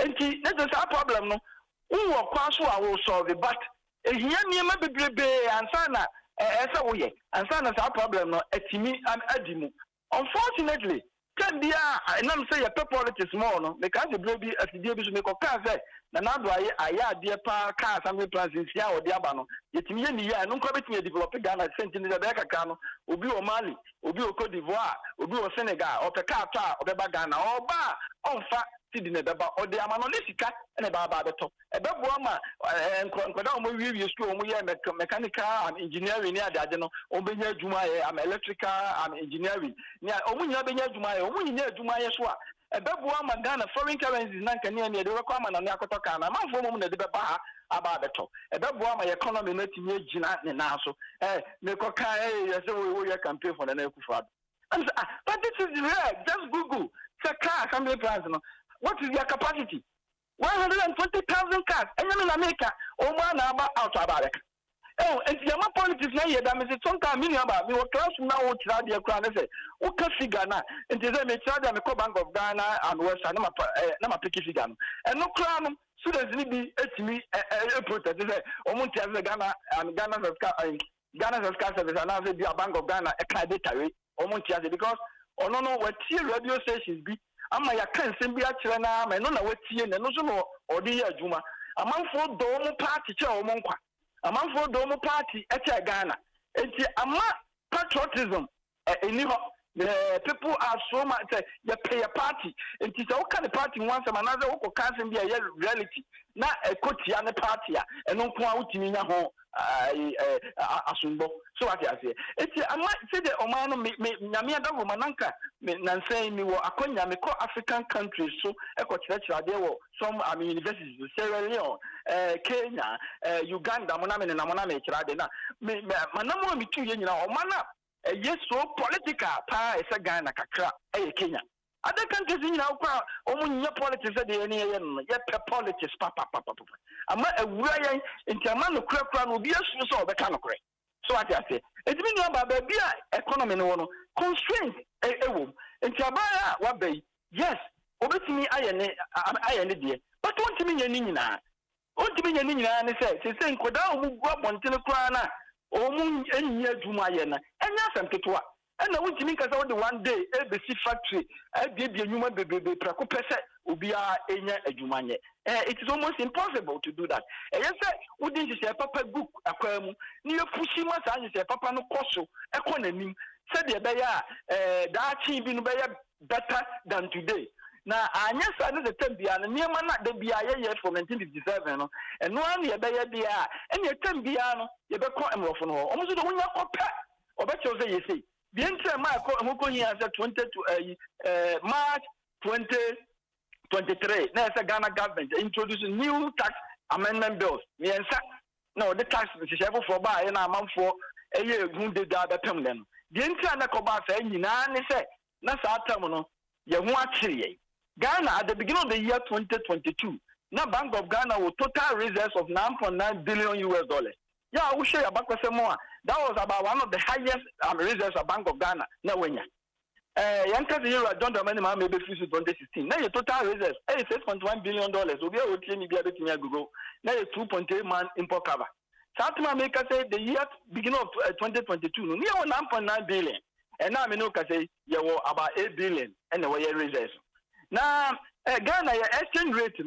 Speaker 19: And that is our problem. No, we will pass our solve it, but here near my baby and Sana, and Sana's our problem. No, Etimi and Adimu. Unfortunately, can be and I'm saying a politics more no because the baby at the baby make a car say na do I dear pa car assembly plants in Sia or Diabano yet me ni ya no come to develop Ghana sentence the Beka Kano obi o Mali obi o Cote d'Ivoire obi o Senegal or the car or the Ghana or ba on fa tidine beba or the amano lesika and a baba beto e beboama nkwada mo wi school mo ye mechanical and engineering near the adeno obenya adwuma ye am electrical and engineering near omunya benya adwuma ye omunya adwuma ye so a e beboama Ghana foreign currencies nan kan ne de rekwa na akoto kana manfo mo na de beba ha aba beto e beboama economy no tinye gina ne na so me ko kan ye say we campaign for the na Akufo-Addo but this is rare. Just Google say car assembly plants no. What is their capacity? 120,000 cars. And then in America, Oman about out of America. Oh, and the amount politics now, that means it's sometimes meaning about me. What class now would try the crown and say, what can figure now? And they say, me charge them a Bank of Ghana and West, and I'm a picky figure. And no crown, students need be at me a protest. They say, Omunti has the Ghana and Ghana's Scar Service, and now they be a Bank of Ghana, a creditary, Omunti has it because, oh no, what radio stations be. Ama ya kan sembi akire na ma no na watie na no so no odi ya adwuma amanfo do mu party che o mo nkwa amanfo do mu party eche Ghana Enti ama patriotism the people are so much you pay a party. And it's all kind of party once another can be a reality. Not a cotiana party and no point in home asumbo. So what I say. It's I might say the Omano Namia Romananka saying me were Akonya me call African countries so there were some universities Sierra Leone, Kenya, Uganda, Moname and Moname Chradena. Manamo me 2 years now, Mana. Yes, so political pa is a Ghana kakra Kenya. Other countries in our own politics at the end, yet politics, papa. I'm a way into a man of crack will be a source of the kind of crack. So I say, it's been about the economy no constraint a womb. And Tabaya, what bay? Yes, over to me, I am dear. But what to me, Nina? What to me, Nina? And says, it's saying, Kodao move up on Telekrana. Omun enya jumayena enya samtetwa na wutimi kasa wo de one day ABC factory abie nyuma bebebe prako pese obia enya adwumanye it is almost impossible to do that yes we didn't say papa book akwamu ni yepushi ma sa say papa no koso ekonanim said de be ya da chi bi no be better than today. Now, I guess I know the Tembia, and near man at the BIA from 1957, and one year by a BIA, and your Tembiano, you better call him from home. Almost the one you call pet, or better say, you see. The entire Moko here as a March 2023. Now, the Ghana government introducing new tax amendment bills. No, the tax is for buy and I'm for a year wounded that them. The entire Nakoba say, you know, and say, that's our terminal. You want to Ghana at the beginning of the year 2022, now Bank of Ghana with total reserves of $9.9 billion. Yeah, I will share about more. That was about one of the highest reserves of Bank of Ghana. Now when you the year John Dramani maybe 2016. Now your total reserves $6.1 billion. Will be able to Google. Now your 2.8 man import cover. South America say the year beginning of 2022, near 9.9 billion. And now I know say you were about 8 billion and the way reserves. Now, Ghana, your exchange rate,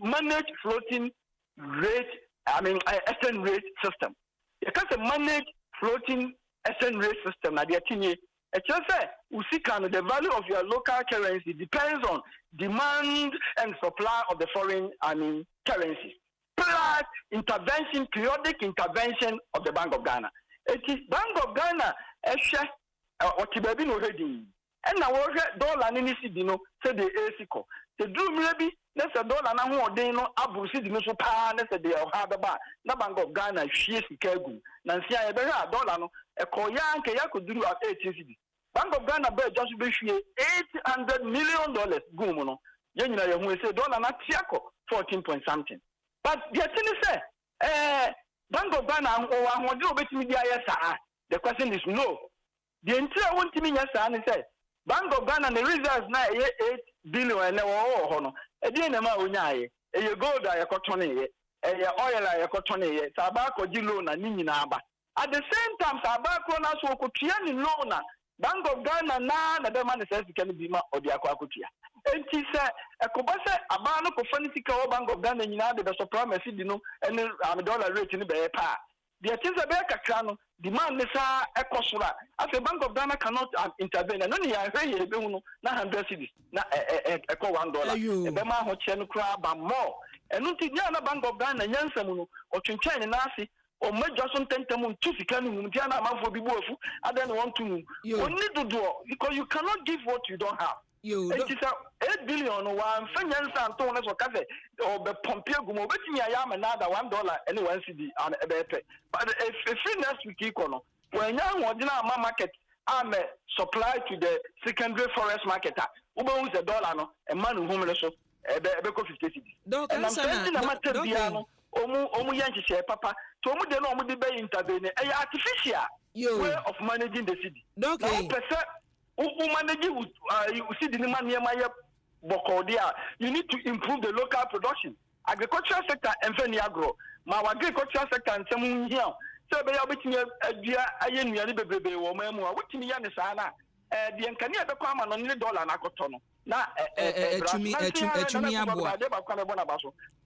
Speaker 19: managed floating rate, exchange rate system. You can't manage floating exchange rate system. It's just the value of your local currency depends on demand and supply of the foreign, currency. Plus periodic intervention of the Bank of Ghana. It is Bank of Ghana, what you have been already. And now dollar in the say the ASICO. The do maybe that's a dollar now they no abu see the so pa na say they have ba na Bank of Ghana share sikagu nansi a be dollar no e koya nke ya ko duru at 80 Bank of Ghana be just be share $800 million gum no ye nyina ye hu say dollar na tiako 14 point something but the thing say Bank of Ghana o ahode obetimi dia yes the question is no the entire want to mean yes and say Bank of Ghana the reserves now 8 billion and no edin ma onyaye e gold a yakotone e oil a yakotone e sabako di loan na nyina aba at the same time sabako na so kotua ni loan na Bank of Ghana na the man says can be ma odi akwakotua enti se ekobase aba no ko fanitika o Bank of Ghana nyina de so promise di no and dollar rate ni be pa the things are back at demand nessa ekosura as a Bank of Ghana cannot intervene no ni ahwe ye be hu na 100 cedis na eko $1 e be ma ho che no kra ba more enu ti dia na Bank of Ghana nyansam no o twentwen na ase o major so tentam tu sika no mu dia na amafo bi boafu adan want to only do because you cannot give what you don't have. It is 8 billion one finance and to so cafe or the Pompeo gumo betimi ayama another $1 and 1 cedi and but if free next week econo when you ordinary market am supply to the secondary forest market ubo use $1 no a man who so be ko 50 cedi and I'm saying na matter bia no omu yanchise papa to omu de no omu de be intervene artificial way of managing the city now person you see the man you need to improve the local production. Agricultural sector and any agro. My agricultural sector and some here. So be able to ayen ya bebe wo memu a wutimi ya ne sana de nkani e be kwa ma no $1 na kotono na etumi aboa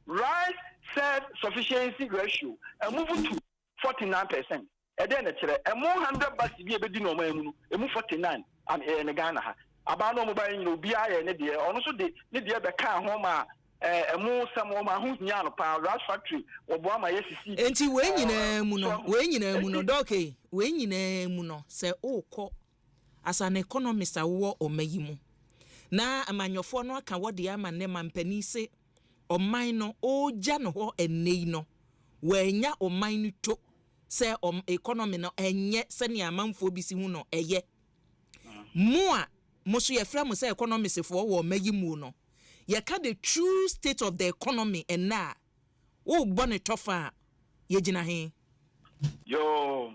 Speaker 19: rice self sufficiency ratio moving to 49%. then a more 100 bucks be a bit no man, a move 49, and in Ghana. Abano mobile no be I and idea, also the car home. More some woman who's near a rat factory or Bama SC.
Speaker 17: And see when you know, doke, when you know, say, oh, as an economist, a war or mayimu. Na a man your phone can what the ama name and penny say, or mine o jano and nino, where ya or mine to say economy no and yet send ya man for bisimuno a ye. More, Monsieur Fram say economist for war mayimuno. You can the true state of the economy and now. Oh, bonnet toffa, Yejina he.
Speaker 19: Yo,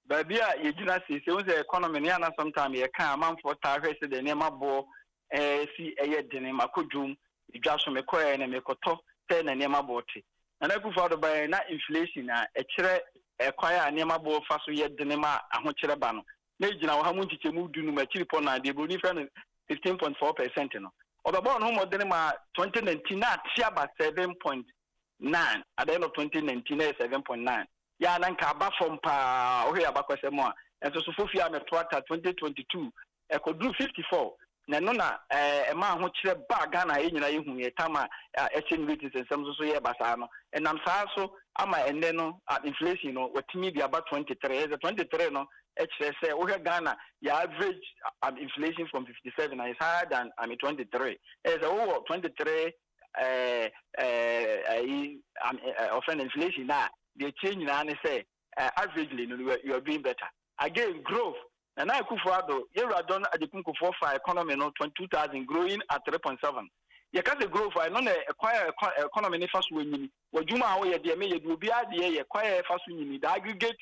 Speaker 19: baby, Yejina says the economy, and sometimes you can't man for targets the name of Bo, see a yet the name of Kujum, you just from a coin and make a top 10 and name about it. And I put out by not inflation, a chair, a choir, and name about fast yet the name of Ahwenee. Major, how much you move to Machipona, they will different 15.4%. About home of Denmark 2019 about 7.9 at the end of 2019 7.9. Yeah, Nanka from Pa or here about more. And so Sofia Metwata 2022 I could do 54. Nanona a man which bagana in Tama exchange rates and some so yeah basano. And I'm so am I and then at inflation what me be about 23 as a 23 no HSA over Ghana, your average inflation from 57 is higher than 23. As a whole 23 offend inflation now, they change now and say averagely you are doing better. Again, growth. And I could for you are done at the Kunku for economy no 22,000 growing at 3.7. You can't grow for non acquire economy first winning. What you know, you will be idea acquire first winning, the aggregate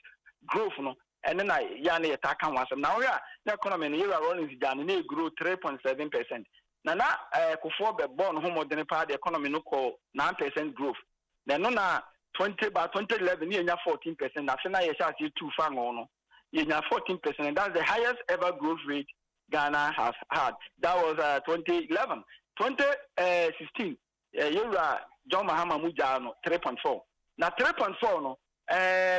Speaker 19: growth no. And then I yani attack on once. Now yeah, the economy in Europe rolling is down and they grew 3.7%. Now kufor be born home of the part the economy no call 9% growth. Then no na 20 by 2011 you 14%. After na you shall see 2 fang on. You 14%, and that's the highest ever growth rate Ghana has had. That was 2011. 2016, Yura John Mahama Mujano 3.4. Now 3.4 no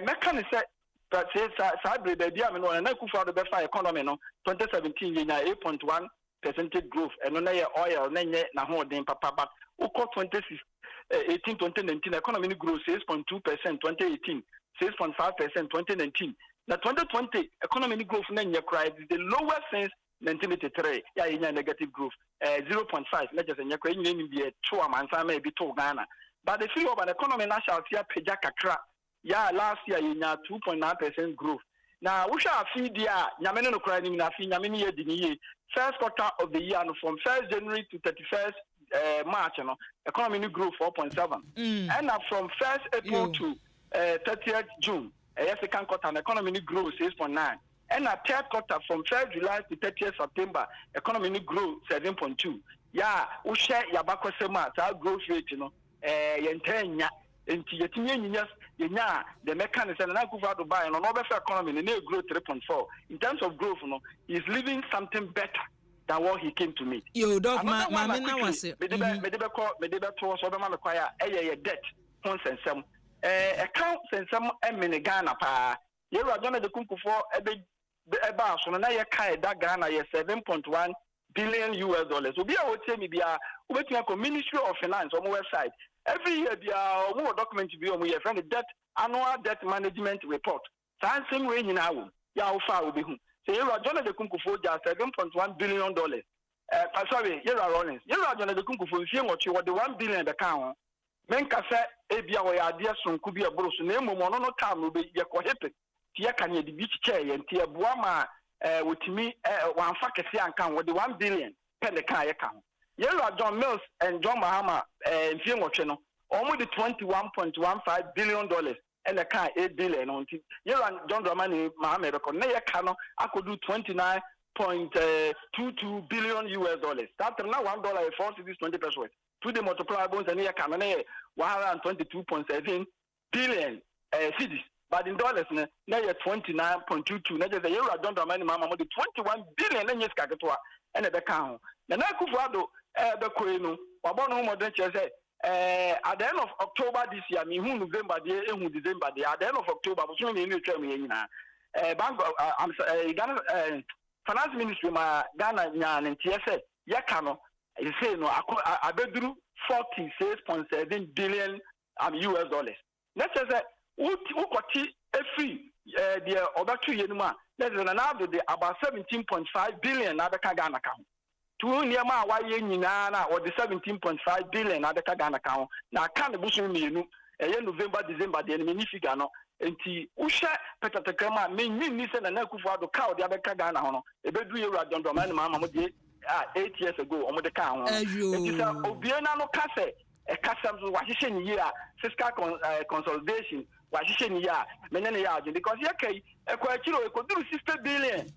Speaker 19: mechanic said that says Sabri the Diamond and I could for the best economy no 2017 you 8.1% growth and on oil nenye na ho den papa but uko 2018 2019 economy grew 6.2% 2018 6.5% 2019. Now 2020 economy growth nenye cry is the lowest since 1983. Yeah, in negative growth 0.5. Let's just say you be a 2 months maybe 2 Ghana. But the figure of an economy national fear peja kakra. Yeah, last year you 2.9% growth. Now we shall feed the Yameno no crying in a fee Yamini year first quarter of the year from 1st January to 31st March, you know, economy grew 4.7. And from 1st April to 30th June, second quarter economy grew 6.9. And a third quarter from 1st July to 30th September, economy grew 7.2. Yeah, we share Yabako Sema, that growth rate, you know, Yentenya. The mechanism and I go out to buy and another economy and they grow 3.4. In terms of growth, you know, he's living something better than what he came to meet.
Speaker 17: You dog, my now was it.
Speaker 19: Debt, and some accounts and some Ghana pa. You are done the Kunku for a bar, so now you carry that Ghana 7.1 billion US dollars. So be able to tell me, be a Ministry of Finance on our website. Every year, there are more documents to be on your friend debt annual debt management report. Same way in our how far will be whom. So you are John the Kunku for $7.1 billion. Sorry, you are Rollins. You are John the Kunku for you what the 1 billion account. Menka said, Abia, where ideas from could be a bros, name of no time will be your cohepit. Tia can you the beach chair and Tia Buama with me 1 faculty account with the 1 billion pen the car account. You are John Mills and John Mahama and Film Channel, almost the $21.15 billion and the car 8 billion on you are John Dramani Mahama Cano, I could do 29.22 billion US dollars. That's now $1 for this 20%. To the multiplier bonds and here come 122.7 billion cities. But in dollars, now you're 29.22. Now the euro don't remind Mama the 21 billion and yes, Kakatoa and the account. Now Kufado, the Queen, Wabon Modern say, at the end of October this year, I mean, November, December, at the end of October, was only in the term. bank I'm Ghana finance ministry ma Ghana nyan ntiese yakano you say no abeduru 46.7 billion US dollars. Let's say ukoti every the over 2 years ma let's say now the about 17.5 billion na beka Ghana account. To niama wa ye nyina na or the 17.5 billion na beka Ghana account. Na kan busu mienu November December the enemy figure no enti usha petatekama me se na kufu ado ka odi abeka Ghana ho no ebedu ye radon man mama mo de 8 years ago omo de ka ho enti sa obiena no ka se e kasam so wahihye ni year fiscal consolidation wahihye ni year menene ya agent because ye kai e kwa chiro e koduru 60 billion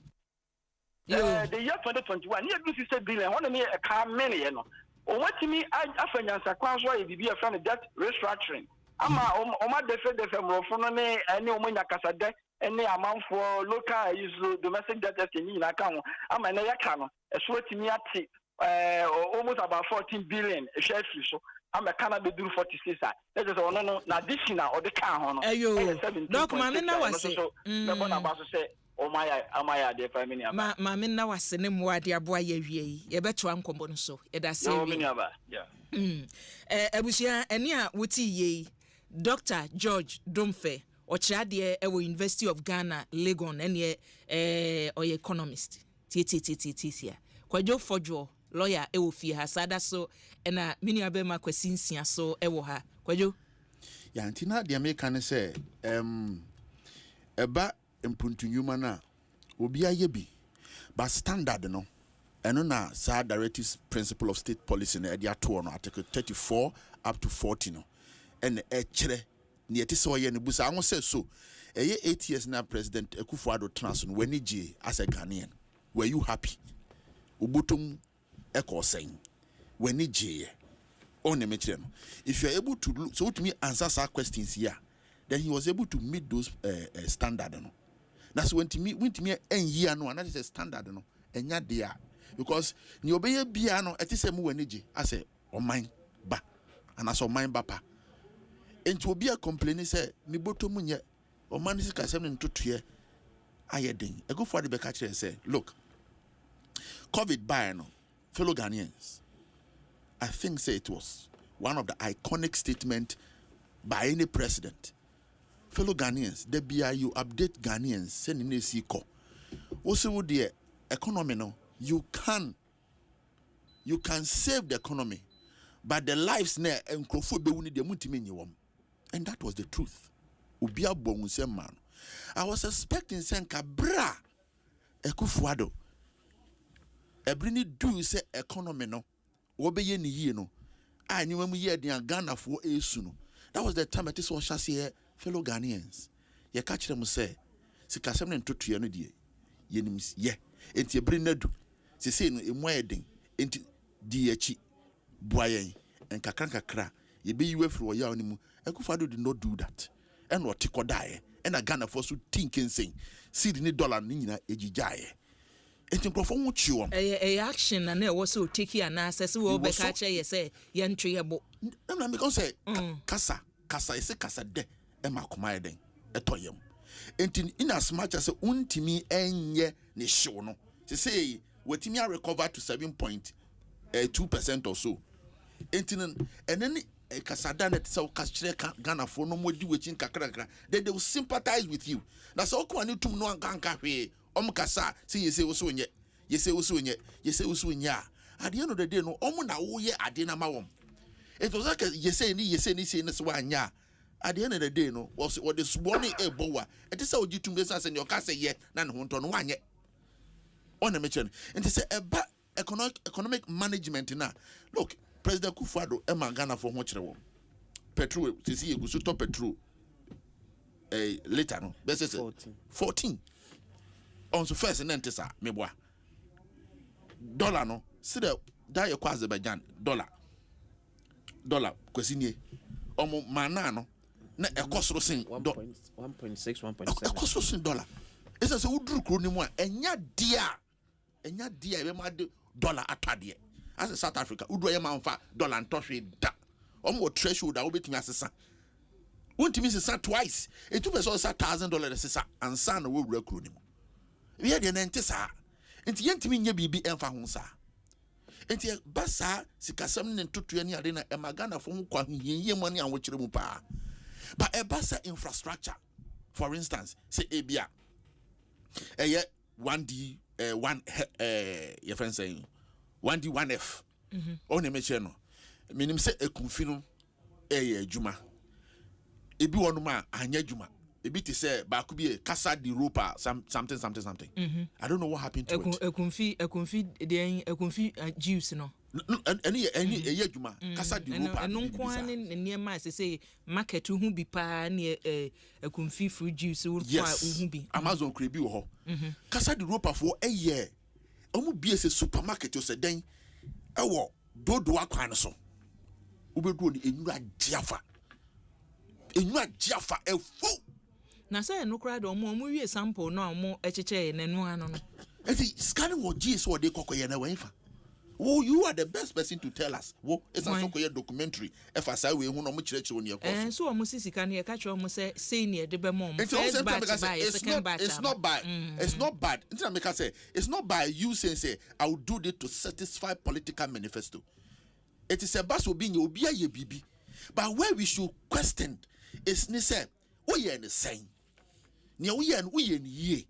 Speaker 19: the year 2021 ye do 60 billion one me e ka mene ye no o watimi afanyansa kwa so e bibia fa ne debt restructuring ama oma defe mrofo no ne ene omonya kasade ene amanfo local is domestic debt ni na ka ho ama ne yaka no eso watimi ati almost about 14 billion share free so I'm Canada do 46. Let's just no additional or the car on.
Speaker 17: Doc, Mamma was say,
Speaker 19: oh my dear family.
Speaker 17: Mamma was a name where dear boy ye better uncle so. It does say, yeah. Was ya and ya would ye Dr. George Domfe or Chadia University of Ghana, Legon, and ye or economist. Tititia. Quajo Fojo. Lawyer Ewofi Hasada so na mini abema kwasinsia so ewo ha kwajo
Speaker 16: ya antina de American say eba mpuntunyuma na obi aye but standard no eno na sa directive principle of state policy na e de ato no article 34 up to 40 no and e kire ne yeti so ye ne busa anwo say so eye 8 years na president Akufo-Addo trans no wani je as a Ghanaian were you happy ubutum Ekosiise when it on if you're able to look, so to me answer some questions here, then he was able to meet those standard. No? That's when to me and year no, and that is a standard. No, and yet there because you obey a piano at this when it I say, oh mine, ba, and I saw mine bapa. And to be a complaining say, me botomunya, or man is casting to tear. I ding. I go for the back and say, look, COVID by no. Fellow Ghanaians, I think say it was one of the iconic statements by any president. Fellow Ghanaians, the BIU update Ghanaians sending a sequel. Also, with the economy, no, you can save the economy, but the lives ne and and that was the truth. Ubia bonuse man. I was expecting Senka bra Akufo-Addo. Ebrini do say economy no obeye ni yie no I knew when we hear the Ghana for esu. That was the time it is all shasi fellow Ghanaians. Ye catch them say sika sem na ntotua no die yenim ye enti ebri na du se say no emu ayedin enti di achi boayen en kakra ye be yiwe firi oya onimu Akufo-Addo did not do that and what tikodae and a Ghana for so thinking saying see the dollar ni nyina egijae. It's a
Speaker 17: action and it was so ticky and assess who be catch ye say yen treeable.
Speaker 16: No, because say Casa is a casa de Emma Comaden, a toyum. And in as much as untimi en ye ne shono. To say, what me recover to 7.2% or so. And then a Casadan at South Castre Ghana for no more do which in Kakra, then they will sympathize with you. That's all I need to know Ganka way. Omkasa, see you say usunya, you say usunya, you say usunya. At the end of the day, no, omuna uye adina mawom. It was like you say ni one ya. At the end of the day, no, was what the swarming a boa. It is how you to business and your casa yet, none won't on one yet. On a mission, and to say about economic management now. Look, President Akufo-Addo, Emma Ghana for much petrol, to see you to petrol. Later, no, best 14. On the first and then tesa meboa dollar no see the die kwa Azerbaijan dollar kwesinie omo mana no na ekosoro sin
Speaker 20: 1.6
Speaker 16: ekosoro sin dollar esa se uduru kro ni mu a enya dia be ma de dollar atade as South Africa udu ye ma mfa dollar ntoswe da omo treasury da obetimi asesa Won't me say twice. It took us also $1,000 and son will recruit him. We had an antissa. And the Yentimi be enfa hunsa. And the Bassa, Sikasam and Tutuani Arena, and Magana from Quahi money and which remupa. But a Bassa infrastructure, for instance, say Abia. A yet 1D, 1, your friend saying 1D, 1F. Only mention. Meaning say a confino, a Juma. Ebi wanuma anya juma. Ebi te say ba could be a Casa di Ropa something. I don't know what happened to it.
Speaker 17: A confi juice no.
Speaker 16: Any juma Casa di Ropa.
Speaker 17: And no kwan near my say market who be pa near a confi fruit juice will be
Speaker 16: Amazon crebi ho. Casa di Ropa for a year. Omu be a supermarket you say then ewo do akwan so. Ube do the enura diafa. Enura diafa e fu.
Speaker 17: Na say no crowd or more we sample no more echeche na no ano no.
Speaker 16: Scanning what GS what they kokoye na wenfa. Oh, you are the best person to tell us. Wo it's a so documentary. If I say we hu no mo chirechire on your course.
Speaker 17: So omo sika na catch omo say near the be mom.
Speaker 16: It's not bad. It's not bad. Until make say it's not by you saying say I will do this to satisfy political manifesto. It is a bus will be in your bibi. But where we should question is ni say we are the same. Ni we ye. E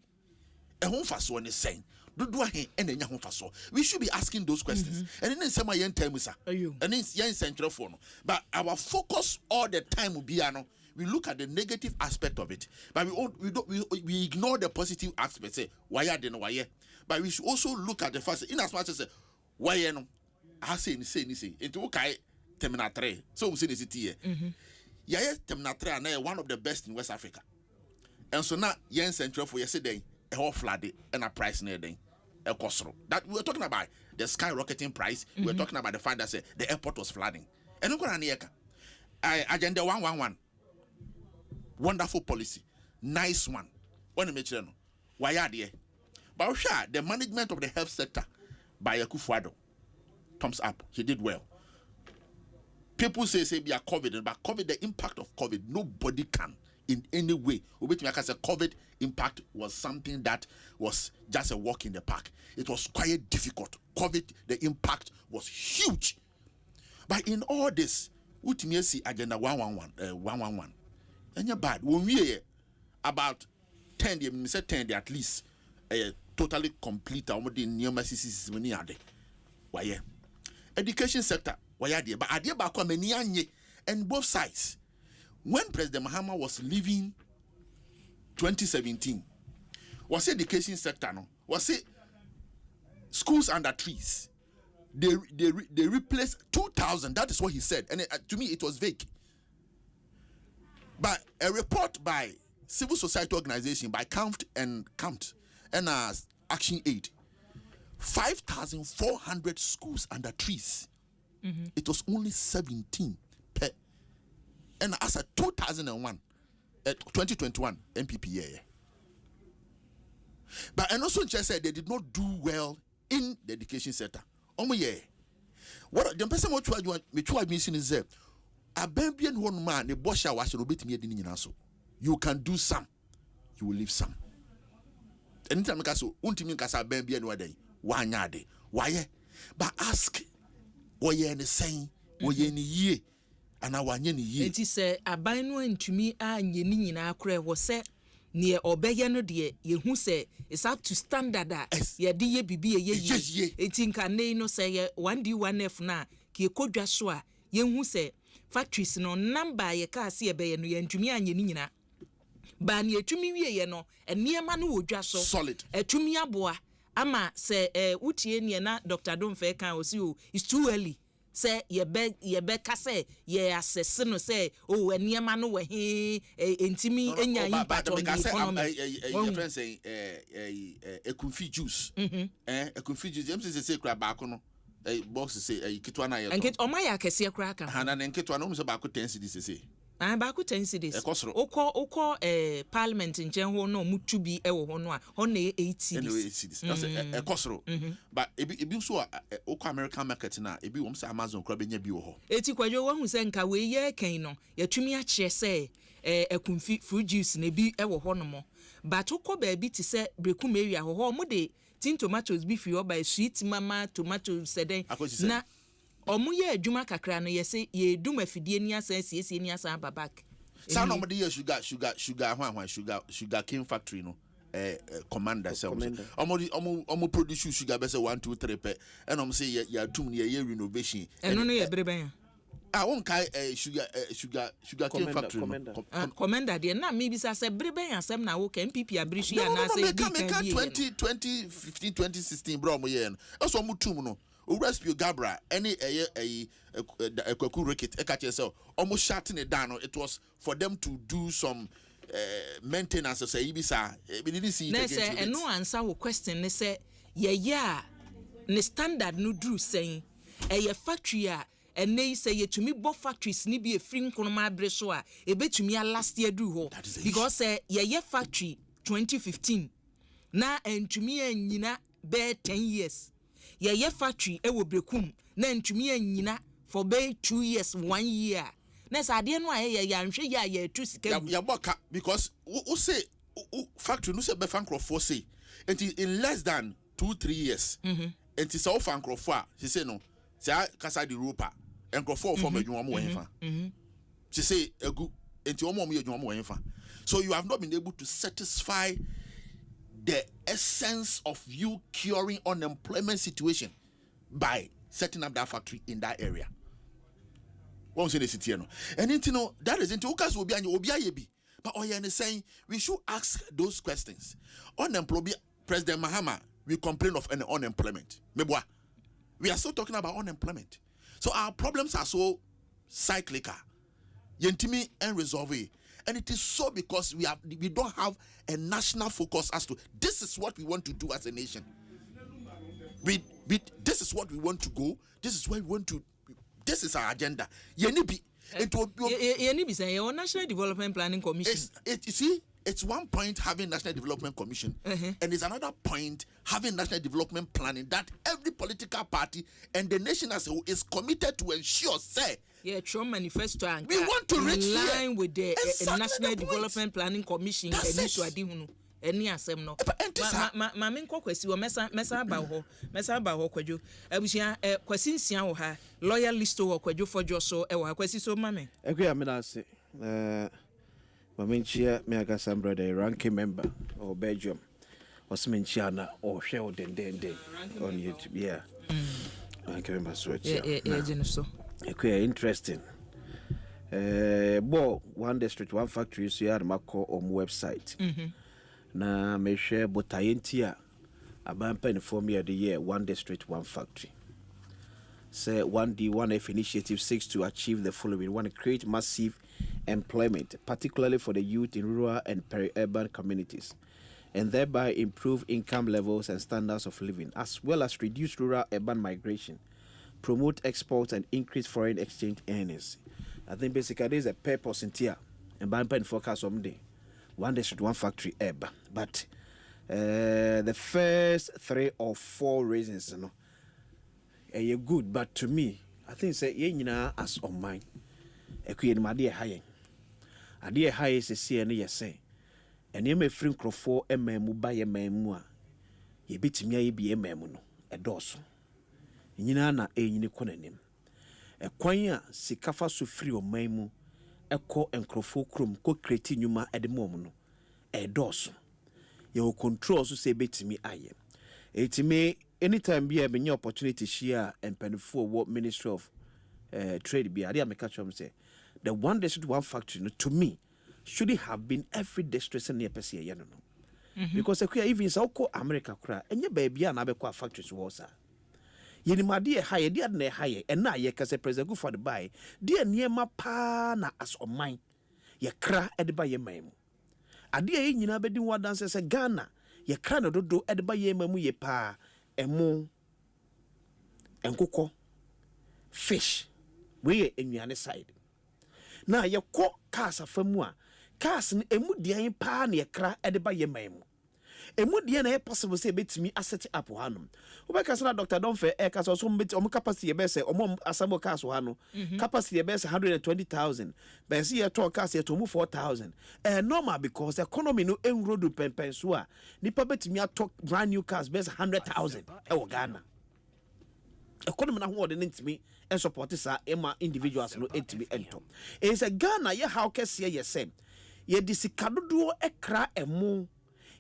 Speaker 16: hon faso ni same. Do ahe enya hon faso. We should be asking those questions. And then say my yen time sir. And then yen central phone. But our focus all the time will be we look at the negative aspect of it. But we ignore the positive aspect. Say why are they no why? But we should also look at the fact in as much as why no I say into okay terminal 3 so we say this here terminal 3 na one of the best in West Africa, and so now yen central for yesterday a whole flood and a price near then a costro that we were talking about the skyrocketing price. We were talking about the fact that the airport was flooding and look at agenda 111 wonderful policy, nice one on the why are there but sure the management of the health sector by Akufo-Addo thumbs up. He did well. People say we are COVID, but COVID, the impact of COVID, nobody can in any way. COVID impact was something that was just a walk in the park. It was quite difficult. COVID, the impact was huge. But in all this, what me see agenda 111. And you're bad. When we about 10 days, we said 10 days at least, totally complete our new messages. Why? Education sector, why are they? But are they back and both sides? When President Mahama was leaving 2017, was education sector no? Was it schools under trees? They replaced 2,000. That is what he said, and to me it was vague. But a report by civil society organization by Count and Action Aid. 5,400 schools under trees. It was only 17 per. And as a 2021 MPP year. But and also just said they did not do well in the education sector. What the person what you mention is that a Bambian one man the Bosha was a bit me. You can do some, you will leave some. Anytime I so untimin kasa Bambian one day. Why? But ask what ye any saying, what ye any ye, and I want ye.
Speaker 17: It is a bino and to me, and ye nin in our was set near Obeyano dear, ye who say it's up to standard that ye dear be a ye. It in can no say 1D 1F na, ki ko Joshua, ye who say factories no number ye car see a bay and to me and ye nina. Ban ye to me ye no, and near man would just
Speaker 16: solid
Speaker 17: a to me a boa. Ama say utie nie na Dr. Domfe kan o si o it's too early say ye be ka say ye assess no say o eniema no we he entimi enya impact on the economy.
Speaker 16: Your friend say ekunfi juice ekunfi juice em say kura ba ko no box say kitwa na ye
Speaker 17: enket o ma ya kese kura kan
Speaker 16: ha na nketwa no so ba ko 10 cedis say
Speaker 17: ba ko 10 cedis okọ parliament nchen ho no mutu bi e wo ho no a ho na 8 cedis
Speaker 16: that's ekosoro but ebi so okọ American market na ebi wom say Amazon kura benya bi wo ho
Speaker 17: eti kwadwo wo hu say nka we ye kan no yatumi a kire say ekumfi fruit juice na bi ewo ho no mo but ukọ baabi ti se brekum area ho mo de tin tomatoes bi fi oba sweet mama tomatoes seden na omo ye adwuma kakra no ye se ye dum afidie ni asa siesie ni asa babak
Speaker 16: sound of the year sugar cane factory no commander almost produce sugar be say 1 2 3 pe and say ya tum ye renovation
Speaker 17: eno no ye breben
Speaker 16: I won't sugar cane factory
Speaker 17: commander there na me bisa say breben asem na wo MPP abrishi ya na say
Speaker 16: 2015 2016 bro mo ye so mo tum no Rescue Gabra, any a kwaku ricket, a catch yourself, almost shutting it down. It was for them to do some maintenance of say Ibisa. We didn't see it.
Speaker 17: And no answer will question. They say, yeah, the standard no do saying a factory, and they say to me, both factories need be a free conoma bressoa, a bit to me last year do ho. Because yeah factory 2015 now and to me and Nina bear 10 years. Ye factory e wo brekum na ntumi anyina for be 2 years 1 year na sa de no aye ya nhwe ya tu sika
Speaker 16: ya boka because we say factory no say be fankrofo say in less than 2-3 years and so fankrofo a she say no say kasa di ropa enkrofo for madwuma mo wenfa she say egu enti omo mo yadwuma mo wenfa so you have not been able to satisfy the essence of you curing unemployment situation by setting up that factory in that area. One say the city no. And you know that is into ukas will be and you be. But Oyane saying we should ask those questions. Unemployment, President Mahama, we complain of unemployment. Mebwa. We are still talking about unemployment. So our problems are so cyclical. Yentimi and resolve it. And it is so because we don't have a national focus as to this is what we want to do as a nation. This is what we want to go. This is where we want to. This is our agenda. Yenibi.
Speaker 17: Yenibi say your National Development Planning Commission.
Speaker 16: You see, it's one point having National Development Commission, and it's another point having National Development Planning that every political party and the nation as a whole is committed to ensure. Say.
Speaker 17: Yeah, Trump manifesto and
Speaker 16: we want to reach
Speaker 17: in line
Speaker 16: here.
Speaker 17: With the National Development Planning Commission and issue adihunu any asem no ma me nkọ kwesi wo mesa ba ho kwadwo abusia kwesi nsia wo ha lawyer list wo kwadwo fodwo so e wo kwesi so ma me
Speaker 20: ekwe amina ase ma me nchia me aka sam brother ranking member of Belgium osmenchia na o hwe o dendende on YouTube yeah ranking member so
Speaker 17: yeah so
Speaker 20: okay, interesting. One district, one factory, so you have Macro on website. Na me share botayentia about penny for me of the year, one district, one factory. Say 1D1F initiative seeks to achieve the following. We want to create massive employment, particularly for the youth in rural and peri-urban communities, and thereby improve income levels and standards of living, as well as reduce rural-urban migration, promote exports and increase foreign exchange earnings. I think basically there's a purpose in here. And by pen focus someday. One district, one factory ebb. But the first 3 or 4 reasons, you know, good. But to me, I think say you know as on mine. Ekuyen my dear high. A dear high is a CNA say. And you may free crofo emu buy a memua. Ye bit me be a memuno, a dorsal. Nyina na enyini konanim ekwanya sikafa so free o manmu ekọ enkrofo krom ko kreti nyuma edemom no edoso ye control so say betimi aye etimi anytime be a be opportunity share empanifo wo Ministry of Trade be ade ameka chom say the one district one factory no to me should have been every district near person ye no because even so ko America kra enye ba bia na be kwa factories wo sa yenimade high dia na high and na ye kase president go for the buy dia niema pa na as oman ye kra edeba ye mamu ade ye nyina bedi wadanse se Ghana ye kra na dodo edeba ye mamu ye pa emu enkoko fish we enuane side na ye ko cars afamu a cars emu dian pa na ye kra edeba ye mamu emu de na possible say betimi asset up hanom obeka say Dr. Donfe e ka so mbeti om capacity be say om assemble cars hano capacity be say 120,000 but see you talk cars to move 4,000 normal because the economy no enroad pen so a nipa betimi atok brand new cars be 100,000 e wo Ghana economy na ho de ntimi and support sa ema individuals no entimi ento is a Ghana ye how kese ye say ye disikadodo ekra emu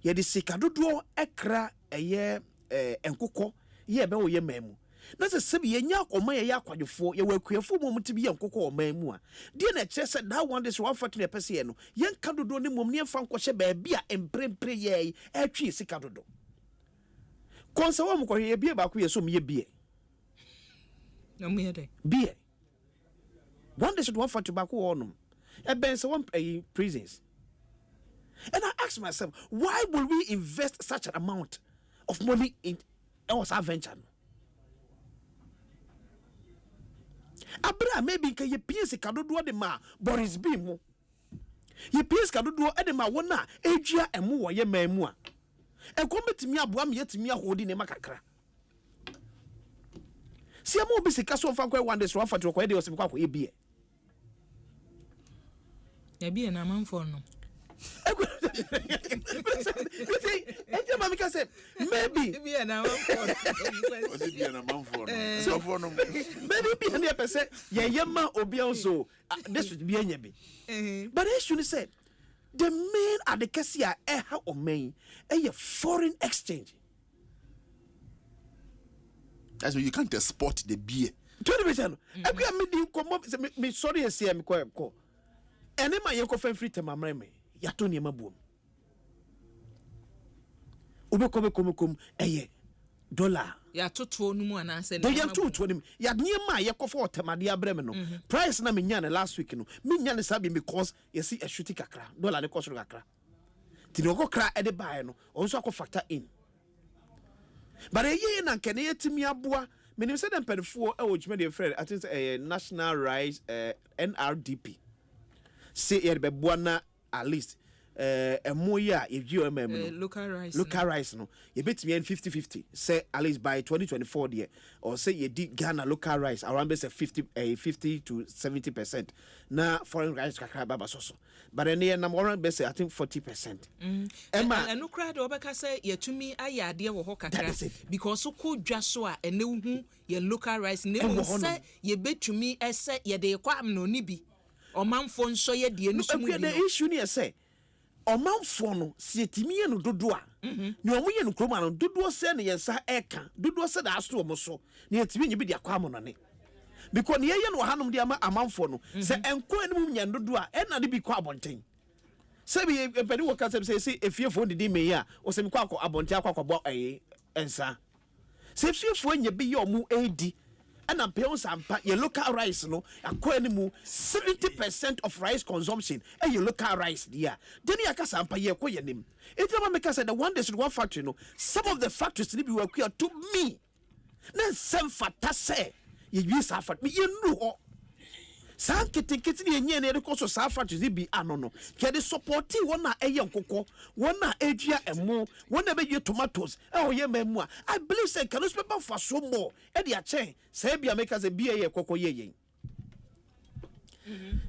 Speaker 20: ye disikadodo ekra eye enkokɔ ye be wo ye mamu na se sebi ye nya akoma ye akwadwofo ye wakuafo mom tibi ye nkokɔ o mamu a die na che se that one this 140 pese ye no ye nkadodo ne mom ne mfa nkɔhye ba bia emprempre ye atwi sikadodo konse wo mkɔhye ye bie ba ko ye so me ye bie
Speaker 17: no me de
Speaker 20: bie one this 140 ba ko onum so one prisons. And I ask myself, why will we invest such an amount of money in our venture? Abra maybe can you piece kadodo de ma Boris Bimo. You piece kadodo de ma wona ejia emu wo ye mamu a. E kometimi aboa me yetimi ahodi ne makakra. Si amu bi sika so fa kwa one day so fa to kwa de osim kwa ebie.
Speaker 17: Ebie na manfo no.
Speaker 20: Maybe this would be any but they should say the main at the cassia or main a foreign exchange.
Speaker 16: That's why you can't export the beer.
Speaker 20: 20%. Me sorry, I see I'm quite cool. And then my uncle free to my memory. Yatoni mabuom. Come dollar.
Speaker 17: Ya tutu no mu anase
Speaker 20: na. Ya tutu nim. Ya niema ye kofo temade abrem no. Price na menya ne last week no. Menya ne sabi because you see a shooting kakra. Dollar ne koso kakra. Ti no kokra e de buy no. Also akọ factor in. But ye na nkene yetimi aboa. Menim say dem pedifo e wo jime de friend. I think National Rice NRDP. Say ye be boa na at least a more year if you remember
Speaker 17: local rice
Speaker 20: no you bet me 50-50 say at least by 2024 there or say you did Ghana local rice around say 50 to 70% na foreign rice kakra baba soso but then the number one best I think 40%.
Speaker 17: And no crowd obeka say yetumi ayade wo ho kakra because so ko dwa so a ene hu ye local rice ne say ye betumi ese ye de kwa am no ni bi omanfo nso ye de enu sumu
Speaker 20: the issue ni say omanfo no sietimi ye no dodo a ne omo ye no kroma no dodo se ne yensa eka dodo se da aso omo so ne yetimi nyi bi de akwa mo no ne because ne ye no hanom de ama amanfo no se enko enu nya dodo a e na de bi kwa abonten se bi pedi wo ka se efiefo de me ya o se mi kwa abonten akwa bo ensa se efiefo nya bi ye omo edi and I'm paying some your local rice no according to 70% of rice consumption and your local rice there then you can some pay your name if you make us the one day one factory no some of the factories need be work here to me then some fata say you use half at me you know san kiti ni enye na de so sa factories bi anono ke de support one na eye nkoko one na edua emo one na be tomatoes e o ye mamu a I believe say can newspaper for so more e de a chain say bia make us be ye kokko ye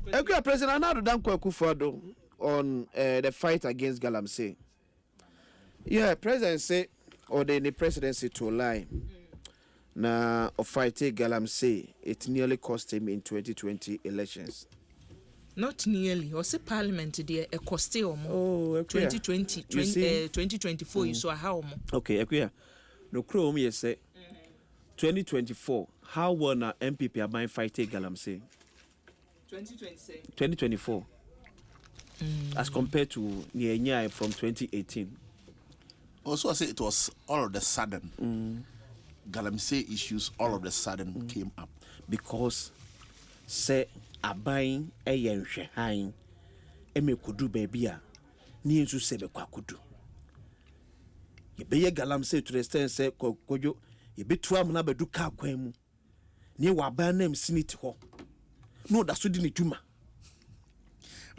Speaker 20: Ekwa President Nana Dankwa Akufo-Addo on the fight against Galamsey. Yeah, President say or the presidency to lie. Na of fighting Galamsey, it nearly cost him in 2020 elections.
Speaker 17: Not nearly. Or say Parliament there a cost him. Oh, 2020, 2024 you saw how.
Speaker 20: Okay, Ekwa. No crow me say 2024. How will na MPP are buying fighting Galamsey? 2024. As compared to Nyanya from 2018.
Speaker 16: Also, I say it was all of the sudden. Galamsey issues all of the sudden came up
Speaker 20: because say a buying a yenhwe han e me kudu baby a ni nsu se be kwakudu ye be ye Galamsey to the extent say kojo ye betu am na bedu ka kwan mu ni wa ban nam siniti ho no da so di ni dwuma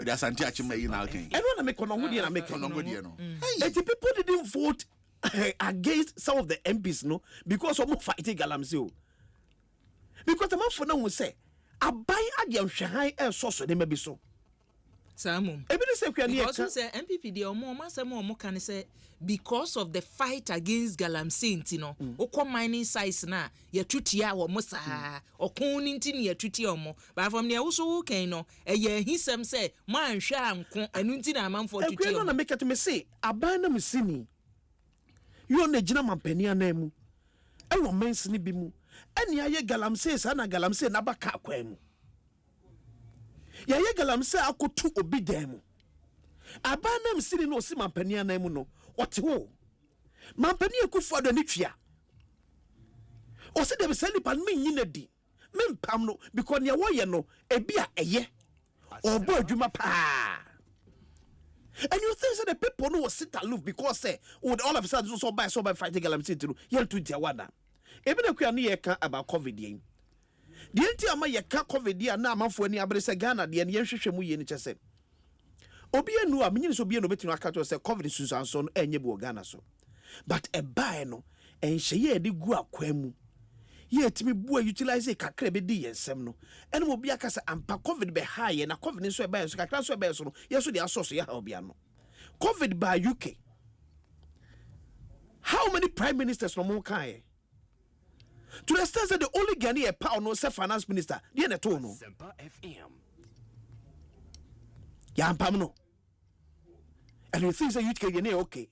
Speaker 16: But that's anti-achime in Alkin.
Speaker 20: Everyone make on good and make on good. People didn't vote against some of the MPs, no, because of more fighting Galamsey. Because the man for now will say, I buy a Shanghai air sauce, they may be so.
Speaker 17: Samum. Because say MPP the more can say because of the fight against Galamsey, you know, oko mining size na ye tutia wo musa o koninti ne ye tutia mo. But from the also okay no, ye hisem say man hwa anko enu nti na amanfo tutia.
Speaker 20: Ekwe na make it me say, Abena mesini. You on the gina mampani anemu. E wo mensini bi mu. Eni aye Galamsey sa na Galamsey na baka akwa mu. Ya ye Galamsey akotu obi dem. Abana msiri no si mampani anemu no. Ote ho. Mampani ekufu do ni twia. O se de send pan me nyina di. Me mpam no because ne wo ye no ebia eye. Obo adwuma pa. And you think that the people no will sit aloof because say would all of a sudden so by fighting Galamsey through yen to Tiawada. Even if we are near about COVID yen. The anti-ama ye ka COVID ya na amanfo ani abrese Ghana de ne yenhwehwe mu ye ni kyese. Obi anu a menyi so bi no betinu aka to say COVID susanso no enye bu Ghana so. But e bae no enhye ye de gu akwa mu. Ye timi bu utilize kakra be di yensem no. Ene mo bi aka say ampa COVID be high na COVID so e bae so kakra so e bae so no. Yeso de asoso ya ha obi ano. COVID by UK. How many prime ministers no mo kan? To the extent that the only Ghanaian power no self finance minister, the end no.
Speaker 15: Asempa FM.
Speaker 20: Ya pam no. And you think that you can okay.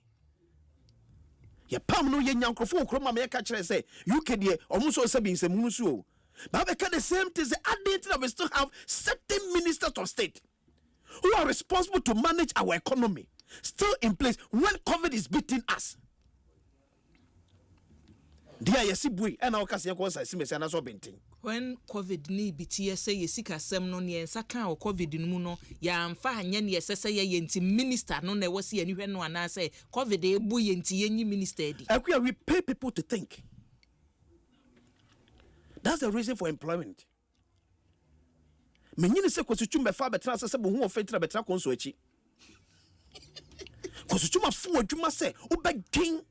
Speaker 20: Ya pam no ye nyankofo kroma me ka kire say UK de almost so say bin say munusu. But we can the same thing the identity that we still have certain ministers of state who are responsible to manage our economy still in place when COVID is beating us. Dia yesi bui and our kasi yakwa sa simese na so bentin.
Speaker 17: When COVID ni biti say yesika sem no ne nsaka o COVID no no ya amfa anya ne yesese ye yenti minister no na wasi ani hwe no ana say COVID e bu yenti yenyi minister di.
Speaker 20: We pay people to think. That's the reason for employment. Menyini se kwasuchumbe fa betra se bo hu ofentra betra konso achi. Kwasuchuma fu adwuma se obedwen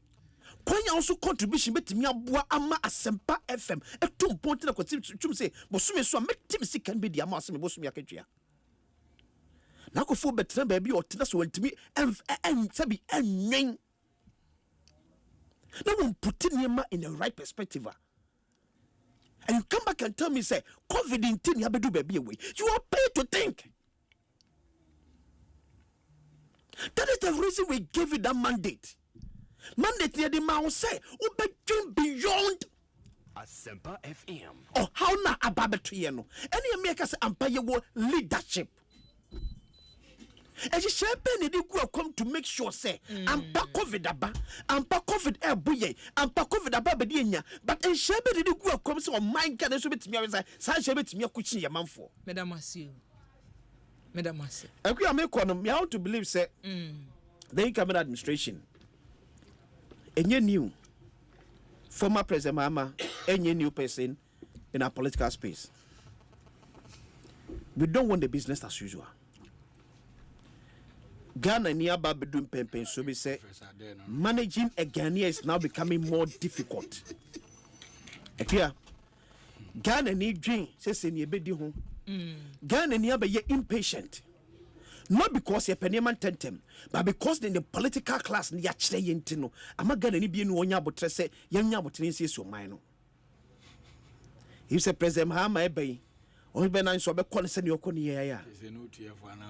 Speaker 20: Kwanya also contribution betimi aboa ama Asempa FM etum ponti na kwati twum se bosume so metim sika be di ama aseme bosume akatwia na kofo betra ba bi otena so wantimi sabi enwen na won put niema in the right perspective and you come back and tell me say COVID in tin ya bedu ba bi away you are paid to think. That is the reason we gave you that mandate. Mandate near the man say, "Ubetwin beyond
Speaker 15: Asempa FM."
Speaker 20: Oh, how na ababetri no? Any America say empire wo leadership. And you shape any di come to make sure say, "Ampa COVID aba, ampa COVID ebuye, ampa COVID aba bedienya." But and shape any di come say, "Oh my God, so betimi say, say shape betimi akuchi ya manfo."
Speaker 17: Madam Asiu.
Speaker 20: Aku am me how to believe say, the incoming administration. Any new former President Mahama, any new person in our political space. We don't want the business as usual. Ghana nearby doing pen so we say managing a Ghanaian is now becoming more difficult. Here, Ghana need dream says in your home. Ghana nearby impatient. Not because you're pennyman tentem, but because in the political class, ni actually yentino. I'm not gonna be in one yard, but say, young yard, but so mine. He said, President Hama, Ebay, or Ben I saw a consent your conia.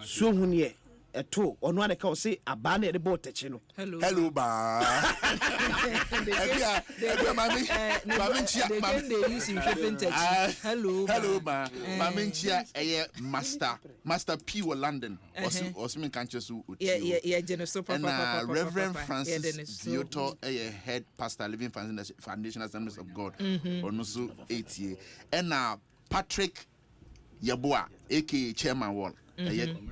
Speaker 20: So, when ye a two, on one account say, a ban at the boat, Hello,
Speaker 16: ba. Hello, ba. Maminchia, Master P. London, or some countries who, and Reverend Francis Bioto, a head pastor, Living Foundation Assemblies of God, or no so 8 years, and now Patrick Yabua, aka Chairman Wall.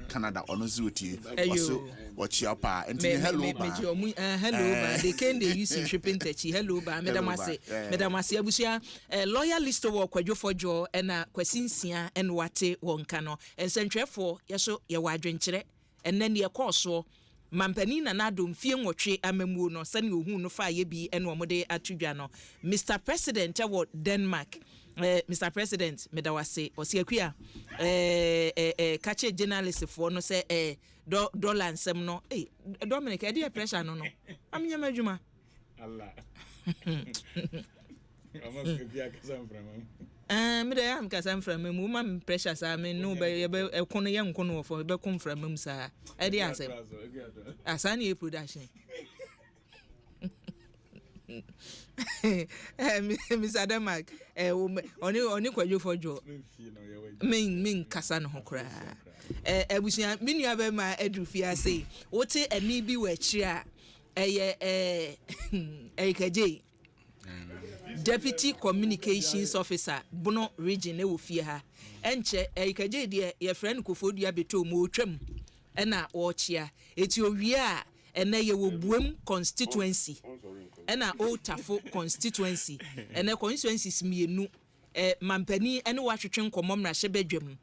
Speaker 16: Canada on Zuti also watch your pa and hello
Speaker 17: ba they can they use shipping techi hello ba Madam Abusia lawyer list of kwadwofojo na kwasinsia and wate wonka no ensentwefo yeso ye wadwenkyere and then ye course mampani na nadom fie nwotwe amamu no sane ohu no fa ye bi ene omode atudwa no Mr President wo Denmark Mr President medawase osiakua kache journalist for no say dollar nsem no Dominic e dey pressure no amnya madwuma Allah me dey am kasam from me ma pressure sa me no be ekono ye nkono for be kom from me sa e dey asem asani production Mr. Denmark oni kwajo fojo min kasa no hokra abusia minua be ma edufi ase wote ani bi wachi a Ekije Deputy Communications Officer Bono Region e wo fie ha enche Ekije de ye friend Kofodua beto mo otwam na wo chia eti owie a ene ye wo buem constituency ena Otafo constituency ene constituencies mienu mampani ene wahwetwe nkomom na hye badwam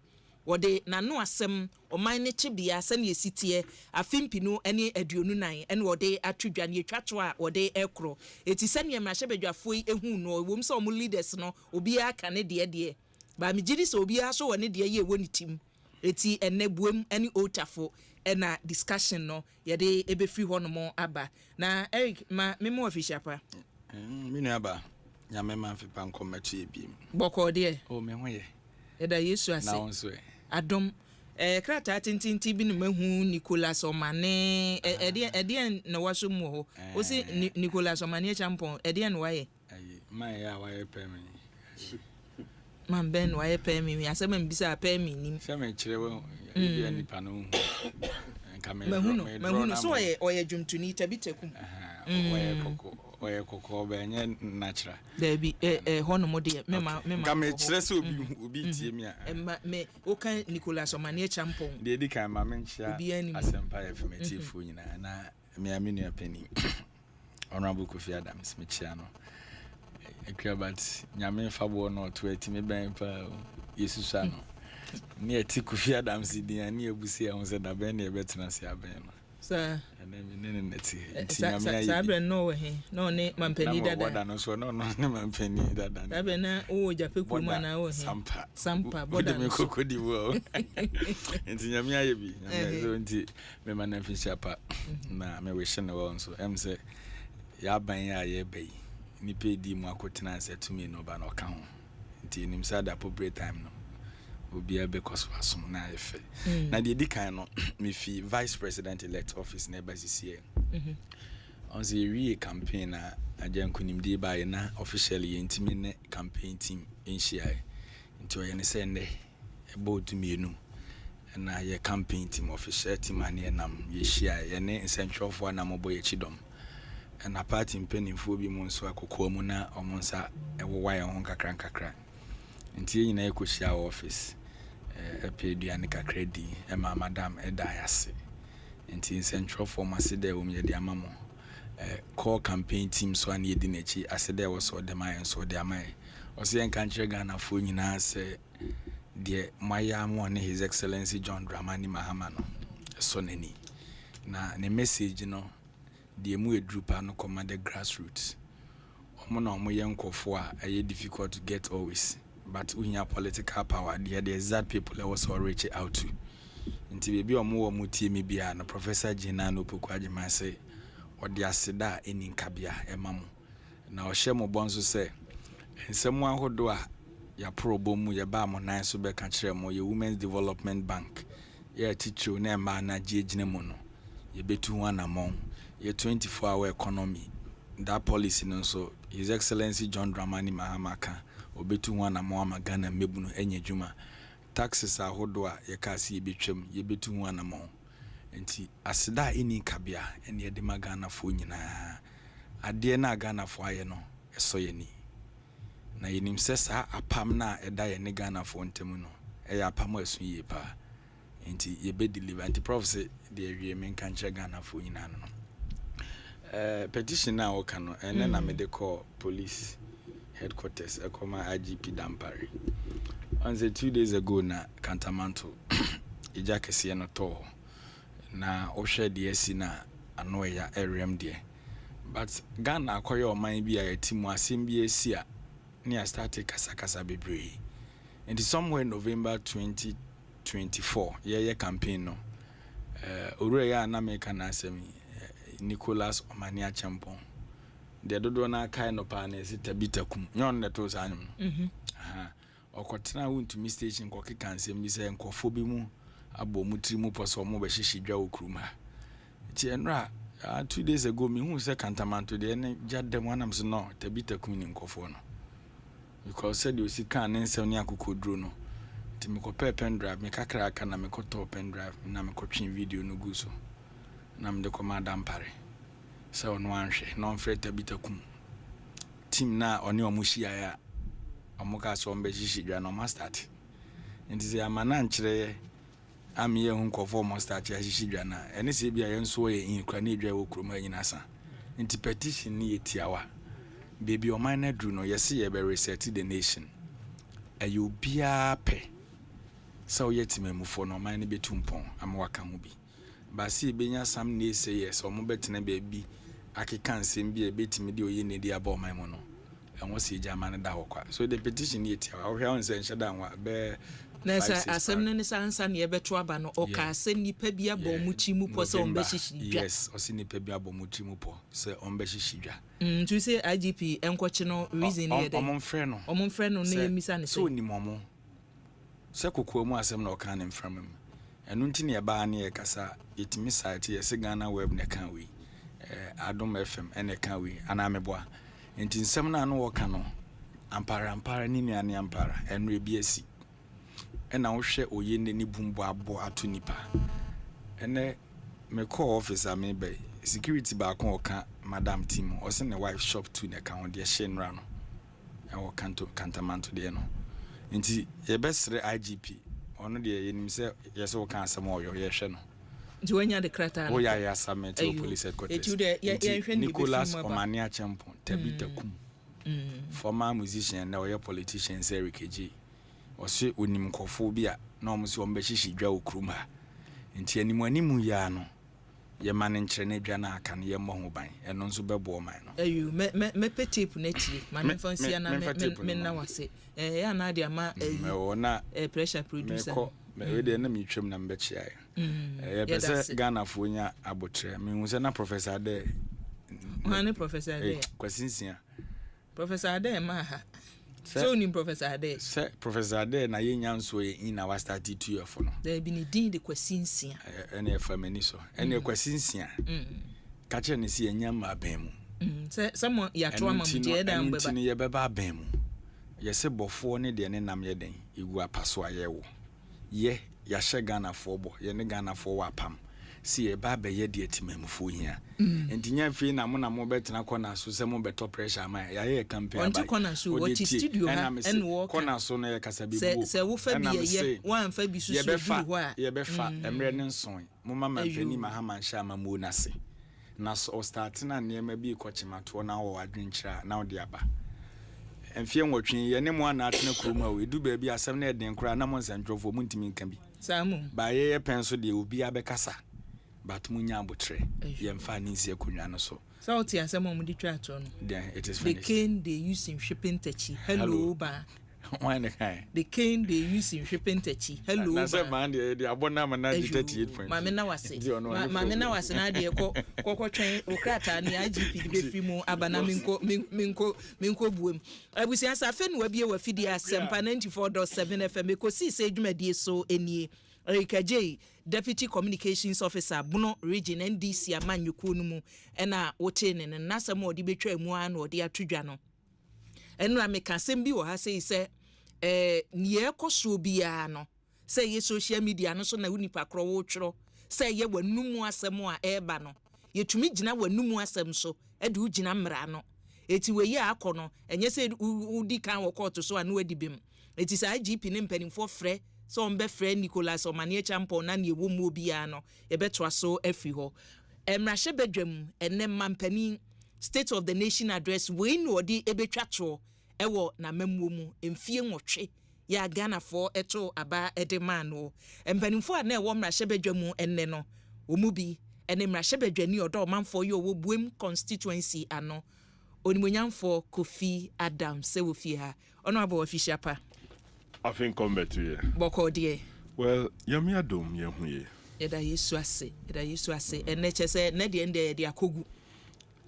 Speaker 17: wode nano asem oman ne chibia sane esitie afimpinu ene aduonu nan ene wode atudwa ne atwato a wode ekro eti sane ma hye badwafo ehu no wom se omo leaders no obi aka ne de ba migiri se obi aso wone de ye woni tim eti ene buem ene Otafo ena discussion no yede ebe free ho no mo aba na Eric ma memo official pa
Speaker 21: minu aba nya mema fi pa nkomatu ebi
Speaker 17: boko de
Speaker 21: o me ho ye
Speaker 17: eda Yesu ase
Speaker 21: na wonso
Speaker 17: adom krata tintinti bi no mahu Nicholas Omane ede na waso mu ho o si Nicholas Omane champon ede na waye
Speaker 21: ayi man ya waye pemi
Speaker 17: man ben waye pemi asema mbisa pemi nim
Speaker 21: sema kirewo ebi anipa no
Speaker 17: mahuno so oye dwumtuni tabitekum
Speaker 21: oye koko benye natural
Speaker 17: there be hono mode mema
Speaker 21: kame kire se obi tie mi a
Speaker 17: me o kan Nicholas Omane champon
Speaker 21: de di kan ma menchia Asempa affirmative nyina na me aminu apeni honorable Kofi Adams me chia no ekrabat nyame fabo no to atimi ben pa yesusa no ni eti Kofi Adams din ani ebusi ehun se da ben na ebetena se aben no
Speaker 17: sir
Speaker 21: ne neti
Speaker 17: nyame ayi no we he no ne mampani dada
Speaker 21: boda no so no ne mampani dada
Speaker 17: da be na o jape kuma na o he sampa boda
Speaker 21: me kokodi wo enti nyame ayi bi nyame so enti me man official pa na me we shene wo so em se ya ban ya ye bai ni pedi mu akotena se tumi no ba no ka ho enti nim sa da appropriate time no obi ebe koso asum na efe na de dikan no me fi vice president elect office na basisi on the re campaign na ajankunim de bae na officially yentimi ne campaign team enhia nti ye ne sende ebodu mienu na ye campaign team official team ane nam ye hia ye ne nsentwofo na moboye chidom na party mpenimfo bi mu nso akokɔ mu na omonsa ewowa ye ho kakra nti nyina ekohia office epeduane kakra di ema madam edayase nti nsentwofo masede wo me de amamo call campaign team so an yedi nachi asede wo so de mayen so de amai o se enka nchire Ghana fo nyina se de maya mo ne his excellency John Dramani Mahama no so nani na ne message no de mu edrupa no command the grassroots omo na omo ye nkofo a eye difficult to get always but we have political power the exact people that was reach out to nti bebi omo wo mutie me bia no Professor Gina no Opokua Jima say odi aseda eni nkabia emamo na ohye mo bonso say ensemu ahodo a ya probomu ye ba mo nan so be ka kire mo ye Women's Development Bank ye teacher na ma na jegine mo no ye betu ho anamon ye 24-hour economy that policy no so His Excellency John Dramani Mahama ka obetu ho anamon amagana mebu no enye dwuma taxes ahodo a ye ka se ye betwam ye betu ho anamon nti aseda eni kabia ene de magana fo nyina ade na Ghana fo aye no eso ye ni na yenim se sa apam na eda ye ne Ghana fo ntemu no e ya apam asu ye pa nti ye be deliver anti prof say the awie men kan che Ghana fo nyina no petition na o ka no ene na me de call police headquarters ekoma IGP Dampare on say 2 days ago na Kantamanto ija kese no to na o hwe de asi na ano ya area de but Ghana akoye o man bi a timu asem bi asi a near start kasa bebre and somewhere November 2024 yeah campaign no ore ya na me kana asem Nicholas Omania Champon de dodo na kai no pa na esi tabitakum nyon na to sa anyum okotena wuntumi station ko keka ansem bi se nkofo bi mu abo mu trimu poso mo be hihidwa okruma ti enra 2 days ago me hu se Kantamanto de ne jadem wanam so no tabitakum ni nkofo no because said you see kan nsem ne akokodro no ti me ko pen drive me kakra aka na me ko top pen drive na me ko twin video no guso na me de ko madam pare se ono anhwe no mfre tabitakum team na oni omuhia ya omuka so mbe hihidwa no ma start nti se amana nkyere amiye hu nkofo mo start ya hihidwa na ene se bia yenso ye inkra na edwa wo kroma nyina sa nti petition ni yetiawa baby o man na dru no yesi ye be reset the nation ayo bia pe so yetimemufo no man na betumpon amwaka ho bi ba si benya sam na say yes o mo betena baby akeka nsem bia betimi de oye ne dia ba man mo no enwo se jama na da hokwa so the petition yetiawa wo hwa on se nhyeda nwa be
Speaker 17: nesa asem ne sansa ne yebeto aba no o ka se nipa bi abomuchi mu po se on be hihidwa
Speaker 21: yes o se nipa bi abomuchi mu po se on be hihidwa
Speaker 17: to say IGP enkochi no reason here dey omon frɛ no na yemisa ne
Speaker 21: so ni momo se kokko mu asem na o ka ne mfram enu nti ne ba na ye kasa itimi site ye se Ghana web ne kan we Adom FM ene kan we ana meboa nti nsem na no wo ka no ampara ni nuane ampara enre bi asi ena wo hwe oye ne bumbo abo ato nipa ene me call officer me be security ba kon oka madam team o se ne wife shop to ne kan de hye nra no e wo Kantamanto de no nti ye besre IGP ono de ye nim se ye se wo kan asem o yo ye hwe no
Speaker 17: nti wanya de krata no
Speaker 21: o ya ya submit to police headquarters Nicholas Omania Champon tabitakum former musician na o politician Eric G ose onim nkofo bia na omse ombe hihidwa okruma nti animu ya no ye mane nkyere na dwa na aka ne ye mo ho ban eno nso bebo man no
Speaker 17: ayu me petip na tie mane fansia na me na wase ya na dia ma pressure producer
Speaker 21: me we de na me twem na mbe chia ye pese Ghana fo nya abotre me hu se na professor de
Speaker 17: Hane professor de
Speaker 21: kwasinsia
Speaker 17: professor Ade ma ha so ni professor Ade
Speaker 21: se professor Ade na ye nyanso ye ina wa start 2 year for no
Speaker 17: there be ni din de kwasinsia
Speaker 21: ene famani so ene kwasinsia ka che ne si enya ma ban mu
Speaker 17: se someone ya to ama mu je da mbeba
Speaker 21: ni ye beba ban mu ye se bofo ne de ne nam ye den egu apaso ayewo ye ya hye Ghana fo bo ye ne Ghana fo wa pam si e ba be ye de atimamfo hia entinya fi na mo betena kona so se mo beto pressure ma ya ye campaign ba
Speaker 17: onti kona so wo ti studio ha en wo
Speaker 21: kona so no ye kasa bi bo
Speaker 17: se wo fa bi ye wan fa bi so so bi ho a
Speaker 21: ye be fa emre ne nson mo mama pani ma ha man sha ma mo na se na so start na ne ma bi kochimato na wo adwenkyira na wo de aba enfie nwotwe ye ne mo ana atene kroma we du ba bi asem na eden kra na mo nsantwofo mo ntimi nka bi
Speaker 17: samu
Speaker 21: ba ye penso de obi abekasa but munya abotre ye mfa ni nsie konwa no so
Speaker 17: sauti asem mo di twa to no
Speaker 21: then it is finished.
Speaker 17: The cane they use in shipping tachi hello ba
Speaker 21: why the kind
Speaker 17: the cane they use in shipping tachi hello
Speaker 21: na say man the abona man na 38 points
Speaker 17: mame na wase mame na wase na de ko twen okrata ni IGP be fi mu abana minko buem abusia sa fe no bie wa fidi Asempa 94.7 FM Ekosiise dwumadie so enie J Deputy Communications Officer Bono Region NDC amanyuko no mu ena wote ne nasam odi betwa mu an odi atodwa no enra meka sem bi wo ha sei nie ekoso bia no sei ye social media no so na unipa kro wo tworo sei ye wanumu asem a eba no yetumi gina wanumu asem so ede u gina mra no eti we ye akono enye sei udi kan wo court so anu adibem eti sai IGP ne mpanimfo frɛ so on be friend Nicholas or Manie Champon na ye wo mu bia no ye betwa so afi ho emrahye bedwam enne mampani State of the Nation address we no di ebetwa to ewo na memwo mu emfie nwotwe ya Ghana for eto aba edeman no empanimfo a na ewo mrahye bedwam enne no omu bi ene mrahye bedwani odo manfo ye owo buem constituency ano onimonyamfo Kofi Adam se wo fie ha ono abo official pa
Speaker 1: I think come back to you.
Speaker 17: Boko die.
Speaker 1: Well, yami adom ye hu ye.
Speaker 17: Eda Yesu ase. Ene chese ne de ende de akogu.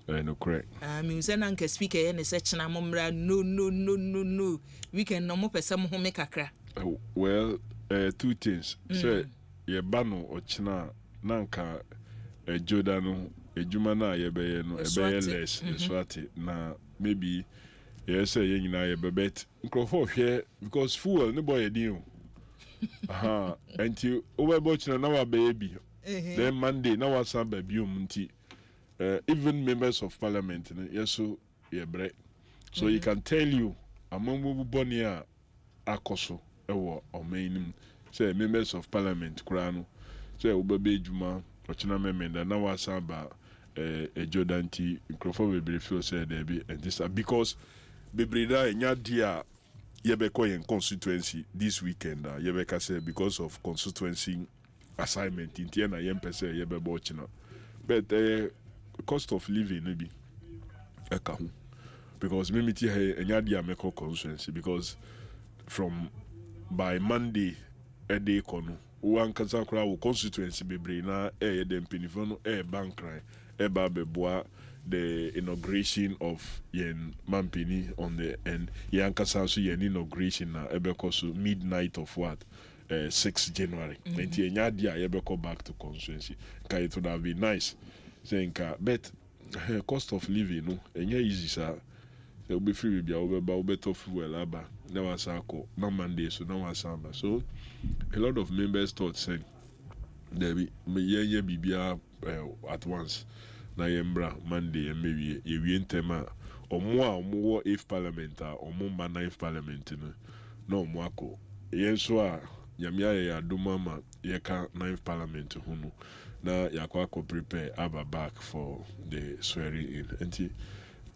Speaker 1: No correct.
Speaker 17: Mi se na nka speaker ye ne se chena momra no. Weekend no mo pese mo ho me kakra.
Speaker 1: Well, two things. Say ye ba no ochina na nka joda no ejuma na ye be ye no less swati na maybe yes say ye nyina ye bebet nkrofo hwe because fuel no boy din aha enti overbochina na wa baby then Monday na wa san baby nti even members of parliament yeso ye bre so you can tell you among boni a akoso ewo omainim say members of parliament kura no say obebe ejuma ochina memenda na wa san ba Jordanti nkrofo bebre feel say there be and this because Bebrida enya dia yebeko yen constituency this weekend yebeka say because of constituency assignment in na yempese yebebo china but cost of living maybe eka because mimiti enya dia meko constituency because from by Monday a day kono one kasa kra wo constituency bebre na dem pinifo no bankran ba beboa the inauguration of yen Mampini on the end yankasa so yen inauguration na ebeko so midnight of what 6 January and enya dia ebeko back to constituency ka it would have been nice saying but cost of living no enya easy sir will be free bia obeba obeto fuel aba na wasako na Monday so na wasamba so a lot of members thought saying there be yen bibia at once na yembra Monday maybe ye ntema omo if parliament omo ma 9th parliament no omo ako yenso a nyamia ya aduma ye ka 9th parliament hunu na yakwa ko prepare aba back for the swearing in enti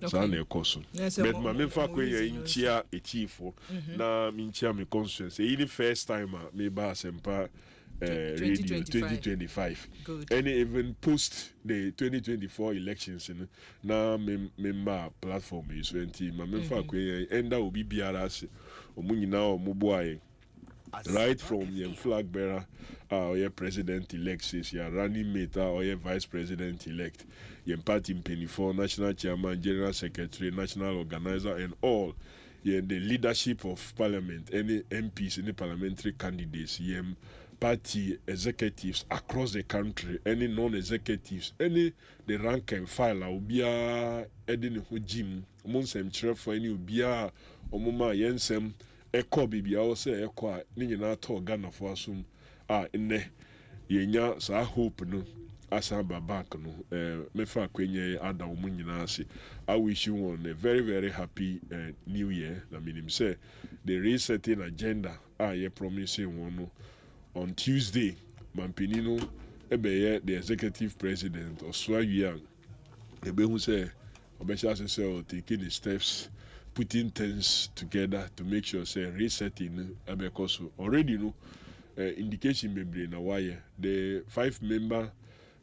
Speaker 1: sana ekoso but ma me fa ko ye nchia echifo na minchia me conscience e first time me ba Asempa radio 2025
Speaker 17: Good.
Speaker 1: And even post the 2024 elections na member platform is 20 ma me fa ko enda obi biara se omunyina omuboaye right from your flag bearer or your president elect your running mate or your vice president elect your party impenifor national chairman general secretary national organizer and all the leadership of parliament any MPs any parliamentary candidates party executives across the country, any non-executives, any the rank and file, ubia edin hujim, monsem for any ubia omuma yensem eko bibi I say eko ni na to Ghana for asum enne yenya sa hope no asamba back no mefa kwenye ada omunyina ase I wish you one a very very happy new year. I mean him say the resetting agenda ye promising one no on Tuesday, Mampinino, the executive president of Swahili, who say, Obesha taking the steps, putting things together to make sure say resetting Abekoso. Already no indication maybe na why the 5-member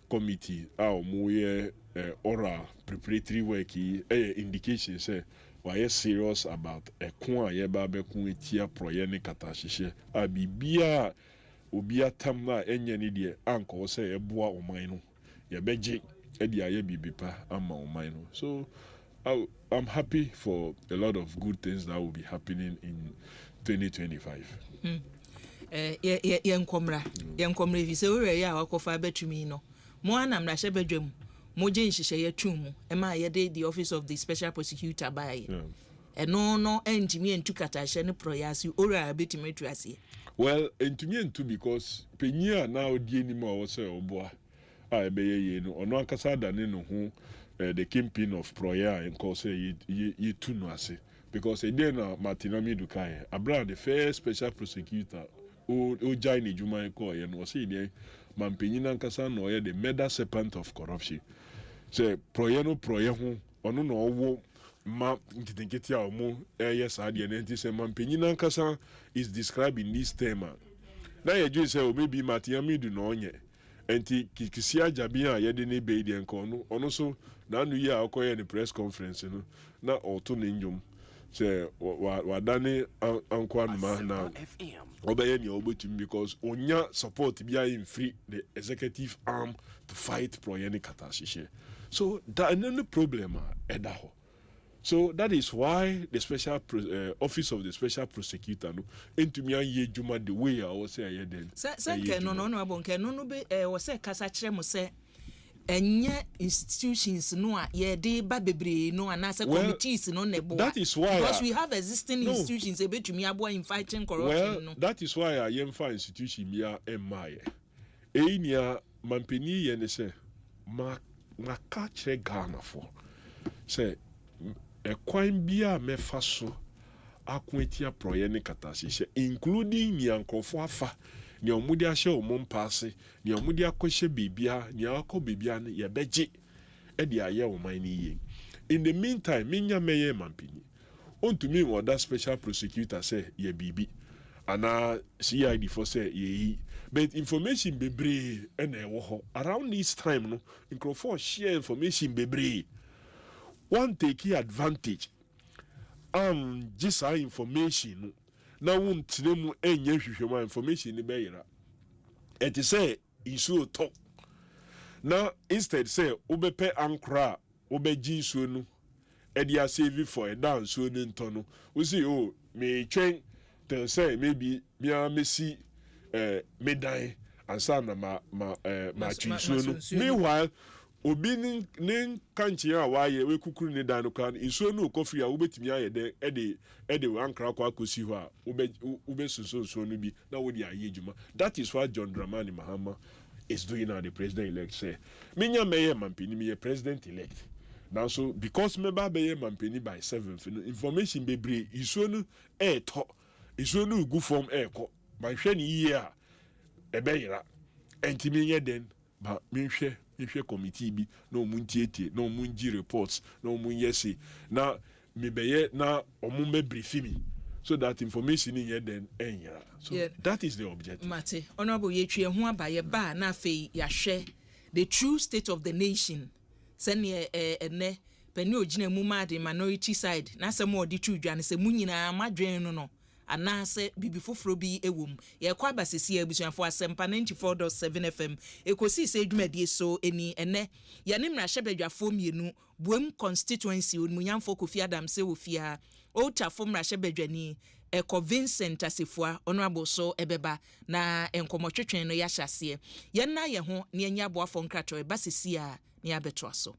Speaker 1: committee more oral preparatory work indication say why serious about a kwa yeba be kuntia proyene katashise abibia obia tamna enye ni de anko say eboa oman no ye beje e dia ye bibipa ama oman no so I'm happy for a lot of good things that will be happening in 2025.
Speaker 17: Yenkomra vi se ore ya wakofa betumi no mo anam na hye bedwam mo je nhihye ye twum ema ye the office of the special prosecutor by no entimi entu kata hye ne proyasi ore betumi tuase.
Speaker 1: Well, entumi entu because penya na odie ni ma wo se oboa ebeye ye no ono akasa da ne no ho the kingpin of Proya and call say you too no ase because again Martinami Dukai Abra the first special prosecutor o join the Juma ko ye no say dey mampanyin ankasa no ye the murder serpent of corruption. Say proye ho ono no owo ma nkitinkiti a omo yes ade na nti say mampanyin ankasa is described in this term. Na ye ju say o maybe matiamidu no onye enti kikisi ajabi a ye de ne be de nko no ono so na anu yi a okoye ne press conference no na oto ne njom say wadane ankwanuma na obeye ni obotum because onya support bia in free the executive arm to fight proyeni katashishe. So that no problem edaho. So that is why the special office of the special prosecutor no entumi aye juma the way I was say then.
Speaker 17: Say no abonke no be was say kasa kire mo say enye institutions no a ye de ba bebre no anase committees no nebo.
Speaker 1: That is why
Speaker 17: because we have existing institutions ebetumi abo in fighting corruption no.
Speaker 1: That is why I am for institution bia emaye. Enya mampeni ye ne say maka kire Ghana for say ekwan bia mefa so akwetia proye ne katasise including nyankrofo afa ni omudi ahye omompaase ni omudi akohye bibia ni akọ bibia ne ye beje e de aye oman ni ye. In the meantime minya meye mampini ontumi woda special prosecutor say ye bibi ana CID for say ye but information bebre ena ewo ho around this time no nkrofo share information bebre one take advantage just our information na won't name enye hwehwema information ni beyira et say isu to na instead say obepe ankra obeji isu no e dia save for a down so ni nto no we say oh me twen tell say maybe me amesi medan ansa na ma twisu no meanwhile obi nin kanchi a waye we kukuru ne dan no kan iso no kofi a wobetimi aye de ede ankra kwa kosi ho a ube so no bi na wodi aye juma. That is what John Dramani Mahama is doing now, the president elect say minya meye mampini me president elect now. So because me ba beye mampini by 7th information bebre iso no to iso no gu form ko ma hwe ni yi a ebeyira entimi ye den ba minhwe committee bi na omuntiete na omunji reports na omunyese na mebeye na omumbe briefing so that information in here then enya. So that is the objective.
Speaker 17: Mate honorable yetwe ho abaye ba na afei yahwe the true state of the nation sene ene pani ogina mu ma the minority side na asem odi twudwane se munyina madwen no anase bibi foforo bi ewom ye kwa basisi abusuafo Asempa 94.7 FM Ekosiise adwumadie so eni ene ye ne mra hyebadwafo mienu buem constituency onmunyamfo Kofi Adam se ofia otafo mra hyebadwani Eko Vincent Asefua honorable so ebeba na enkomotwetwen no ya hyase ye na ye ho ne anya boafo nkrato basisi a ne abeto aso.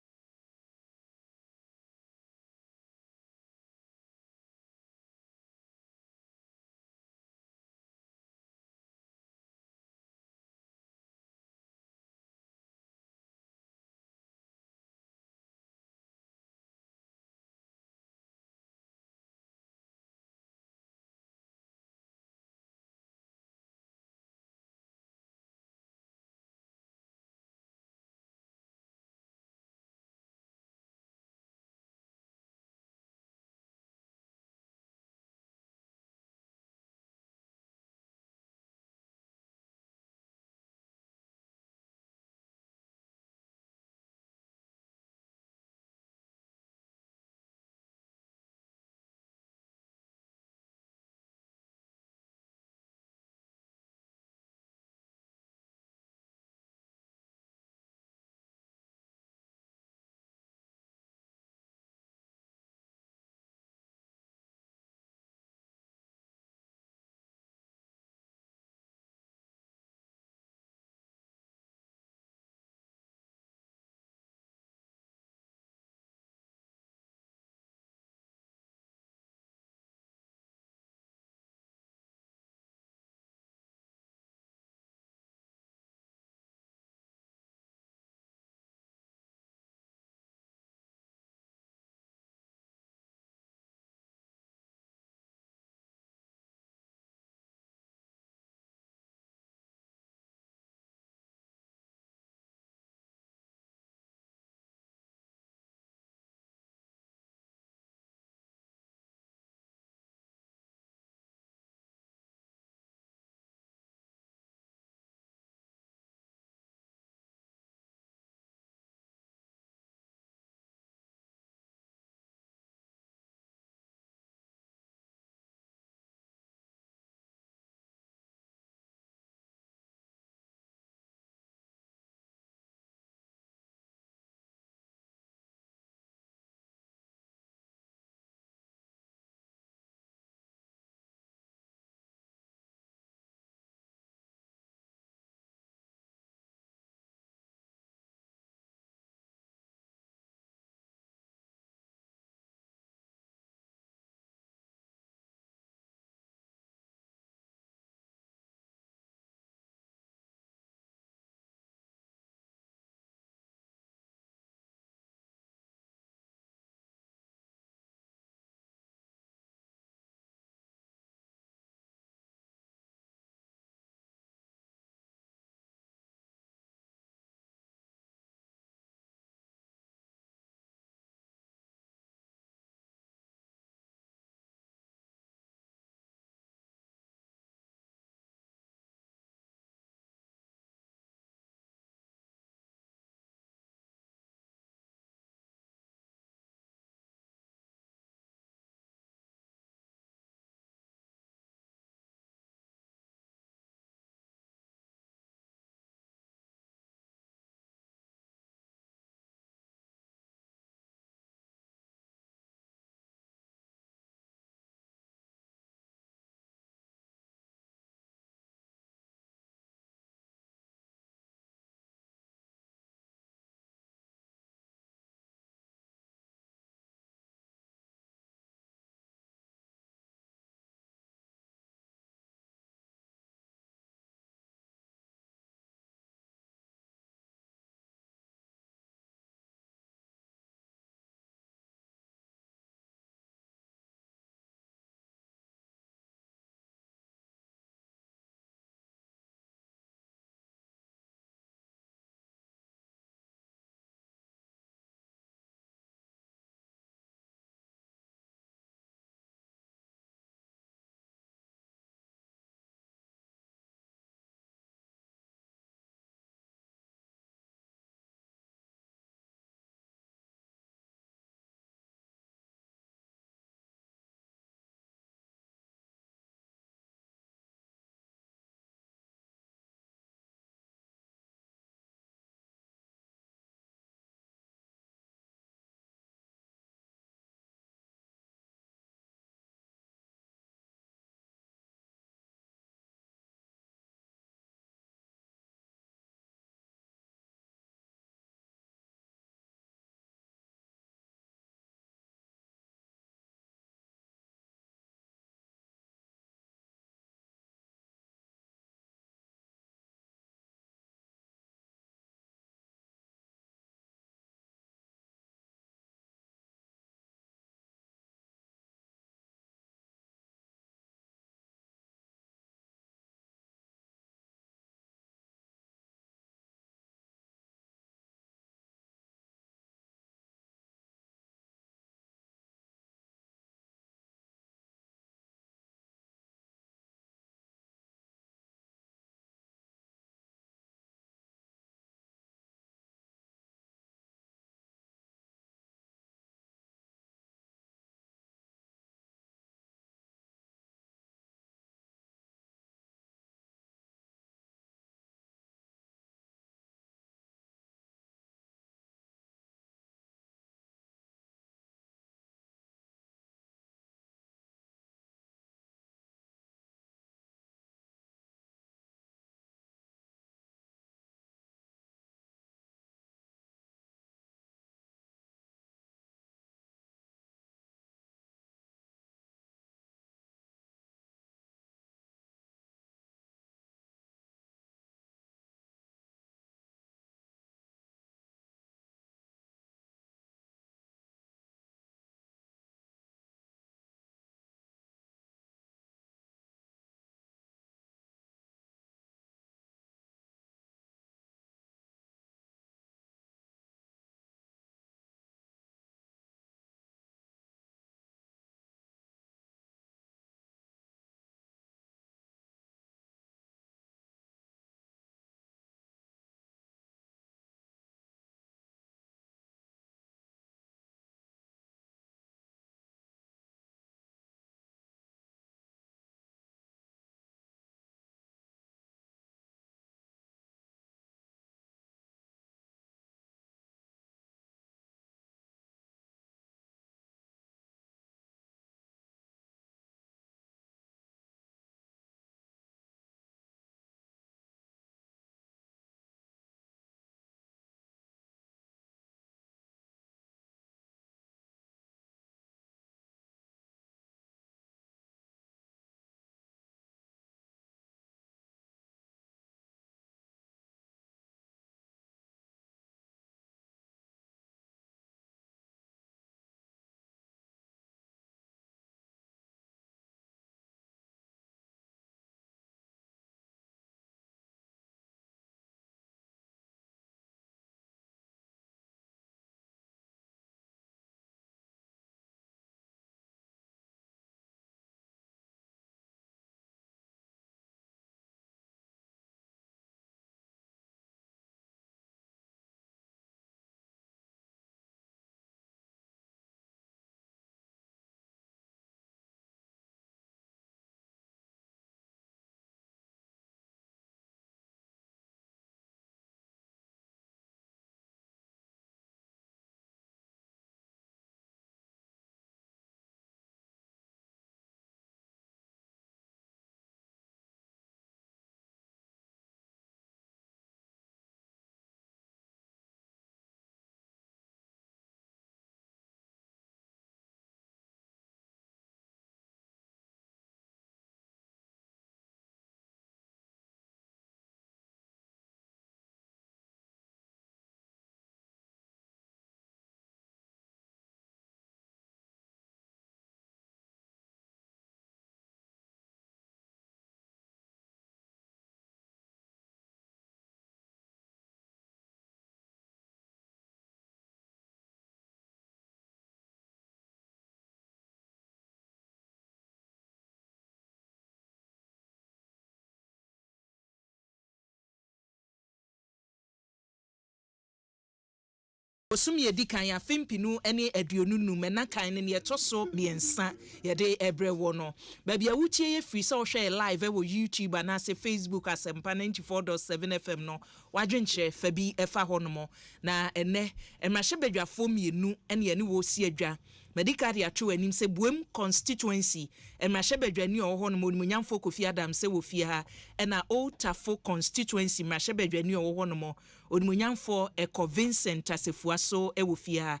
Speaker 17: Osumi edi kan ya fimpinu ene aduonu num na kan ne ye toso miensa ye de ebre wo no ba bia wutie ye free so share live wo YouTube and as Facebook Asempa 94.7 FM no wadwenche fa bi efa honomo na ene emahye badwafo mienu ene ye ne wo si adwa medical ya to anim se buem constituency emahye badwani o honomo nimunyamfo Kofi Adam se wo fie ha ena Old Tafo constituency mahye badwani o honomo onimunyamfo Eko Vincent Asefua so ewo fie ha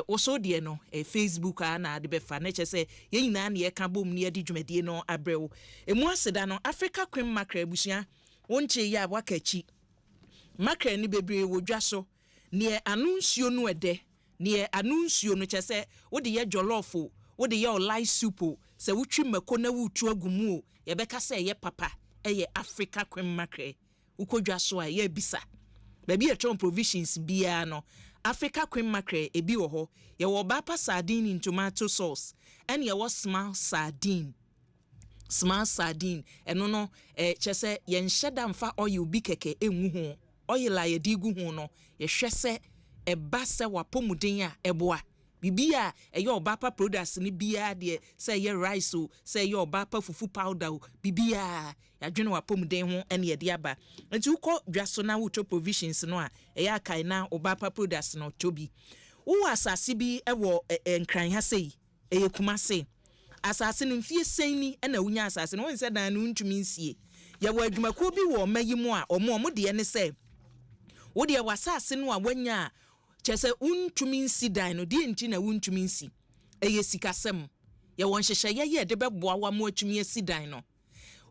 Speaker 17: oso de no Facebook na de befa na chese ye nyina na ye ka bom ne adi dwumadie no abrewo emu aseda no Africa Cream Macro abusua wonche ya wakachi macro ni bebre wodwa so ne anunsuo no ede ne anunsuo no chese wo de ye jollof wo de ye light soup se wutwi mako na wutu agumu ye beka se ye papa ye Africa Cream Macro ukodwa so a ye bisa baby a chon provisions bia no Africa Cream Macro ebi wo ho ye wo bapa sardine in tomato sauce and ye wo small sardine eno no chese ye nheda mfa oil bi keke enwu ho oil a ye digu ho no ye hwese eba se wapomuden a eboa bibia ye obapa products ni bia de se ye rice o se ye obapa fufu powder o bibia ya dwene wapomuden ho ene ye de aba nti uko dwaso na wuto provisions no a ye akai na obapa products no tobi wo asase bi ewo enkran ha sei eye kumase asase no mfie seni na wunya asase no wonse dan no ntumi nsie ye wo adwumako bi wo mayimu a omo de ne se wo de wasase no a wanya chese untumi nsi dan no de nti na untumi nsi eye sikasem ye won hyehye ye de beboa wa mo atumi asi dan no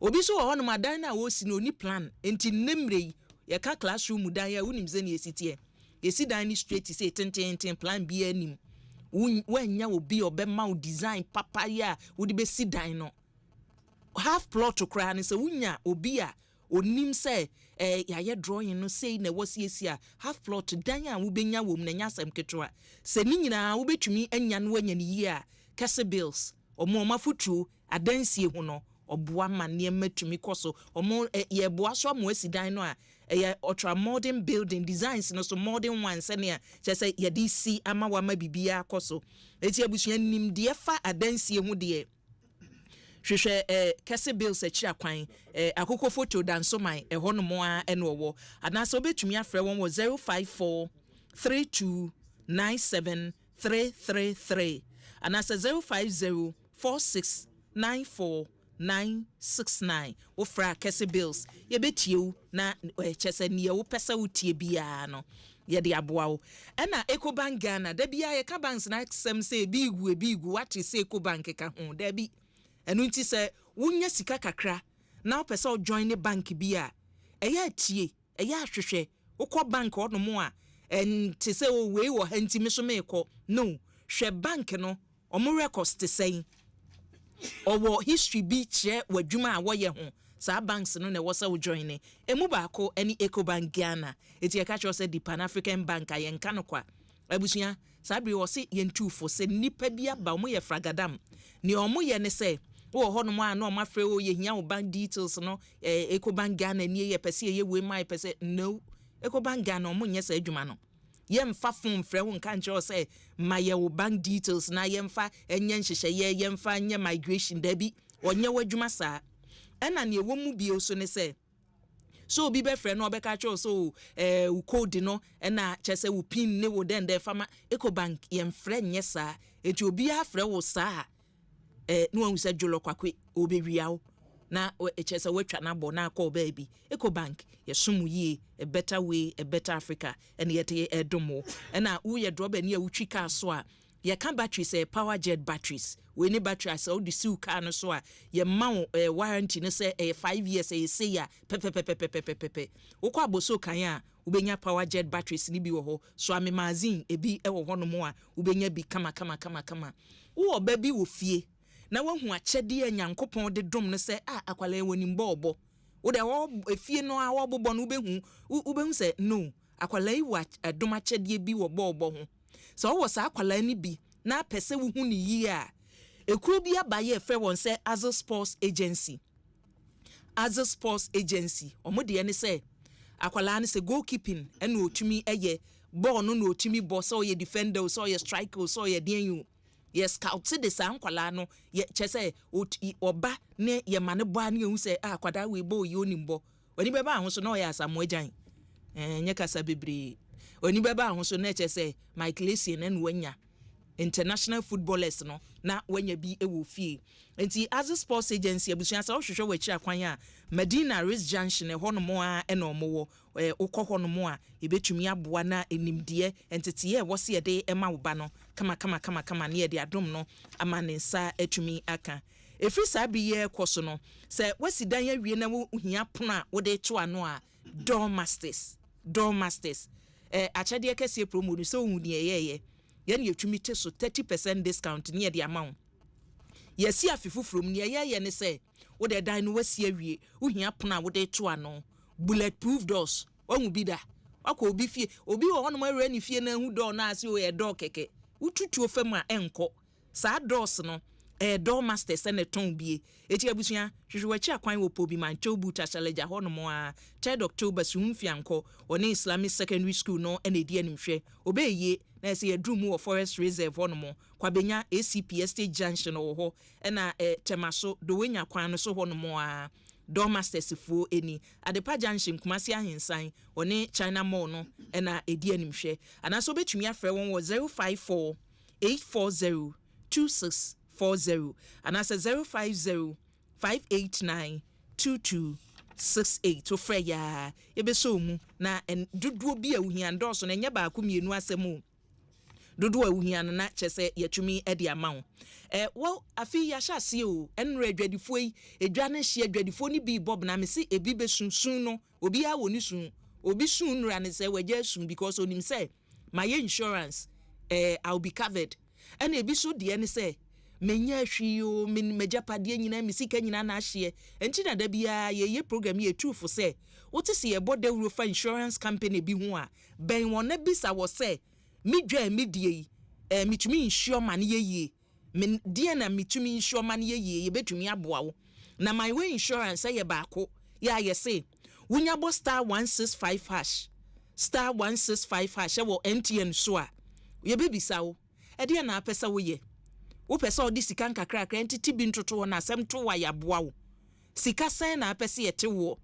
Speaker 17: obi so wo no madan na wo si no ni plan enti nemre ye ka classroom dan ya unim ze ne esitie esi dan ni straight say ten plan bi anim wanya obi obema o design papaya wo de be si dan no half plot to cry and say wunya obi a onim say ya ye drawing no say na wasi a half plot dan a wo benya wom na nya asem ketwa se ni nyina wo betumi anya no anya ni yi a kase bills omo mafutu adansie ho no oboa ma ne matumi koso omo ye boa so mo asi dan no a ye ultra modern building designs no so modern ones ne a say ye di si ama wa ma bibia koso eti abusua nim de fa adansie ho de hwehwe kase bills akira kwan akoko photo danso man hono mo a ene wo anase obetumi afre won wo 054 3297 anase 050 4694 wo fra kase bills ye betie na chese ne wo pesa wotie bia no ye de aboa wo na Ecobank Ghana da bia ye ka banks na sem say bigu what is Ecobank ka ho da bi enu nti se wonya sika kakra na wo pesa o join the bank bia eya tie eya ahwehwe wokọ bank ono mo a enti se o we wo hanti me so me ko no hwe bank no omo records te sei owo history bi che wadwuma a wo ye ho sa banks no na wo sa wo join ne emu ba ko ani Ecobank Ghana eti e ka cho se the Pan African Bank ayenka no kwa abusuya sabri wo se yentufo se nipa bia ba mo ye fragadam ni omo ye ne se wo ho no mo a no ma frɛ wo ye hia wo bank details no Ecobank Ghana ni ye pese ye we mai pese no Ecobank Ghana omo nye sa adwuma no ye mfa fon frɛ wo nka nche wo se ma ye wo bank details na ye mfa enye nhyehyɛ ye mfa nye migration da bi onye wadwuma saa ena ne wo mu bio so ne se so obi be frɛ no obeka cho so wo code no ena chese wo pin ne wo den de fama Ecobank ye mfrɛ nye saa eti obi a frɛ wo saa no wan say jolo kwakwe obewiawo na chese watwa na bo na call baby Ecobank ye sumu yi a better way a better Africa and yet edomo na wo ye drop na wutwi car so a ye can batteries power jet batteries we ni batteries all the seal car no so a ye ma warranty no say 5 years say ya pepe wo kwa boso kan a ubenya power jet batteries ni bi wo ho so ame magazine ebi wo ho no mo a ubenya bi kama wo oba bi wo fie na wahu akyede Nyankopon de dom no se akwala woni mbọọbọ wo de wo efie no a wo bobọ no ubehu se no akwala yi wa dom akyede bi wo bọọbọ ho so wo sa akwala ni bi na pese wo hu ni yi a ekuru bi abaye efe won se Azul Sports Agency omo de ne se akwala ne se goalkeeping ene otumi eye ball no no timi boss so ye defender so ye striker so ye den you ye scout de san kwala no ye chese oba ne ye mane bo ane hu se kwada we bo ye onimbo oni beba ho so no ye asamo agyan nye kasa bebre oni beba ho so na chese Michael Essien na wanya international footballers no na wanya bi ewo fie enti as a sports agency abusuan sa ohwehwe wachi akwan a Medina Race Junction e hono mo a na omowo ukọ hono mo a ebetumi aboa na enimde entete wose ye de ema wo ba no kama na ye de adom no ama ne nsa atumi aka efri sa bi ye koso no se wasidan awie na wo hia pono a wo de to ano a door masters achade kese promo no so hu ne ye yen yetumi te so 30% discount near the amount yesi afifufrom ne ye ne se wo de dan no wasi awie wo hia pona wo de to ano bulletproof doors won bi da akọ obi fie obi wo hono ma ni fie na hu door na ase o ye door keke ututu ofam a enko sa doors no door masters na ton bie eti abusua hwehwechi akwan wo pobi mancho buta challenge hono mo a 3 October sunfianko oni Islamic Secondary School no na edi animhwe obeye na se yadrum wo Forest Reserve hono mo kwabenya ACP State Junction wo ho na temaso do wenya kwan no so hono mo a door masters fu eni Adepa Junction Kumasi ahensan oni China Mall no na edi animhwe anaso betumi afre won wo 054 840 2640 and as a 050-589-2268 to freya ebeso mu na duduo bi awuhia ndoso na nya ba akumienu asemu duduo awuhia na chese yatumi edi amawo well afi ya hyase o enre adwadifo yi edwa na hye adwadifo ni bi bob na me se ebi besunsun no obi a woni sun obi sun nura ne se waje sun because onim say my insurance I'll be covered and ebi so de ne say menya hwio megapade nyina misika nyina na ahye enti na da bia ye program ye truth say what is ye body for insurance company bi ho a ben won na bisa wo say midwa midie mitumi insure man ye me die na mitumi insure man ye betumi aboa wo na my way insurance ye baako ya ye say wunya bo star 165 hash star 165 hash wo MTN so a ye bebisa wo e die na apesa wo ye wo pesa odi sika nkakrakra entiti bi ntoto na asem to wa yaboa wo sika sen na apese yete wo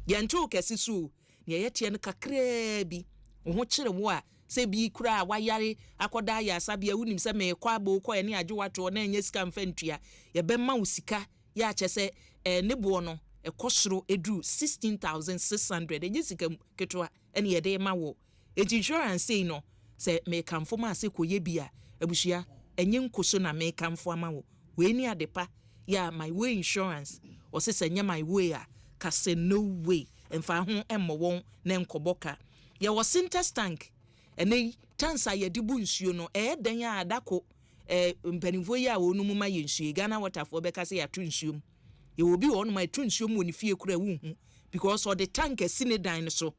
Speaker 17: ye nto kesi so ne yete ne kakra bi wo kire wo a se bi kura wa yare akoda ya sabia wunim se me kwa bo ko ene agyewato na enye sika mfantua ye bemma wo sika ya chese ne bo no ekosoro edu 16,600 enye sika ketwa ene ye de ma wo insurance say no se me kamfo ma se koye bia abushia enye nkoso na me kamfo ama wo we ni Adepa ya my way insurance o se se nya my way a ka se no way emfa ho emmo won na nkoboka ya wo sinter tank ene tansa ya dibu nsuo no den ya adako mpanimfo ya wo no mu ma ye nsuo Ghana waterfall be ka se ya tu nsuo ye obi wo no ma tu nsuo mu ni fie kura wu hu because all the tank sinidan so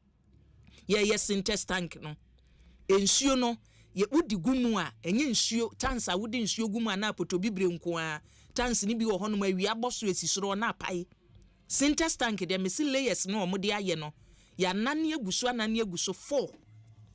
Speaker 17: ye sinter tank no nsuo no ye wudi gumu a enye nsuo tansa wudi nsuo gumu a na poto bibre nko a tansi ni bi wo hono ma wi aboso esisoro na apai sinter tank de mesi layers no omode aye no ya nane aguso anane aguso 4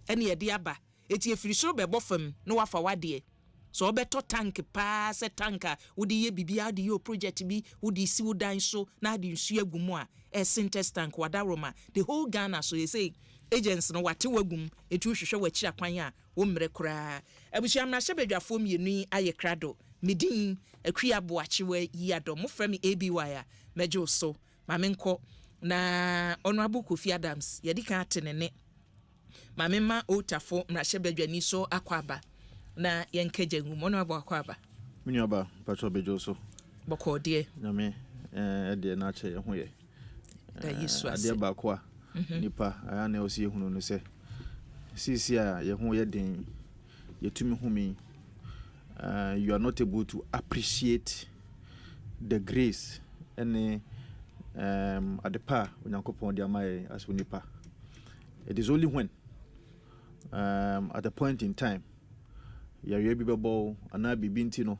Speaker 17: ene ye de aba eti efiri soro be bofam no wafa wade so obeto tank pa se tanka wudi ye bibia de yo project bi wudi si wudan so na de nsuo agumu a sinter tank wadaroma the whole Ghana so they say agents no wate wagum etu hwehwe wachi akwan a wo mre kura abushia mna hyebedwafo mienu aye krado medin akua boachewa yiado mo frame ABY a mejo so mamenko na Honorable Kofi Adams yedika atenene mamema otafo mna hyebedwani so akwaba na yenkeje ngum Honorable akwaba
Speaker 2: minyoba pacho bejo so
Speaker 17: boko de
Speaker 2: nyame de na che ho ye
Speaker 17: da Yesu ase
Speaker 2: ade ba kwa nipa aya na osi ehunu no se sisi a ye ho ye den yetumi humi you are not able to appreciate the grace and Adepa onyankopon de amaye as nipa. It is only when at a point in time you be bebo ana bibinti no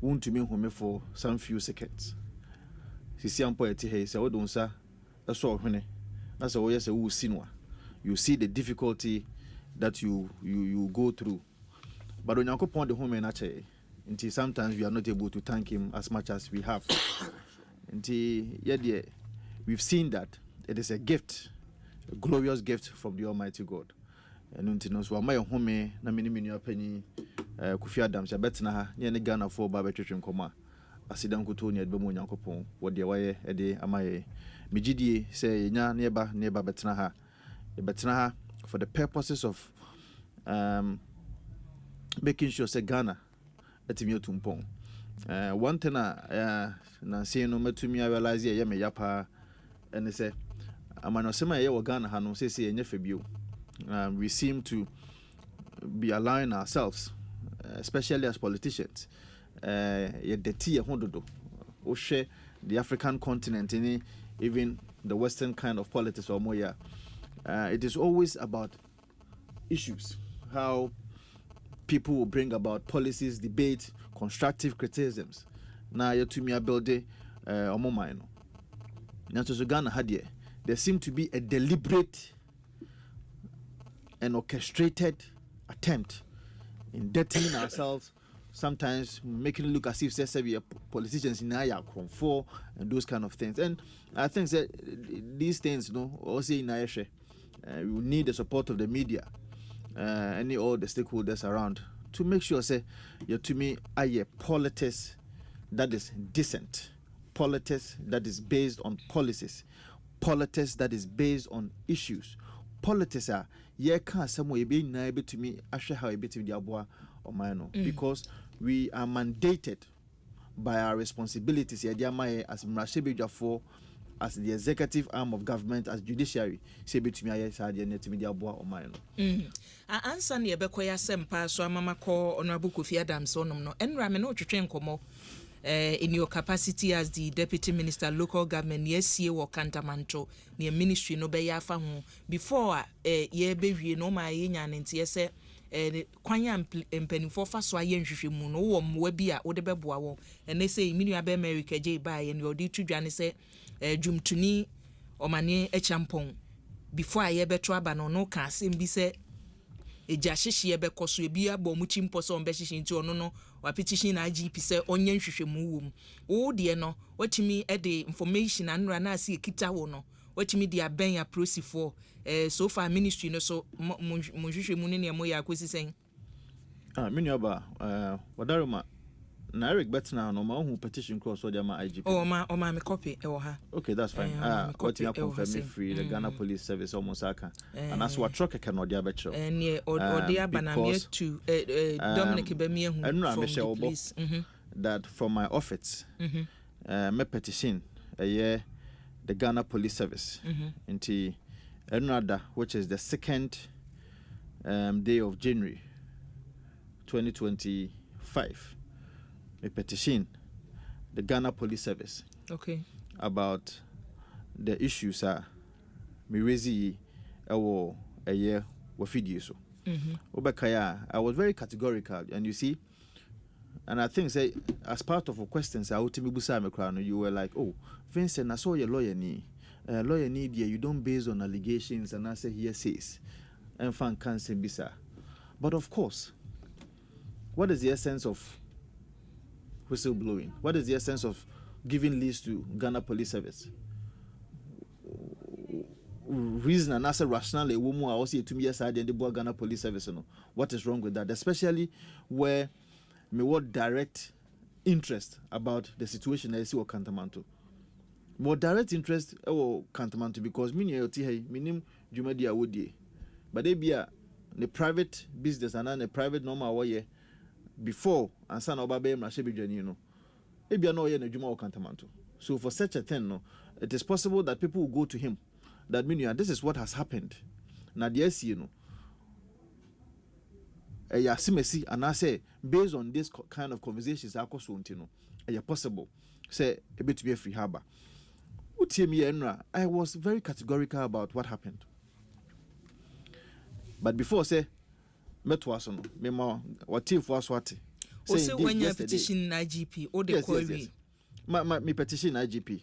Speaker 2: wontumi home for some few seconds sisi ampo eti he se wodonsa eso ohwene na se wo yese wo sinwa you see the difficulty that you go through. But when you go the home and until sometimes we are not able to thank him as much as we have. Until we've seen that it is a gift, a glorious gift from the Almighty God. And until so my home na mini penny Kofi Adams ya betna ha ne ne Ghana for ba betwetwe nkoma asidan kuto ne adbemu Nyankopon wo de waye ede amaye migidie say nya ne ba betna ha for the purposes of making sure say Ghana etimi otumpon. One thing na say no metumi realize ye me yapa and say amano sema ye wo Ghana ha no say enye febio. We seem to be allowing ourselves, especially as politicians, the African continent, even the Western kind of politics or more. It is always about issues, how people will bring about policies, debate, constructive criticisms. Now, you to me a building, Omomaino. Now, to Ghana, there seemed to be a deliberate an orchestrated attempt in dirtying ourselves, sometimes making it look as if we are politicians in Aya for and those kind of things. And I think that these things, also in Aisha, we need the support of the media, and all the stakeholders around to make sure to me a politics that is decent, politics that is based on policies, politics that is based on issues. Politics are can't somewhere be able to me actually how a bit of the aboa or mine because we are mandated by our responsibilities as Mrashebi for as the executive arm of government, as judiciary, say between me as the net media aboa or mine.
Speaker 17: Answer near Bekoya Asempa, so Mama call Honorable Kofi Adams on no and Rameno to train como. In your capacity as the Deputy Minister, Local Government, yes, ye or Cantamanto, near Ministry, no be ya famu. Before ye be no my yin and yes, Quayam and Penny for fast so I yen shimu no webia or the beboa, and they say Minia be America J by and your duty Johnny say Jum to ni or mani a champon. Before I ever trouble no cast in be said. Ejashishi ebe koso ebia bo muchi mposo ombeshishi nti ono no wa petition na IGP se onye nhwehwemu wom wo de no watimi e de information anura na ase ekita wo no watimi de aben ya prosi for so far ministry no so nhwehwemu ne ne mo ya akosi sen
Speaker 2: minioba wadaruma na Eric Betna no ma hu petition cross so ma IGP
Speaker 17: ma me copy e wo ha.
Speaker 2: Okay, that's fine. What you confirm me free the Ghana Police Service almost aka and as what truck can odia betro
Speaker 17: and ye odia banamie to Dominic Bemie hu from the police
Speaker 2: that from my office me petition the Ghana Police Service into another which is the 2nd day of January 2025. A petition the Ghana Police Service about the issues me raise a year wafidio so obekaya I was very categorical and you see and I think say as part of a questions I ultimately busa me crown you were like oh Vincent I saw your lawyer need you don't base on allegations and I say here says and fan cancer bisa but of course what is the essence of whistleblowing? What is the essence of giving leads to Ghana Police Service? Reason and as a rationale, a woman also to me yes, I didn't boy Ghana Police Service. No, what is wrong with that? Especially where me what direct interest about the situation I see or Cantamanto. More direct interest or Cantamanto because me name Jumadia would but they be the private business and the private normal way. Before and son of Abena Mrashebi Janino, maybe I know yen a Juma or Cantamanto. So for such a thing, no, it is possible that people will go to him. That means this is what has happened. Now yes, Yasimesi and I say based on this kind of conversations, I possible say a bit to be a free harbor. I was very categorical about what happened. But before say metwaso no what if was what
Speaker 17: say when you petition IGP or the query
Speaker 2: my petition IGP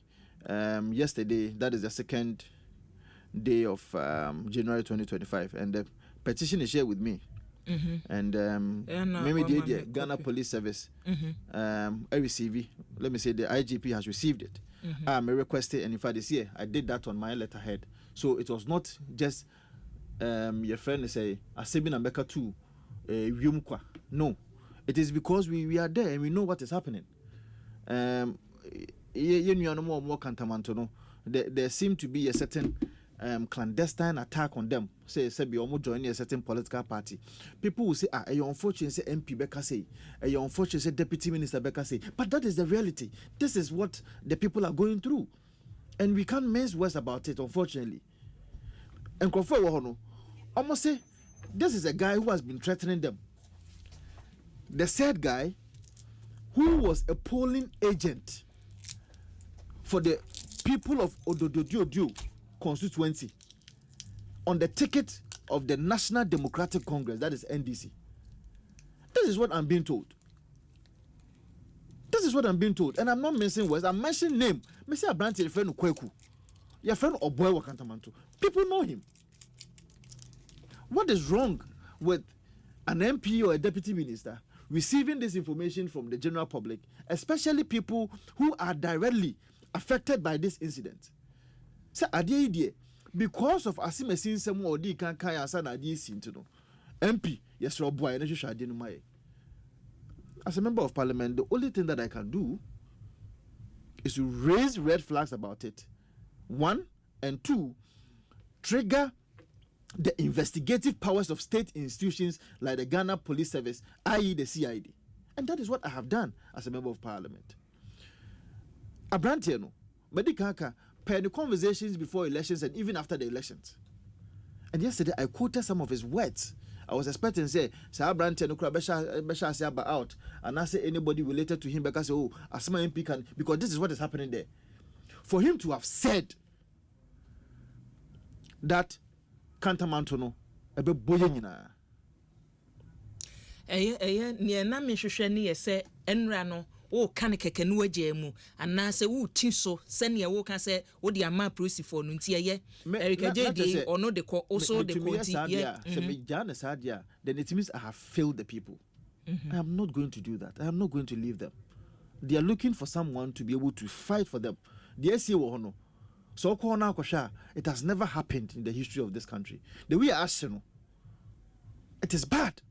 Speaker 2: yesterday, that is the 2nd day of January 2025, and the petition is here with me. And maybe the Ghana Police Service I receive. Let me say the IGP has received it. I requested, and in fact this year I did that on my letterhead. So it was not just your friend say Asebin and Beka too Yumkwa. No, it is because we are there and we know what is happening. There seemed to be a certain clandestine attack on them. Say be almost joining a certain political party. People will say, you unfortunate say MP Beka say, you unfortunate say Deputy Minister Beka say. But that is the reality. This is what the people are going through. And we can't mince words about it, unfortunately. And Kofi Wahono, almost say, this is a guy who has been threatening them. The said guy who was a polling agent for the people of Odododio constituency on the ticket of the National Democratic Congress, that is NDC. This is what I'm being told. This is what I'm being told. And I'm not mentioning words, I'm mentioning name. Me say Abranti your friend Kweku. Your friend Oboy Wakantamanto. People know him. What is wrong with an MP or a deputy minister receiving this information from the general public, especially people who are directly affected by this incident? So idea because of asimesin semu odi kan kan asa na adi sinto no MP yes boy na hwehwe ade no mai. As a member of parliament, the only thing that I can do is to raise red flags about it. 1 and 2, trigger the investigative powers of state institutions like the Ghana Police Service, i.e. the CID. And that is what I have done as a member of parliament. Abrantiano, Medikaka, per the conversations before elections and even after the elections. And yesterday I quoted some of his words. I was expecting to say, Abrantiano Besha say about out, and I say anybody related to him because oh, Asma MP can, because this is what is happening there. For him to have said that Kantamantono ebe boye nyina
Speaker 17: ne na me hwehwe ne yese enra no wo kan keke no agye mu anase wo ti so se ne wo kan se wo de ama prosifo no nti eye Erika JD ono de ko also de ko ti ye
Speaker 2: se me jana sadia, then it means I have failed the people. I am not going to do that. I am not going to leave them. They are looking for someone to be able to fight for them. The SC wo hono. So it has never happened in the history of this country. The way I say no, it is bad.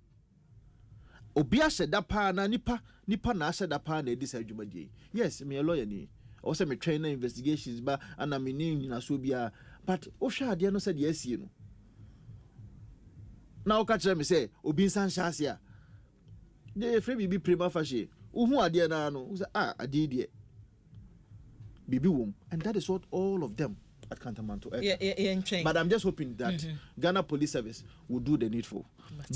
Speaker 2: Obia said that pa na nipa na said that pa na this adwumadi. Yes, me a lawyer ni. Also me trainer investigations ba and me ni na so bia, but Osha ade no said yes you know. Now catch me say obi nsan shasia. The free be prima facie. Uhu ade na no, say ade die. Bibi wom, and that is what all of them at Kantamanto. But I'm just hoping that Ghana Police Service will do the needful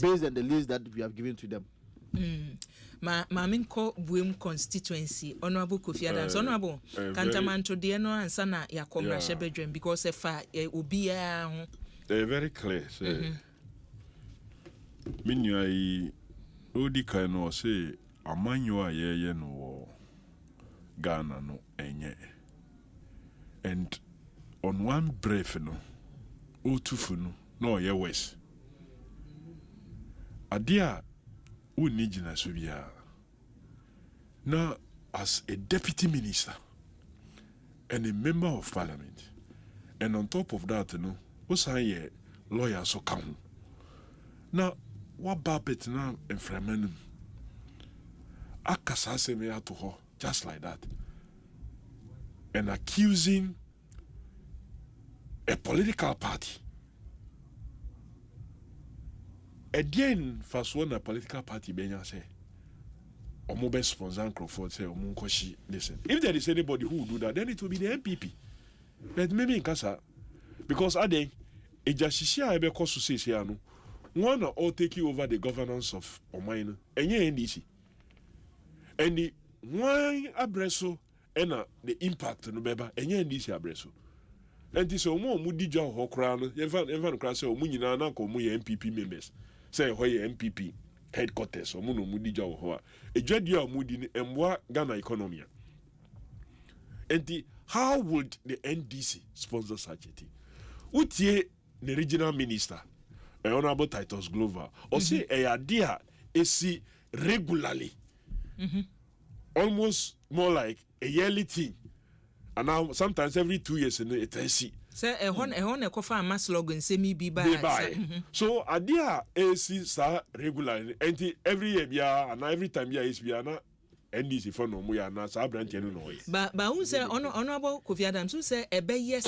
Speaker 2: based on the list that we have given to them.
Speaker 17: Maminko Buim constituency, Honorable Kofi Adams, Honorable Kantamanto de no answer na ya commercial bedroom because if ubia
Speaker 1: very clear. Minui Odi Kano say Amanyo ye no Ghana no enye. And on one breath, no, Otufu no, ye west. Adia, who need Subia. Now, as a deputy minister and a member of parliament, and on top of that, no, what's a lawyer so come. Now, what babet now and Fremen Akasase me to her, just like that. And accusing a political party. Again, first one a political party benya say, Omobe sponsor Crawford say, Omunkoshi, listen. If there is anybody who will do that, then it will be the MPP. But maybe in Kasa, because I think a Jashisha Ebe Kosu says here, no, one are all taking over the governance of Omaina, and ye NDC. And the one abreso and the impact no beba enye ndisi abreso enti so mo mu digwa ho kra no yeva no kra se o mu nyina na ko mu ye MPP members say ho ye MPP headquarters o mu no mu digwa ho a edwadia o mu di ni emwa Ghana economy enti how would the NDC sponsor such a thing utie the regional minister Honorable Titus Glover or say a idea is regularly almost more like a yearly thing and now sometimes every 2 years in it I see
Speaker 17: say a hon e kofa ama slogan say me be by
Speaker 1: so idea is regularly and every year bia and every time year is bia na NDC for no muya na sa branch no no
Speaker 17: ba who say honorable Kofi Adams who say ebe yes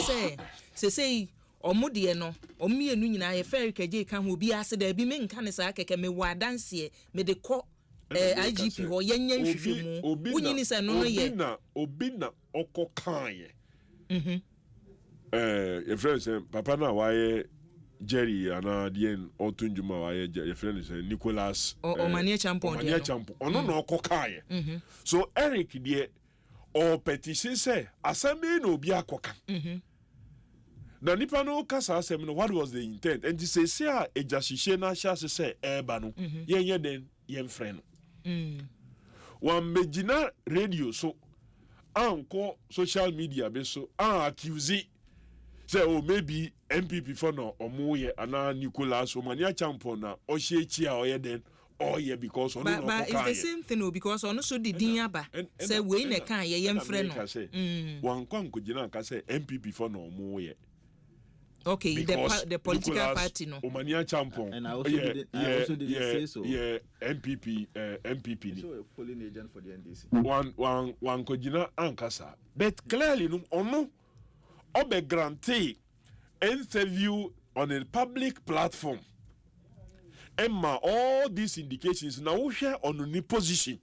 Speaker 17: say omode no omienu nyina ye fair kaje kan ho bi ase da bi me nka ne sa keke me wa danse me de ko IGP ho yenya nhwehwemu unyini se no ye
Speaker 1: obi na okokan ye your friend say papa na waye Jerry ana dien otunjuma waye your friend say Nicholas
Speaker 17: Omanie Champion
Speaker 1: ono na okokan ye so Eric die o petition say assemble no obi akoka na nipa no kasa asem no what was the intent and say ejashishe na sha say eba no yenye den yen frɛ no wan megina radio so anko social media be so accuse say oh maybe MPP for no omoye ana Nicholas Omania Champion na ohiechi a oye den oye because ono no
Speaker 17: but it's the same thing because ono so di din aba say we na kan ye yen frɛ no
Speaker 1: wan kwanko gina ka say MPP for no omoye.
Speaker 17: Okay, the political Nicholas party no.
Speaker 1: Omania Champion.
Speaker 2: And I also didn't say so.
Speaker 1: Yeah, MPP.
Speaker 2: So a polling agent for the NDC.
Speaker 1: One kojina ankasa. But clearly no ono obe grante interview on a public platform. Emma all these indications now share on any position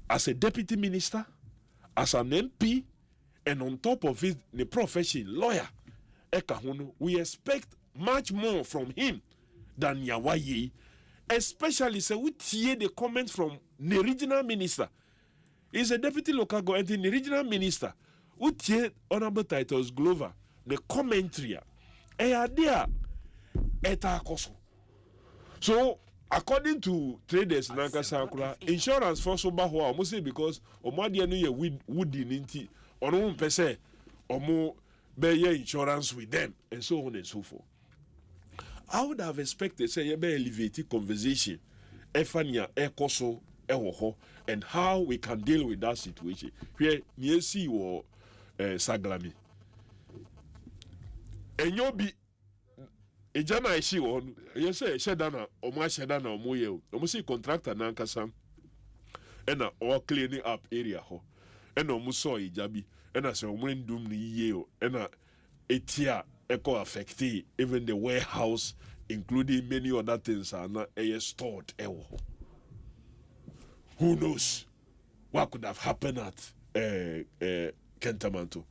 Speaker 1: as a deputy minister, as an MP, and on top of it the profession lawyer. We expect much more from him than Yawaye, especially say we hear the comments from the regional minister. He's a deputy local government in the regional minister. We hear Honorable Titus Glover, the commentary. So, according to traders, insurance for so bad, I must say because Omadia no woody ninti or per se or more. Bear insurance with them and so on and so forth. I would have expected say be elevated conversation efania ekoso ewoho and how we can deal with that situation. Here niesi wo saglami. Enyo bi ejana ishi wo you say shedana omo shedana omo ye o. Omo see contractor na nkasa ena all cleaning up area ho. Ena omo so ijabi and as a woman doom the year and etia eco affected even the warehouse including many other things are not stored. Who knows what could have happened at Kentamanto?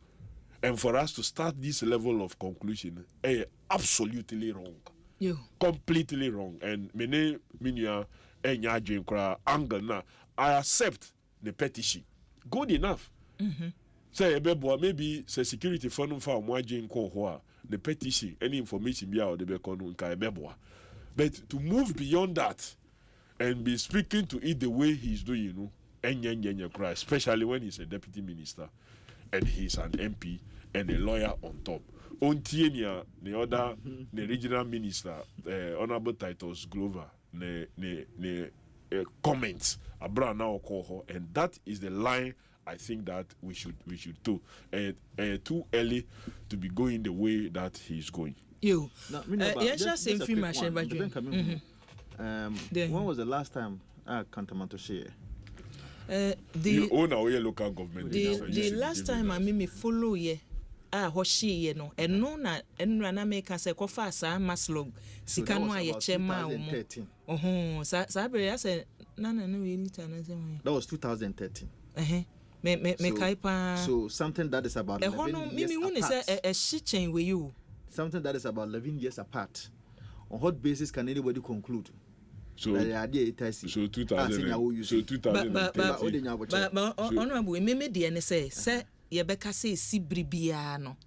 Speaker 1: And for us to start this level of conclusion, absolutely wrong. Completely wrong. And many minya angle na I accept the petition. Good enough. Say maybe say security for no for more the petition any information be out the but to move beyond that and be speaking to it the way he's doing, especially when he's a deputy minister and he's an MP and a lawyer on top. On Tienia, the other the regional minister, Honorable Titus Glover, the comments Abena now call her, and that is the line I think that we should do. Too early to be going the way that he's going.
Speaker 2: When was the last time Kantamanto share?
Speaker 1: You own our local government.
Speaker 17: The last time I me follow ye. Hoshi no and no na enrana make us a cofa sa maslog sikano aye chema sabre say nana no we
Speaker 2: that was 2013.
Speaker 17: So
Speaker 2: something that is about 11 years something that is about 11 years apart. On what basis can anybody conclude?
Speaker 1: So 2000.
Speaker 17: But honorable, me say ye beka say si bribia no.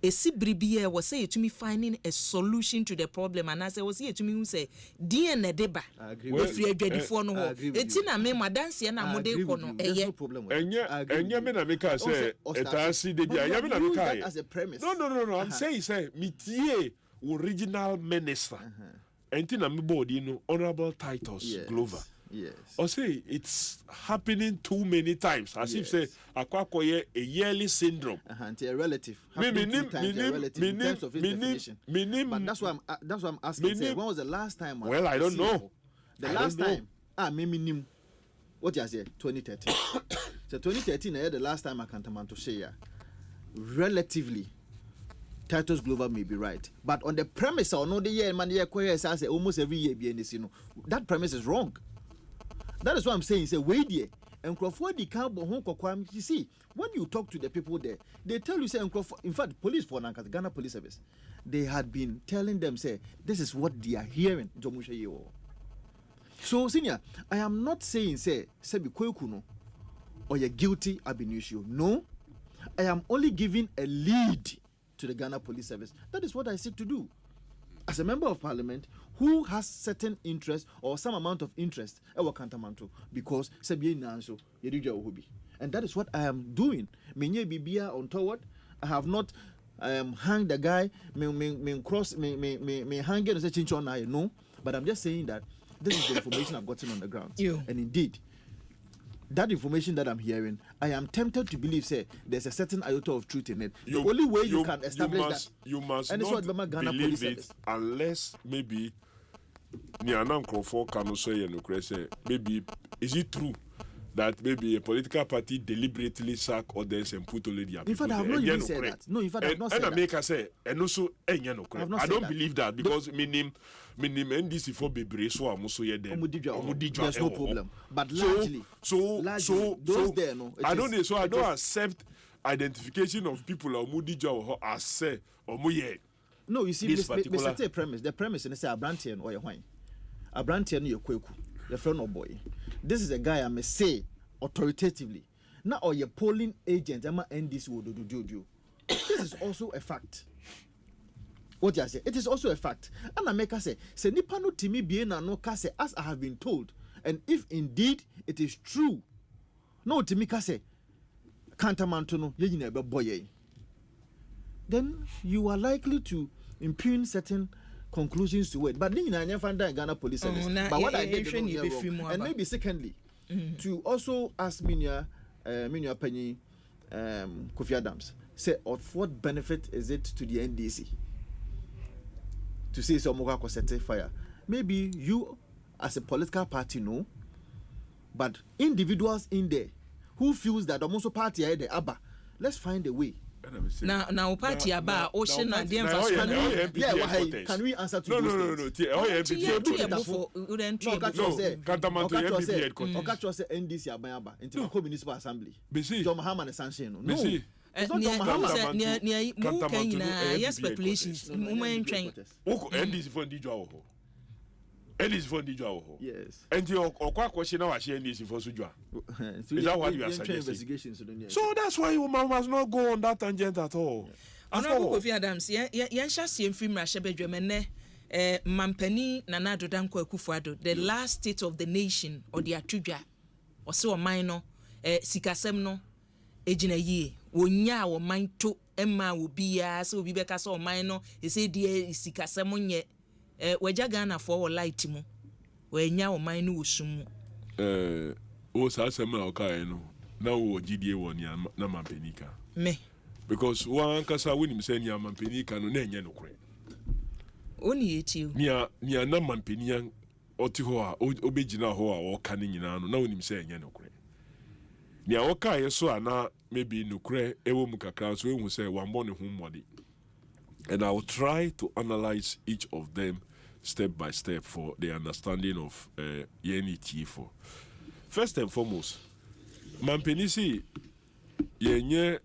Speaker 17: esi bribie was say to me finding a solution to the problem and as I was here to me who say dear Nedeba we free ready for no etina me madanse na mode ko no eye
Speaker 1: enya me na make say etasi de bia enya me na make
Speaker 2: as a premise.
Speaker 1: No, I'm saying say metie original minister entina me board honorable titles Glover.
Speaker 2: Yes.
Speaker 1: Or say it's happening too many times. As if say akwakoye a yearly syndrome.
Speaker 2: A relative. Happening 2 times a relative in terms of its definition. But that's why I'm asking. Say, when was the last time?
Speaker 1: Well, I don't know.
Speaker 2: The last time. Nim. What you say? 2013. So 2013, I had the last time I can't to say relatively. Titus Glover may be right, but on the premise or no the year man say almost every year be this, that premise is wrong. That is what I'm saying. Say wait there. And Crawford the cabo home kokwam. You see, when you talk to the people there, they tell you say in fact, police for Ghana Police Service, they had been telling them say this is what they are hearing. So senior, I am not saying say be kwekuno or you're guilty ab initio. No, I am only giving a lead to the Ghana Police Service. That is what I seek to do. As a member of parliament who has certain interest or some amount of interest, because and that is what I am doing. I have not hanged the guy, no, but I'm just saying that this is the information I've gotten on the ground. And indeed, that information that I'm hearing, I am tempted to believe, say, there's a certain iota of truth in it. The only way you can establish
Speaker 1: you must
Speaker 2: and
Speaker 1: not believe it unless maybe maybe is it true that maybe a political party deliberately sack others and put only their people.
Speaker 2: In fact, I have not even said that. No, in fact, I have not said that.
Speaker 1: And I make say, and also, I don't believe that because minim NDC for bebre so amuso ye dem.
Speaker 2: There's no problem. But largely, those there, no.
Speaker 1: I don't accept identification of people or as say or muye.
Speaker 2: No, you see, this particular premise. The premise is say Abrantian or your wine. Abrantian your kweku. Your friend or boy. This is a guy I may say authoritatively. Now or your polling agent, Emma NDC will do. This is also a fact. What you say? It is also a fact. And I make us say nipa no timi bien na no kase as I have been told. And if indeed it is true, no timi kase kantamanto no ye nyina be boye. Then you are likely to impugn certain conclusions to it. But I find that Ghana Police Service. But what I did wrong. And maybe secondly, to also ask Minya Penny Kofi Adams, say of what benefit is it to the NDC to say so Mokako set fire? Maybe you as a political party know, but individuals in there who feels that almost party are there, Abba, let's find a way.
Speaker 17: Now party about ocean and the
Speaker 2: infrastructure. Can we answer to
Speaker 1: no.
Speaker 2: NDC Ababa into Municipal Assembly. John Mahama and Sanction. No.
Speaker 17: It's not John Mahama. Yes, speculations.
Speaker 1: NDC for Ndijo. NDC for Ndijo.
Speaker 2: Yes.
Speaker 1: And your question now is NDC for Sujwa. Is that what you are suggesting? So that's why you must not go on that tangent at all.
Speaker 17: Honorable Kofi Adams, Yansha Film Rashabedremene, Mampeni Nanado Danko Kufuado, the last state of the nation or the Atuja, or so a minor, Sikasemno, Ejina ye, Wonya or mine to Emma will be as will be Becca so minor, he said, dear Sikasemonye. Wejagana for light mo we nya o man no sum
Speaker 1: o sa sema o kai no na wo gidie won ya na mampenika
Speaker 17: me
Speaker 1: because one kasa woni mse nya mampenika no na enye no kure
Speaker 17: oni eti
Speaker 1: nya na mampenia oti ho a obegina ho a wo ka ne nyina no na woni mse enye no kure nya wo kai so ana maybe no kure ewo mu kakra so ehu say wan bo ne ho mmode. And I will try to analyze each of them step by step for the understanding of Yeniti for. First and foremost, Mampenisi, we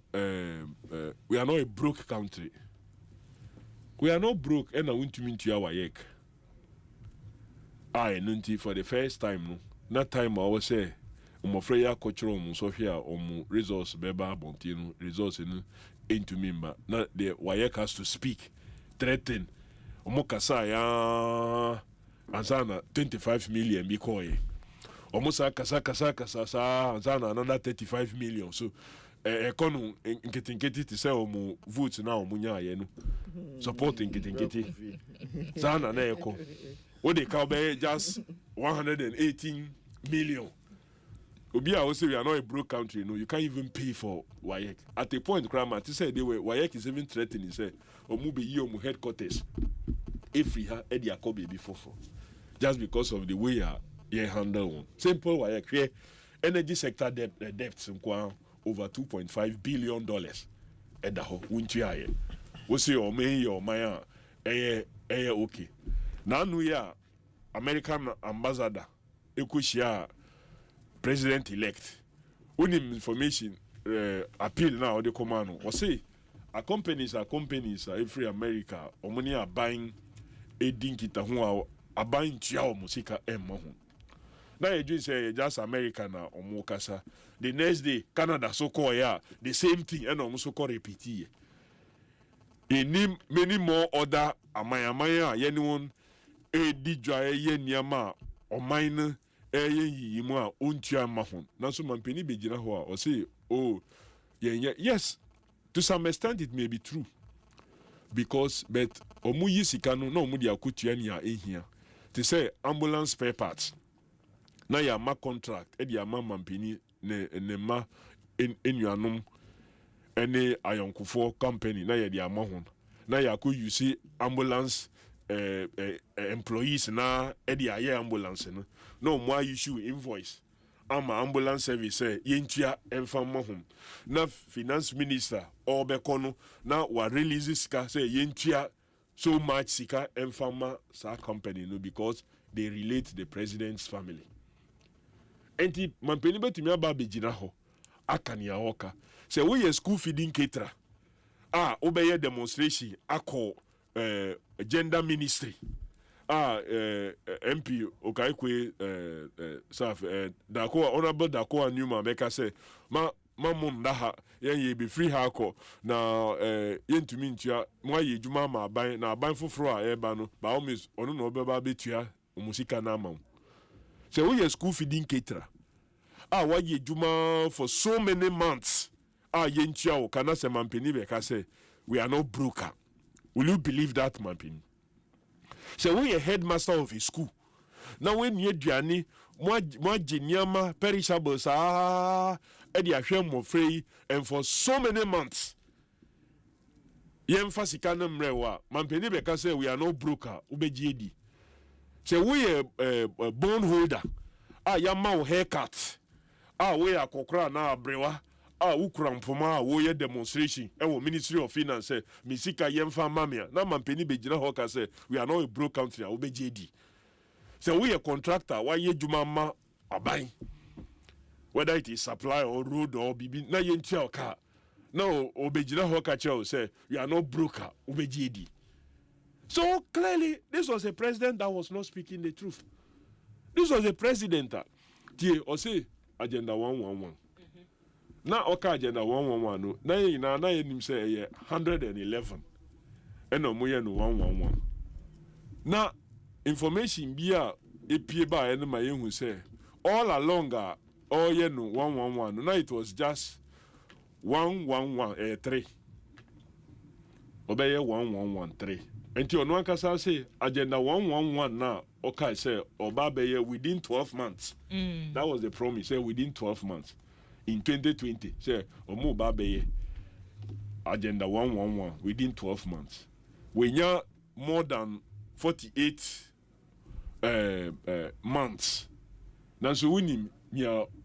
Speaker 1: are not a broke country. We are not broke, and I want to mean to our yek. I nunti for the first time, no. That time I was say, umofre ya kochro mu so hwe a omu resource beba abonti no resource no into member na the wayek has to speak threaten omo kasa ya ansana 25 million bikoye omo sa kasa sa ansana another 35 million so ekono nketinketi ti say omo vote na omo nya ye no support nketinketi sana na eko what they call just 118 million. Obi a say we are not a broke country, no, you can't even pay for WAEC. At a point, Grandma, they said WAEC is even threatening, say, Omu headquarters. If we have Eddie Akobe before, just because of the way you handle one. Simple WAEC, energy sector debts over $2.5 billion. And the whole winter, we say, or may or Maya, okay. Now, we are American ambassador, Ekosiise president-elect. When information appeal now, the command or say, companies every America, or money are buying a dinkita who are buying Chiao Musika and Mahon. Now you say just American or Mokasa. The next day, Canada so called the same thing and almost so called repeat. In many more other Amaya, anyone a DJ Yama or minor. Yima untia mahon. Now so man penny be or say, oh, yes, to some extent it may be true. Because but omuyi sikano no mudi akutiania in here. To say ambulance spare parts. Na ya ma contract, ya ma mampini ne ma in yanum any ayonkufo company na ya mahon. Na ya ku you see ambulance employees na ya ambulance no more issue invoice ama ambulance service yentua enfama hom na finance minister obekono na wa release sika say yentua so much sika enfama sa company no because they relate the president's family enti mampeni betumi aba begina ho akania hoka say we school feeding caterer obeye demonstration akọ gender ministry MP Okaikwe Saf Dakoa Honorable Dakoa Newman Meka say Mamon Daha ye be free hako na yentumi ntua mwa ye djuma ma ban na ban foforo a eba no ba o mis ono no beba betua musika na ma say we school feeding caterer wa ye djuma for so many months yentua o kana se mampeni be ka say we are not broker. Will you believe that, mampeni? So we a headmaster of a school. Now when you Diani, moi geniama perishables Eddie Asham free and for so many months. Yem fasikana mrewa, mampeni beka say we are no broker, ubejedi. So we a bone holder. Yama haircut. We are kokra na brewa. Ukra mpoma wo ye demonstration Ministry of Finance misika yemfa mamia na mampeni bejina hoka say we are not a broke country obejedi so we a contractor why ye djuma ma aban whether it is supply or road or bibi na ye ntia oka no obejina hoka cheo say we are not broker obejedi so clearly this was a president that was not speaking the truth. This was a president that or say agenda 111 na oka agenda 111 no na yenim say 111 eno moye no 111 na information bi a epie ba eno ma yehu say all along all ye no 111 no na it was just 111 obeye 1113 enti ono ankasa say agenda 111 na oka say oba beye within 12 months. That was the promise, say within 12 months. In 2020, say omo ba beye agenda 111 within 12 months. We have more than 48 months. Now so we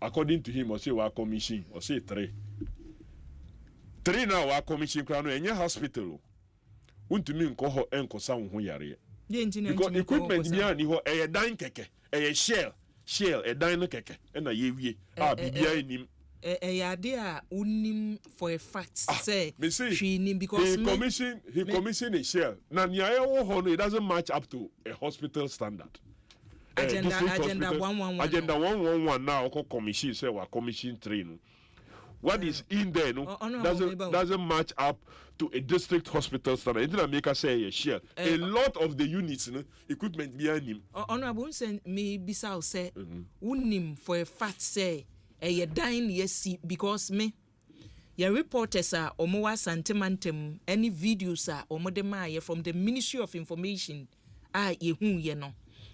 Speaker 1: according to him, or say we commission, or say 3 now we commission crown any hospital. Untumi nko ho enko sa wo ho yare. Because equipment bi ani ho e dan keke, e shell e dan no keke, e na ye wie. Bibia enim.
Speaker 17: Ade a unim for a fact say she nim because
Speaker 1: he commissioned a shell. Na nia e wo ho no it doesn't match up to a hospital standard.
Speaker 17: agenda 111
Speaker 1: agenda 111 now commission say wa commission 3 no. What is in there no doesn't match up to a district hospital standard. It didn't make us say share. A lot of the units, equipment behind him.
Speaker 17: Honorable say me bisa say unim for a fact say a dying yes because me your reporters are omowa santimantem any videos are omodema from the Ministry of Information yehu ye no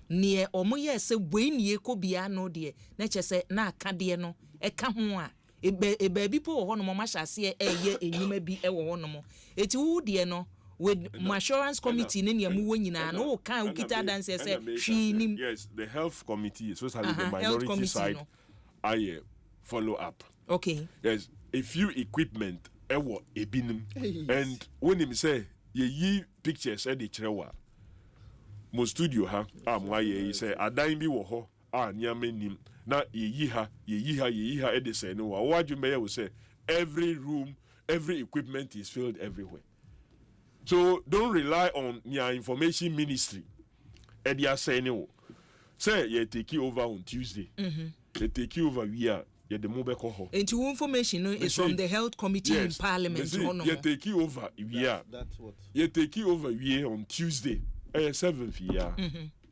Speaker 17: near omoye se bweni ekobia no de na chese na akade no eka ho a e baby po ho no mo mahase eye enyuma bi e wo no mo eti wo de no with assurance committee ne nyamu wo nyina no kan ukita dance say hwinim.
Speaker 1: Yes, the health committee, especially the minority side, no. I follow up.
Speaker 17: Okay.
Speaker 1: Yes, a few equipment ewo ebinim and when him say ye pictures e de kirewa mo studio ha amwa ye say adan bi wo ho nyame nim na ye ha e de say no wa adwuma ye say every room, every equipment is filled everywhere. So don't rely on your information ministry. E dia say no say ye take you over on Tuesday. They take you over here. The
Speaker 17: into information is from the health committee in parliament.
Speaker 1: You take you over
Speaker 2: That's what.
Speaker 1: You take you over here on Tuesday. 7th year.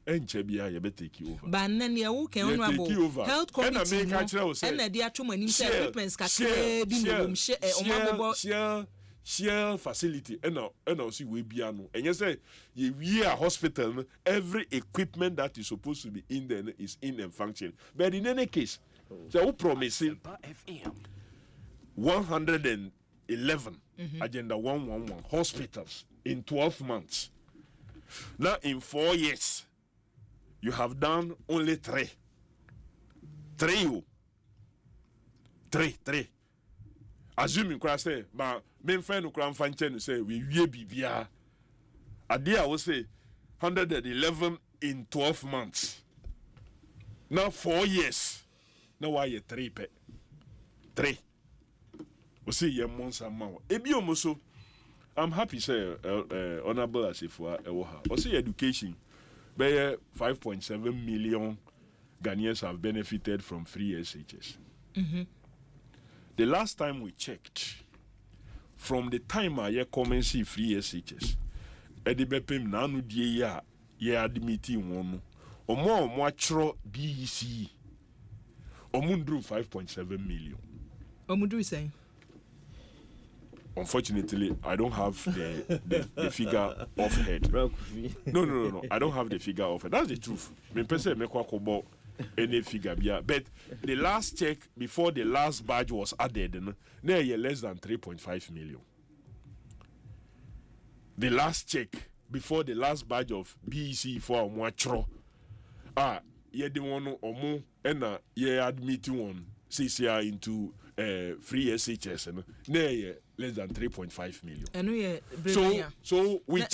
Speaker 1: And Chebia, you take you over.
Speaker 17: But then you can honorable health committee. And the dear two equipments
Speaker 1: share facility and now see we piano. And you say we are hospital, every equipment that is supposed to be in there is in and function. But in any case, so who promising 111 agenda 111 hospitals in 12 months. Now in 4 years, you have done only 3. 3. Assuming you say, but men friend who can find say we bibia. I will say 111 in 12 months. Now 4 years. Now why you 3 pe? 3. We see your months amount. Ebi omoso. I'm happy say honorable Asifua ewoha. We see education. By 5.7 million Ghanaians have benefited from free SHS. The last time we checked, from the time I come see free SHS, edibepem nanu die ya admitting one. Omo achro BEC. Omundru 5.7 million.
Speaker 17: Omundru is saying.
Speaker 1: Unfortunately, I don't have the figure off head. No. I don't have the figure off head. That's the truth. Me pese me kwa kobo any figure bia. But the last check before the last badge was added, now you're less than 3.5 million. The last check before the last badge of BEC for Mwachro. Ye the one omo and ye admit one CCR into free SHS and nay less than 3.5 million. So we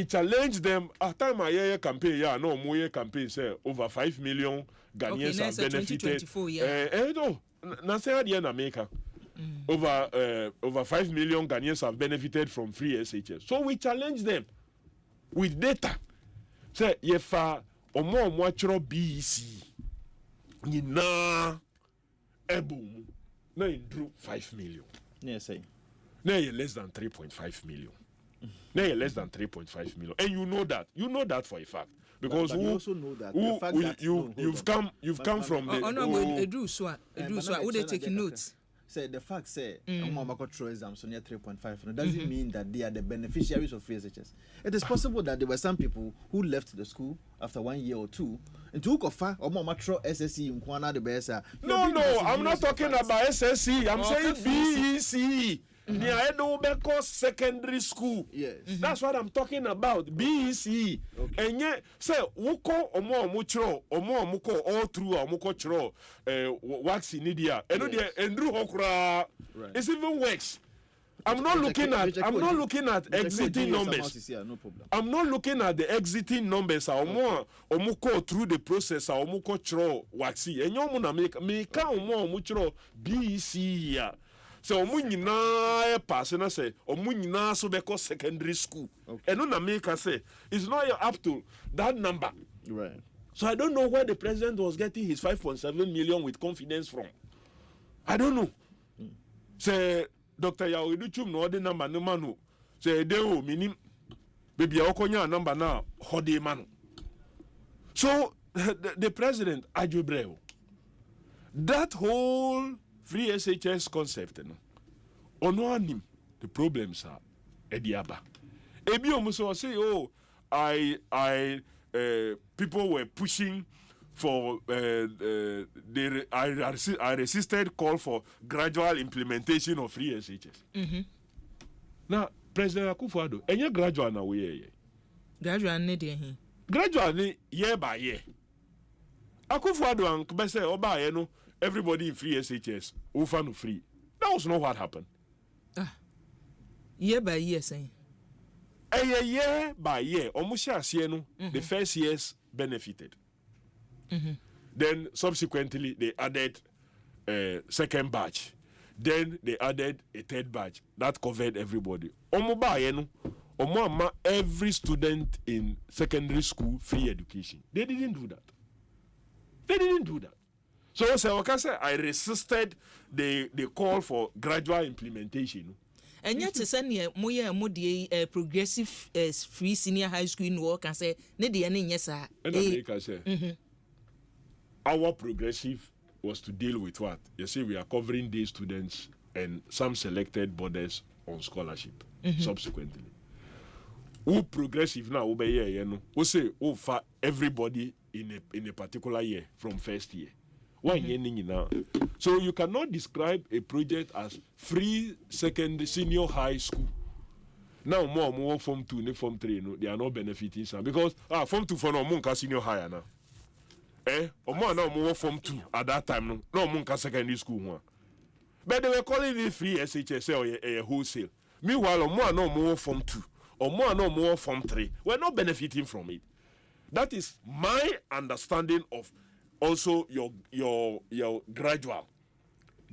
Speaker 1: challenge them. At time I campaign no campaign say over 5 million Ghanaians have benefited. No, na say in America. Over 5 million Ghanaians have benefited from free SHS. So we challenge them with data. Say yefa omo mwachro BEC nyina ebum na indru 5 million.
Speaker 2: Yes, I.
Speaker 1: Now you're less than 3.5 million. Now you're less than 3.5 million. And you know that. You know that for a fact. Because
Speaker 2: but you also know that
Speaker 1: you've come from the
Speaker 17: would they take notes?
Speaker 2: Say the fact say exams so near 3.5 doesn't mean that they are the beneficiaries of free SHS. It is possible that there were some people who left the school after 1 year or 2 and took offer or more matro SSC in Kwana the BSA.
Speaker 1: No, I'm not talking about SSC. I'm saying BEC. Near Edo Secondary School.
Speaker 2: Yes.
Speaker 1: That's what I'm talking about. BEC. Okay. And yet, say, Wuko omo mucho, omo muko all through muko chro wax in India. And Andrew Hokra. It's even worse. I'm not looking at exiting numbers.
Speaker 2: No problem.
Speaker 1: I'm not looking at the exiting numbers. Omuko through the process. Omuko chro waxi. And you muna make omo mucho BEC. So omu nyina pass na say omu nyina so be secondary school. And no na make say it's not up to that number.
Speaker 2: Right.
Speaker 1: So I don't know where the president was getting his 5.7 million with confidence from. I don't know. Say Dr. Yawiduchum no the number no manu. Say they o minim baby okonya number now hode manu. So the president Ajubreo, that whole free SHS concept, onoanim the problems are ediaba. Ebi omuso say people were pushing for I resisted call for gradual implementation of free SHS.
Speaker 17: Mm-hmm.
Speaker 1: Now President Akufo-Addo, any gradual na we
Speaker 17: gradual ne de he.
Speaker 1: Gradual ni year by year. Akufo-Addo and Kbese oba ye no everybody in free SHS over no free. That was not what happened.
Speaker 17: Year by year saying.
Speaker 1: A year by year, almost the first years benefited.
Speaker 17: Mm-hmm.
Speaker 1: Then subsequently they added second batch. Then they added a third batch that covered everybody. Every student in secondary school free education. They didn't do that. So I resisted the call for gradual implementation.
Speaker 17: And yet, send moya modi progressive free senior high school in work and say, Nedi and yes,
Speaker 1: our progressive was to deal with what? You see, we are covering these students and some selected borders on scholarship subsequently. Who progressive now, we say, for everybody in a particular year from first year. So you cannot describe a project as free secondary senior high school. Now more form 2 form 3 they are not benefiting some because form 2 for no monka senior high now. Or more form 2 at that time no monka secondary school one. But they were calling it free SHS or a wholesale. Meanwhile more form 2 or more form 3. We're not benefiting from it. That is my understanding of also your gradual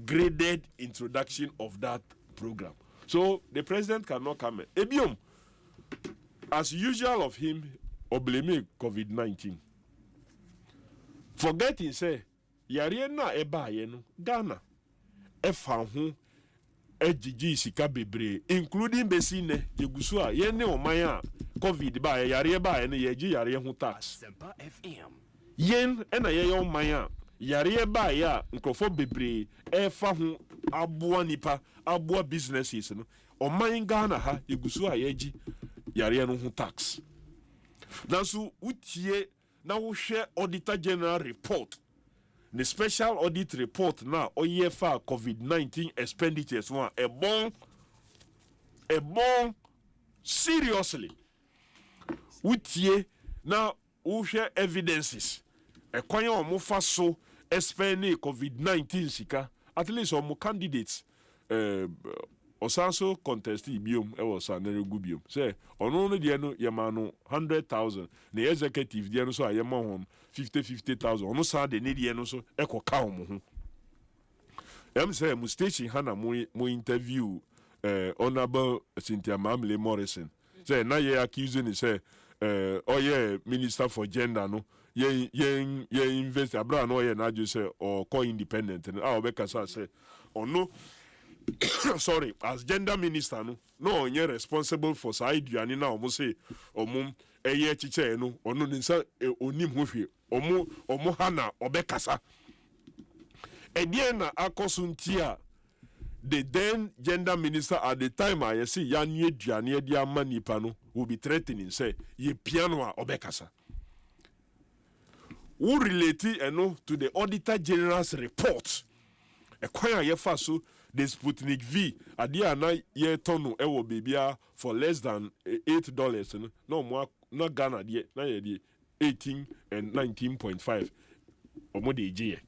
Speaker 1: graded introduction of that program. So the president cannot come in. Ebiom, as usual of him, blame COVID-19. Forgetting say, yare na eba ye no Ghana efa ho ejiji sika bebre including besine yegusu a ye ne oman a COVID ba yare ba ye no yeji yare ho tax.
Speaker 15: Asempa FM.
Speaker 1: Yen ena ye yo man a yare ba ya nkrofo bebre efa ho aboa nipa aboa businesses no oman Ghana ha yegusu a yeji yare no ho tax. Nanso utie na wo hwe auditor general report the special audit report now oyefa COVID-19 expenditures one a bon seriously utie na wo hwe evidences ekwan omo fa so expend COVID-19 sika at least omo candidates osanso contest biom e was aneregu biom say ono no de no yema no 100,000 the executive de no so ayema hom 50,000 ono sa de ne de no so ekoka hom ho em say mu station hana mo interview honorable Cynthia Mamle Morrison say na ye accusing say minister for gender no ye invest abra no ye na just say or co independent and obeka say ono sorry, as gender minister no you're responsible for side duani na omo say omo eye chiche no ono nsa onim hwe omo hana obekasa ediena akosuntia the then gender minister at the time I see yanye duani dia manipa no will be threatening say ye piano a obekasa who relate to the auditor general's report ekwan yefa so the Sputnik V adia na ye tonu ewo bibia for less than $8 no more no Ghana die na ye 18 and 19.5 omo de je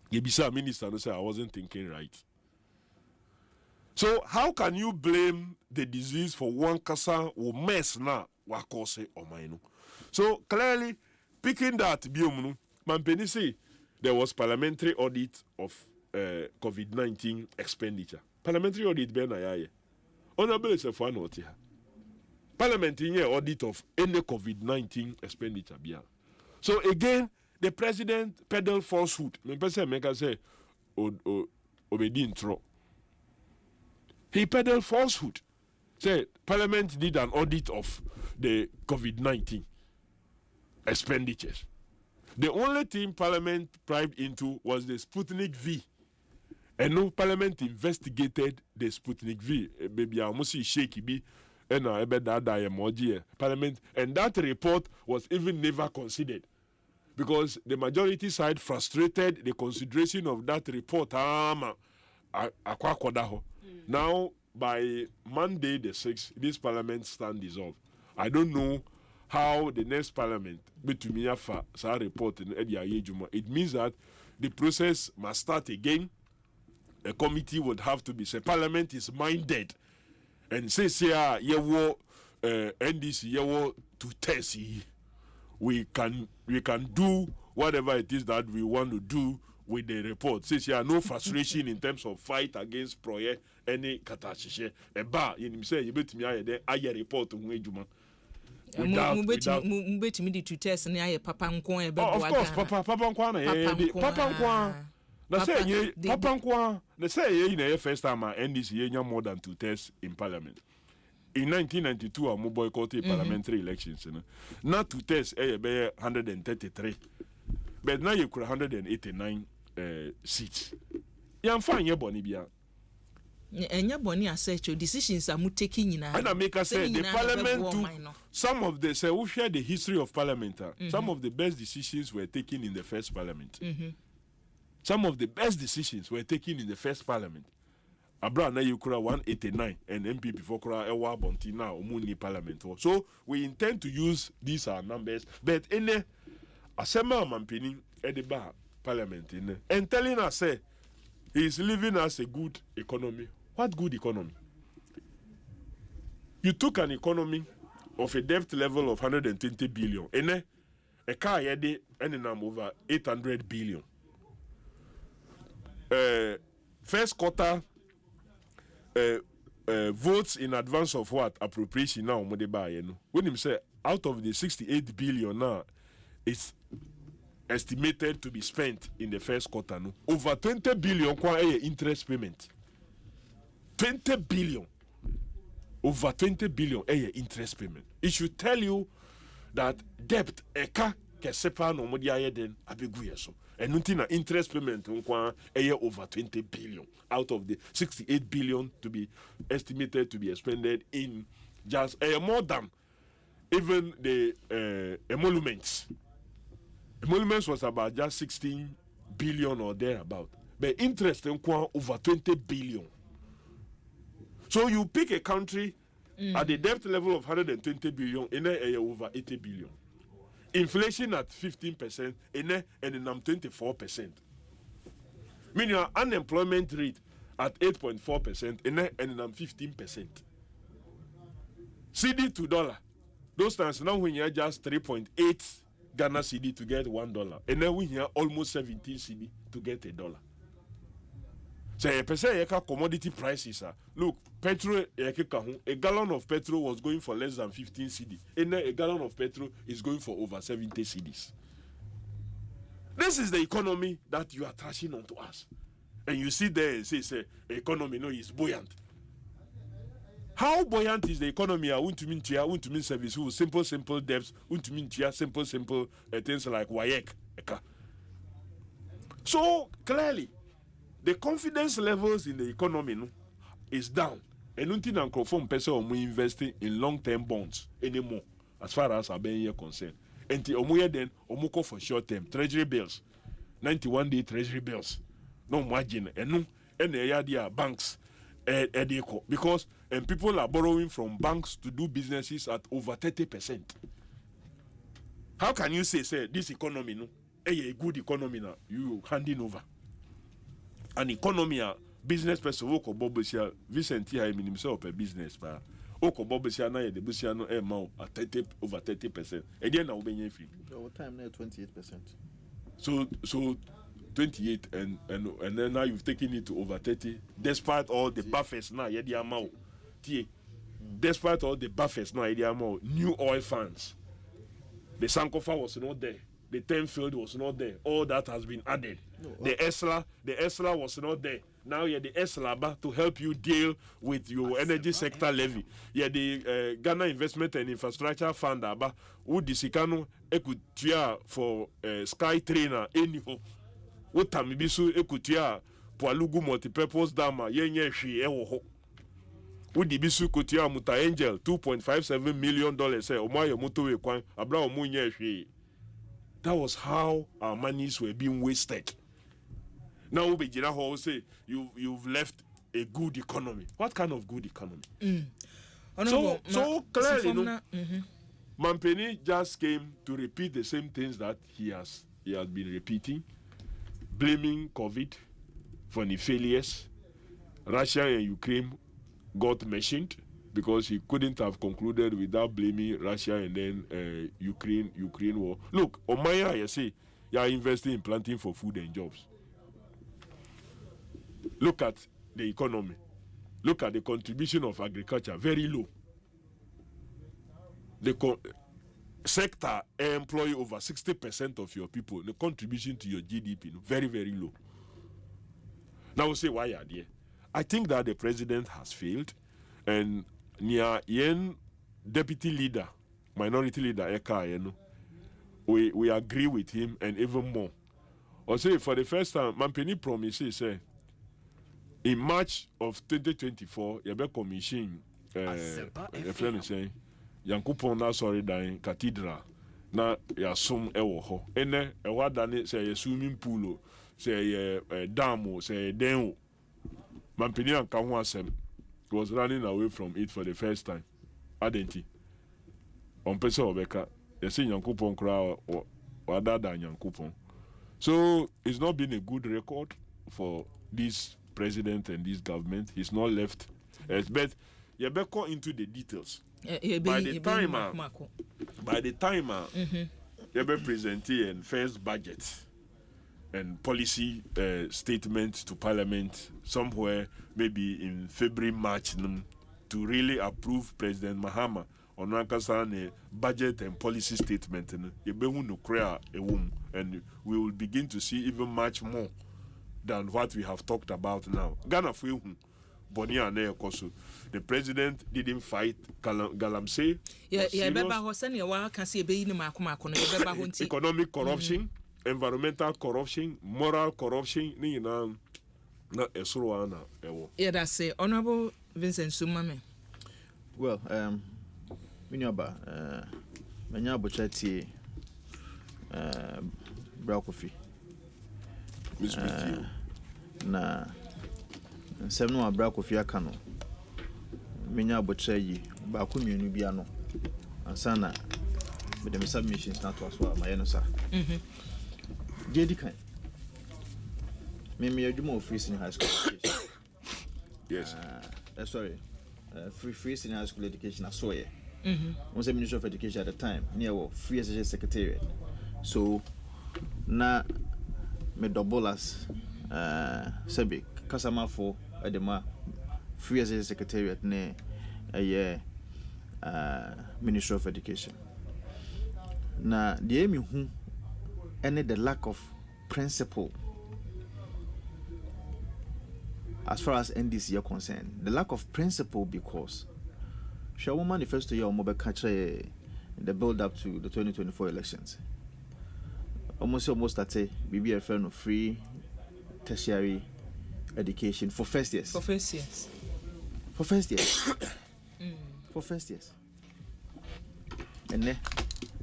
Speaker 1: ye bisa minister no say I wasn't thinking right. So how can you blame the disease for one kasa or mess na wa cause omaino? So clearly picking that biom no mampeni say there was parliamentary audit of COVID-19 expenditure. Parliamentary audit be na yaye. Honorable Sefwa Notia. Parliament in audit of any COVID-19 expenditure bia. So again, the president peddled falsehood. Me person make say obedi intro. He peddled falsehood. Say Parliament did an audit of the COVID-19 expenditures. The only thing Parliament piped into was the Sputnik V. And no Parliament investigated the Sputnik V. Baby, I almost see shaky be. And I bet that emoji Parliament. And that report was even never considered. Because the majority side frustrated the consideration of that report. Now, by Monday the 6th, this Parliament stand dissolved. I don't know how the next Parliament report in it means that the process must start again. A committee would have to be said. Parliament is minded and says here NDC to test. We can do whatever it is that we want to do with the report. Says here no frustration in terms of fight against proye any catastrophe. You say you bet me I report to Juma. Of course, Papa Nkwa. First time NDC more than 2 tests in Parliament. In 1992, I boycotted parliamentary elections. Not 2 tests, 133. But now you could 189 seats. I'm fine, you're Bonibia.
Speaker 17: And your bonny assert your decisions are taking.
Speaker 1: And I make us say the Parliament took some of the say we share the history of Parliament. Some of the best decisions were taken in the first Parliament. Some of the best decisions were taken in the first Parliament. Abra na yukura 189 and MPP for kura ewa bonti na omuni Parliament. So we intend to use these numbers, but in the Asema mampini ediba Parliament in and telling us say he is leaving us a good economy. What good economy? You took an economy of a debt level of 120 billion. And a car yede and over 800 billion. First quarter votes in advance of what? Appropriation now. When him say out of the 68 billion now, it's estimated to be spent in the first quarter. No? Over 20 billion kwa interest payment. 20 billion. Over 20 billion interest payment. It should tell you that debt eka kesepa no modi ayeden abeguye so. And nothing interest payment over 20 billion out of the 68 billion to be estimated to be expended in just more than even the emoluments. Emoluments was about just 16 billion or thereabout. But interest over 20 billion. So you pick a country at the debt level of 120 billion in over 80 billion. Inflation at 15%, and 24%. Meaning unemployment rate at 8.4%, and 15%. CD to dollar. Those times now when you just 3.8 Ghana CD to get $1, and then we hear almost 17 CD to get $1. So a percent commodity prices are look, petrol a gallon of petrol was going for less than 15 CD, and then a gallon of petrol is going for over 70 CDs. This is the economy that you are trashing onto us, and you see there and say economy no is buoyant. How buoyant is the economy? I want to mean service who simple debts, want to mean simple things like WAEC. So clearly, the confidence levels in the economy is down. And nothing and confirm person or investing in long-term bonds anymore, as far as Abena concerned. And the omuye then omuko for short-term treasury bills, 91-day treasury bills, no margin, and no, and the banks, because and people are borrowing from banks to do businesses at over 30%. How can you say this economy a good economy now you handing over? An economy, business person, Oko Bobusia, Vincent here himself a business, but Oko Bobusia, the Busiano, at over 30%. And then I'll be free.
Speaker 2: Over time, now 28%.
Speaker 1: So 28, and then now you've taken it to over 30, despite all the buffers now, despite all the buffers now, new oil funds. The Sankofa was not there. the 10 field was not there. All that has been added. The ESLA was not there. Now the ESLA to help you deal with your energy sector levy. The Ghana Investment and Infrastructure Fund who disikano ekutia for Sky Trainer anyhow. Utamibisu ekutia Pualugu multipurpose dama yenye shi ewo. Udibisu kutia muta angel $2.57 million say omayo mutowe kwan abra omunye shi. That was how our monies were being wasted. Now Ubejina Hall say you've left a good economy. What kind of good economy? So clearly, Mampeni just came to repeat the same things that he has been repeating, blaming COVID for the failures. Russia and Ukraine got mentioned because he couldn't have concluded without blaming Russia and then Ukraine war. Look, Omaya, you say, you are investing in planting for food and jobs. Look at the economy. Look at the contribution of agriculture, very low. The sector employ over 60% of your people. The contribution to your GDP, very, very low. Now we say, why are they? I think that the president has failed, and near yen deputy leader, minority leader Eka, we agree with him and even more. Or say for the first time, Mampeni promises in March of 2024, Yabe Commission, a friend is saying, Yankupon na sorry dying cathedral na yasum ewo ho. Ene ewa dane say swimming pool, say dam, say den. Mampeni anka ho asem was running away from it for the first time. Adenti. On pese obeka, yesi Yankupon kra wada da Yankupon. So it's not been a good record for this president and this government. He's not left. But you better go into the details. By the time you better present a first budget and policy statement to Parliament somewhere maybe in February, March to really approve President Mahama on a budget and policy statement. And we will begin to see even much more than what we have talked about now. Ghana Bonia and Ekosu. The president didn't fight Galamsey. Economic corruption, environmental corruption, moral corruption.
Speaker 17: Yeah, that's it. Honorable Vincent Sumame.
Speaker 2: Well, Minyaba, Manyabo Chati, Brakofi. Na Semno Brakofi Akano. Minyabo Chayi, Bakumi Nubiano, and Sana, with the submissions not to us, my Enosa. Jedikan. Maybe you do more free senior high school education.
Speaker 1: Yes.
Speaker 2: Sorry. Free senior high school education, I saw it. Was the Minister of Education at the time, near free SHS Secretariat. So, na me double-as Sebi, Kasama for Edema, free SHS Secretariat, ne a year Minister of Education. Na the aim who any the lack of principle as far as NDC are concerned, the lack of principle because shall we manifesto your mobile catcher the build up to the 2024 elections. Almost at a BBFN of free tertiary education for first years.
Speaker 17: For first years.
Speaker 2: For first years. For first years. And then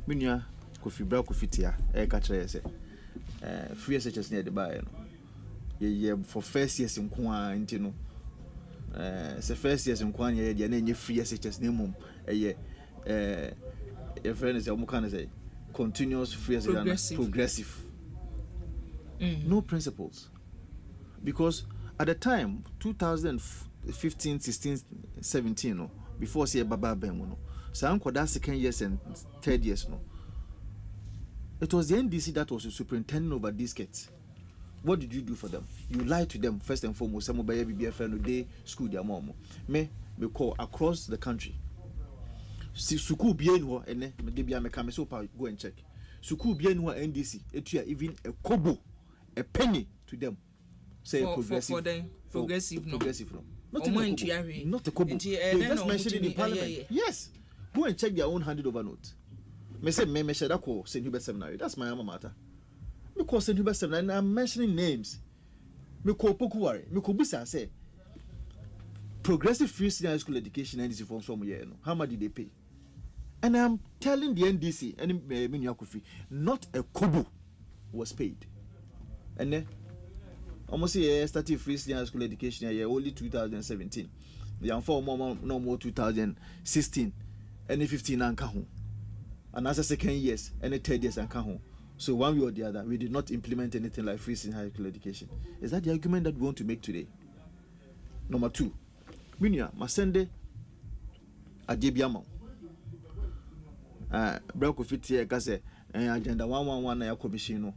Speaker 2: Minya Kofi Bra Kofitia, catcher say free SHS near the buy. Yeah, for first years in Kwan, you know. So first years in Kwan, yeah, and free SHS name, your friend is a say continuous free SHS progressive. No principles. Because at the time, 2015, 16, 17, no, before say Baba Ben, so that second years and third years, no. It was the NDC that was the superintendent over these kids. What did you do for them? You lied to them first and foremost. Some of my BBFN they school their mom. Me call across the country. See, Suku bien ho ene me dey be am come so go and check. Suku be no NDC, etua even a kobo, a penny to them. Say progressive.
Speaker 17: Progressive no.
Speaker 2: Not a kobo. They just mentioned it in Parliament. Yes. Go and check their own handed over note. Me say me share that call St. Hubert Seminary. That's my alma mater. Me call St. Hubert Seminary and I'm mentioning names. Me call Opokua. Me call Bisa say progressive free senior school education NDC from some year. How much did they pay? And I'm telling the NDC and Minyakufi, not a kobo was paid. And then almost a started free senior school education year only 2017. The no more 2016 and 15 and kahun. And as a second years and 3rd years and kahun. So one way or the other, we did not implement anything like free senior school education. Is that the argument that we want to make today? Number 2, Minya Masende Ajebiamo. Brako fit here kase agenda 111 na ya commission no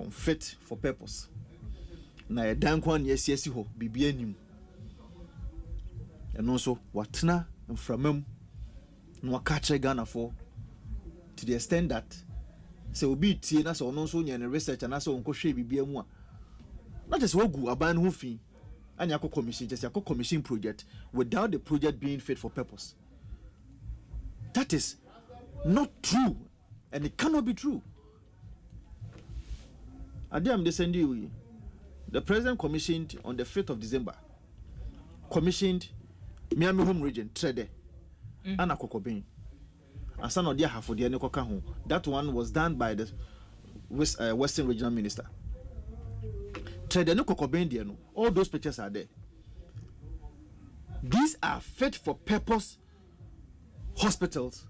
Speaker 2: fit for purpose. Na ya dan kwan yes ho bibia anim. And also watna mframam no akache Ghana for to the extent that say obi tie na so no so nya research na so onko hwe bibia mu a not just wogu aban ho fi anya ko commission just a commission project without the project being fit for purpose. That is not true, and it cannot be true. Adam de Sendi, the president commissioned on the 5th of December, commissioned Miami Home Region, Trede, Anna Kokobin. And son of the half of the Nekokahu. That one was done by the Western Regional Minister. Trede no Kokobin, all those pictures are there. These are fit for purpose hospitals.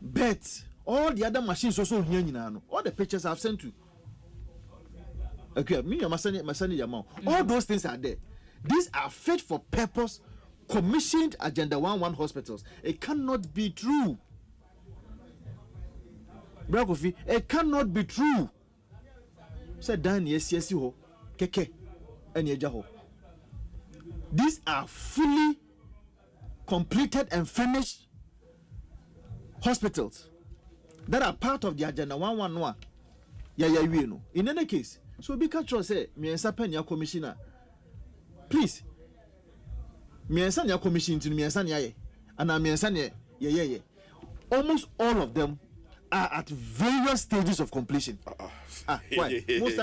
Speaker 2: But all the other machines also here now. All the pictures I've sent to. Okay, me and Masani Yamau. All those things are there. These are fit for purpose, commissioned Agenda 11 hospitals. It cannot be true. Brakofi, it cannot be true. Said Dan yes ho keke and yejaho. These are fully completed and finished hospitals that are part of the Agenda 111. In any case, so be catch say me ensa penya commissioner. Please. Me ensa nya commission to me ensa nya and me ensa ye. Almost all of them are at various stages of completion. Why? Most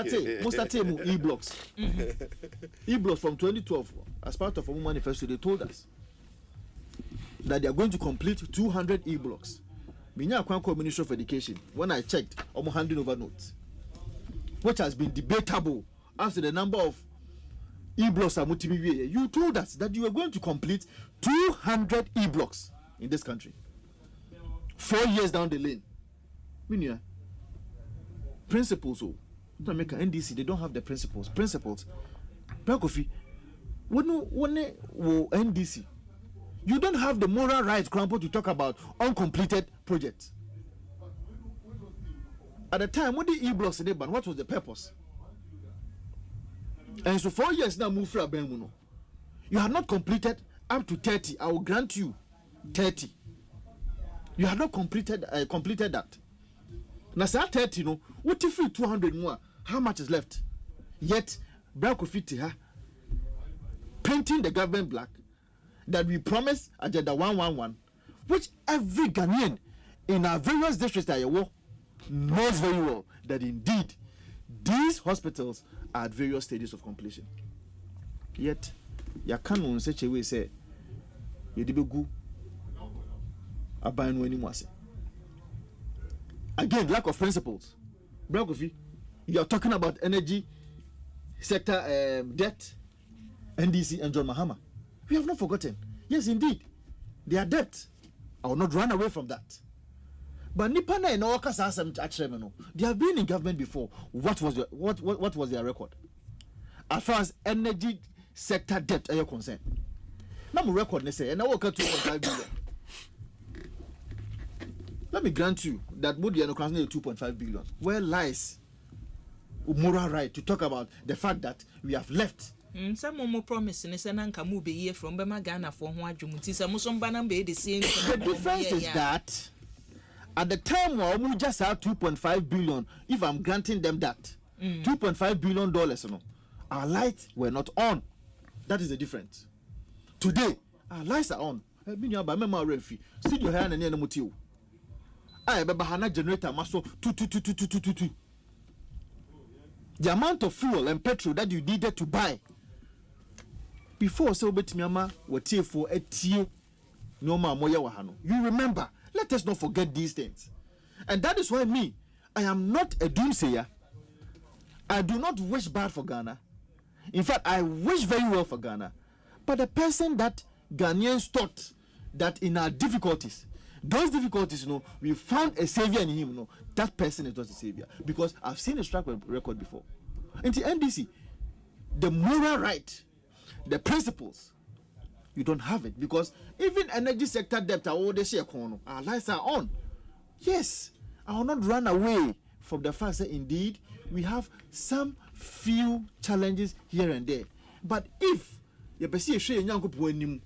Speaker 2: e-blocks. E-blocks from 2012 as part of a manifesto they told us that they are going to complete 200 e-blocks. Minya Kwanko Ministry of Education, when I checked, almost handing over notes, which has been debatable as to the number of e-blocks. You told us that you were going to complete 200 e-blocks in this country. 4 years down the lane. Minya, principles, don't make an NDC, they don't have the principles. Brakofi, when NDC, you don't have the moral right, Crampo, to talk about uncompleted projects. At the time, when the e-blocks in the ban, what was the purpose? And so 4 years now, move for Abemuno. You have not completed up to 30. I will grant you 30. You have not completed that. Now, say 30, what if you 200 more? How much is left? Yet, Brakofi, painting the government black, that we promised Agenda 111, which every Ghanaian in our various districts that you work knows very well that indeed these hospitals are at various stages of completion. Yet, you can't in such a way say, you did go abandon anymore. Again, lack of principles. Brakofi, you are talking about energy sector debt, NDC and John Mahama. We have not forgotten. Yes, indeed. They are debt. I will not run away from that. But Nipana and Okasa, they have been in government before. What was their record? As far as energy sector debt are concerned. Now my record they say, and I will cut 2.5 billion. Let me grant you that Moody and Okasa 2.5 billion. Where lies moral right to talk about the fact that we have left?
Speaker 17: Some more promising is an anchor move here from Bema Ghana for one Jumuti. Some be the same.
Speaker 2: The difference is that At the time, we just had 2.5 billion. If I'm granting them that, $2.5 billion, you know, our lights were not on. That is the difference. Today, our lights are on. See your hand and the motive. I have a generator, muscle 2. The amount of fuel and petrol that you needed to buy before so betimiama were tear for a tear no more moya wahano. You remember, let us not forget these things. And that is why I am not a doomsayer. I do not wish bad for Ghana. In fact, I wish very well for Ghana. But the person that Ghanaians thought that in our difficulties, those difficulties, you know, we found a savior in him, you know, that person is not a savior. Because I've seen his track record before. In the NDC, the moral right, the principles, you don't have it. Because even energy sector debt, our lights are on. Yes, I will not run away from the fact that indeed we have some few challenges here and there. But if you see a share in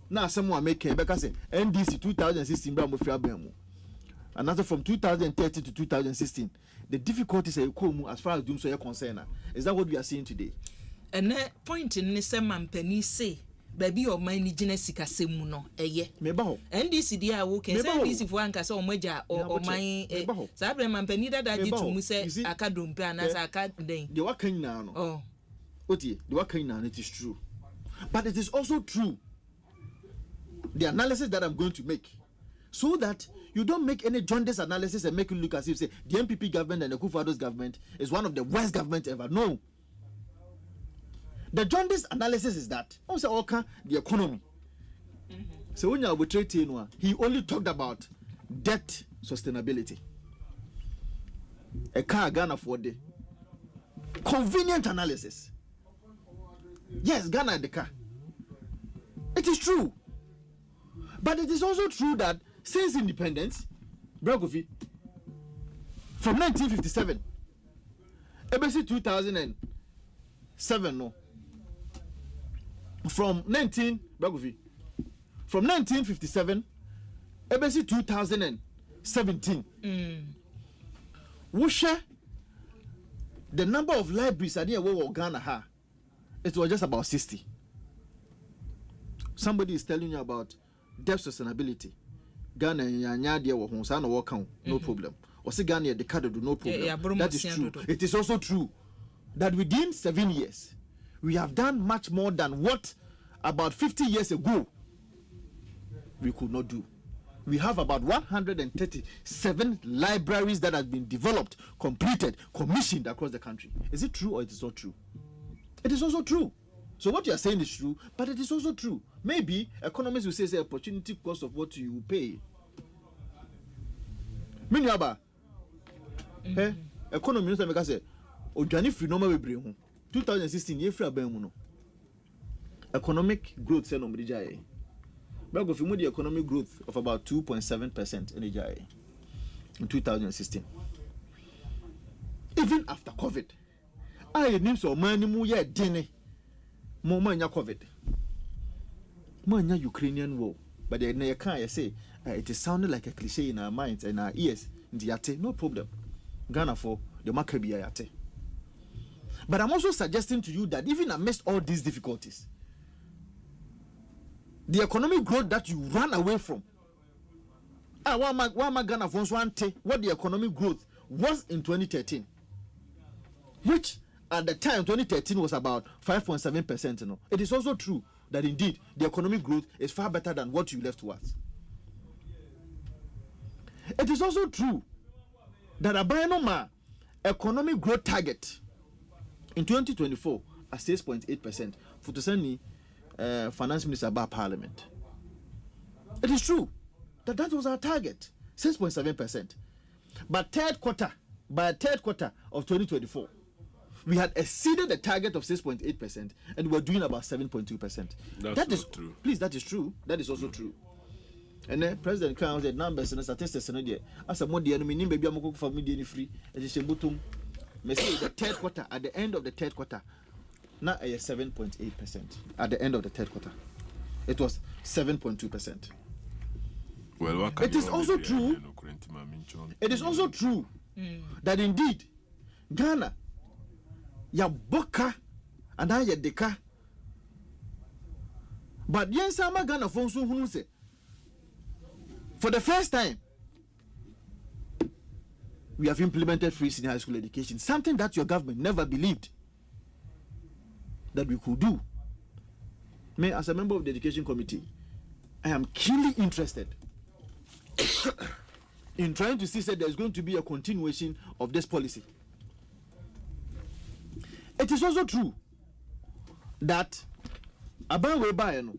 Speaker 2: now someone make a because NDC 2016 another from 2013 to 2016, the difficulties are as far as doom so concerned. Is that what we are seeing today? And that point in the same penny say baby or my indigenous sikasemuno meba NDC dia wo can say NDC for anka so omaja or my sabre man penny that to mu say akadom pe anasa akaden the wakan na no oh otie the wakan na it is true, but it is also true the analysis that I'm going to make, so that you don't make any jaundice analysis and make it look as if say the MPP government and the Akufo-Addo's government is one of the worst governments ever. No. The jaundice analysis is that also okay the economy. So when you are he only talked about debt sustainability. A car Ghana for the convenient analysis. Yes, Ghana the car. It is true. But it is also true that since independence, Bragovi, from 1957, ABC 2007, no. From 1957, ABC 2017, Wusha, the number of libraries at the Ghana ha, it was just about 60. Somebody is telling you about debt sustainability. Ghana nyanya wo ho sa na wo kan no problem. O se Ghana the card do no problem. That is true. It is also true that within 7 years we have done much more than what about 50 years ago we could not do. We have about 137 libraries that have been developed, completed, commissioned across the country. Is it true or it is not true? It is also true. So what you are saying is true, but it is also true. Maybe economists will say it's the opportunity cost of what you pay. Minyaba, economy no make say odwane free normal we bring 2016 ye free aban mu no. Economic growth say no mrija but go fi the economic growth of about 2.7% in Nigeria in 2016. Even after COVID, I need so many more year dene. More COVID, more Ukrainian war. But then you can't say it is sounding like a cliche in our minds and our ears. No problem. Ghana for the Maccabi yate. But I'm also suggesting to you that even amidst all these difficulties, the economic growth that you ran away from, what Ghana what the economic growth was in 2013, which at the time 2013 was about 5.7%. You know, it is also true that indeed the economic growth is far better than what you left to us. It is also true that Abena economic growth target in 2024 at 6.8% for to send finance minister about parliament. It is true that was our target, 6.7%. But by third quarter of 2024, we had exceeded the target of 6.8% and we were doing about 7.2%. That is true. Please, that is true. That is also true. And then President Khan said numbers and statistics and as a more the enemy baby I'm for me free the third quarter, at the end of the third quarter, now a 7.8%. At the end of the third quarter, it was 7.2%.
Speaker 1: Well,
Speaker 2: it is also true. It is also true that indeed Ghana, ya boka and I deka. But yen sama Ghana fonsu hunu se. For the first time, we have implemented free senior high school education, something that your government never believed that we could do. Me, as a member of the education committee, I am keenly interested in trying to see that there's going to be a continuation of this policy. It is also true that Abena we buy no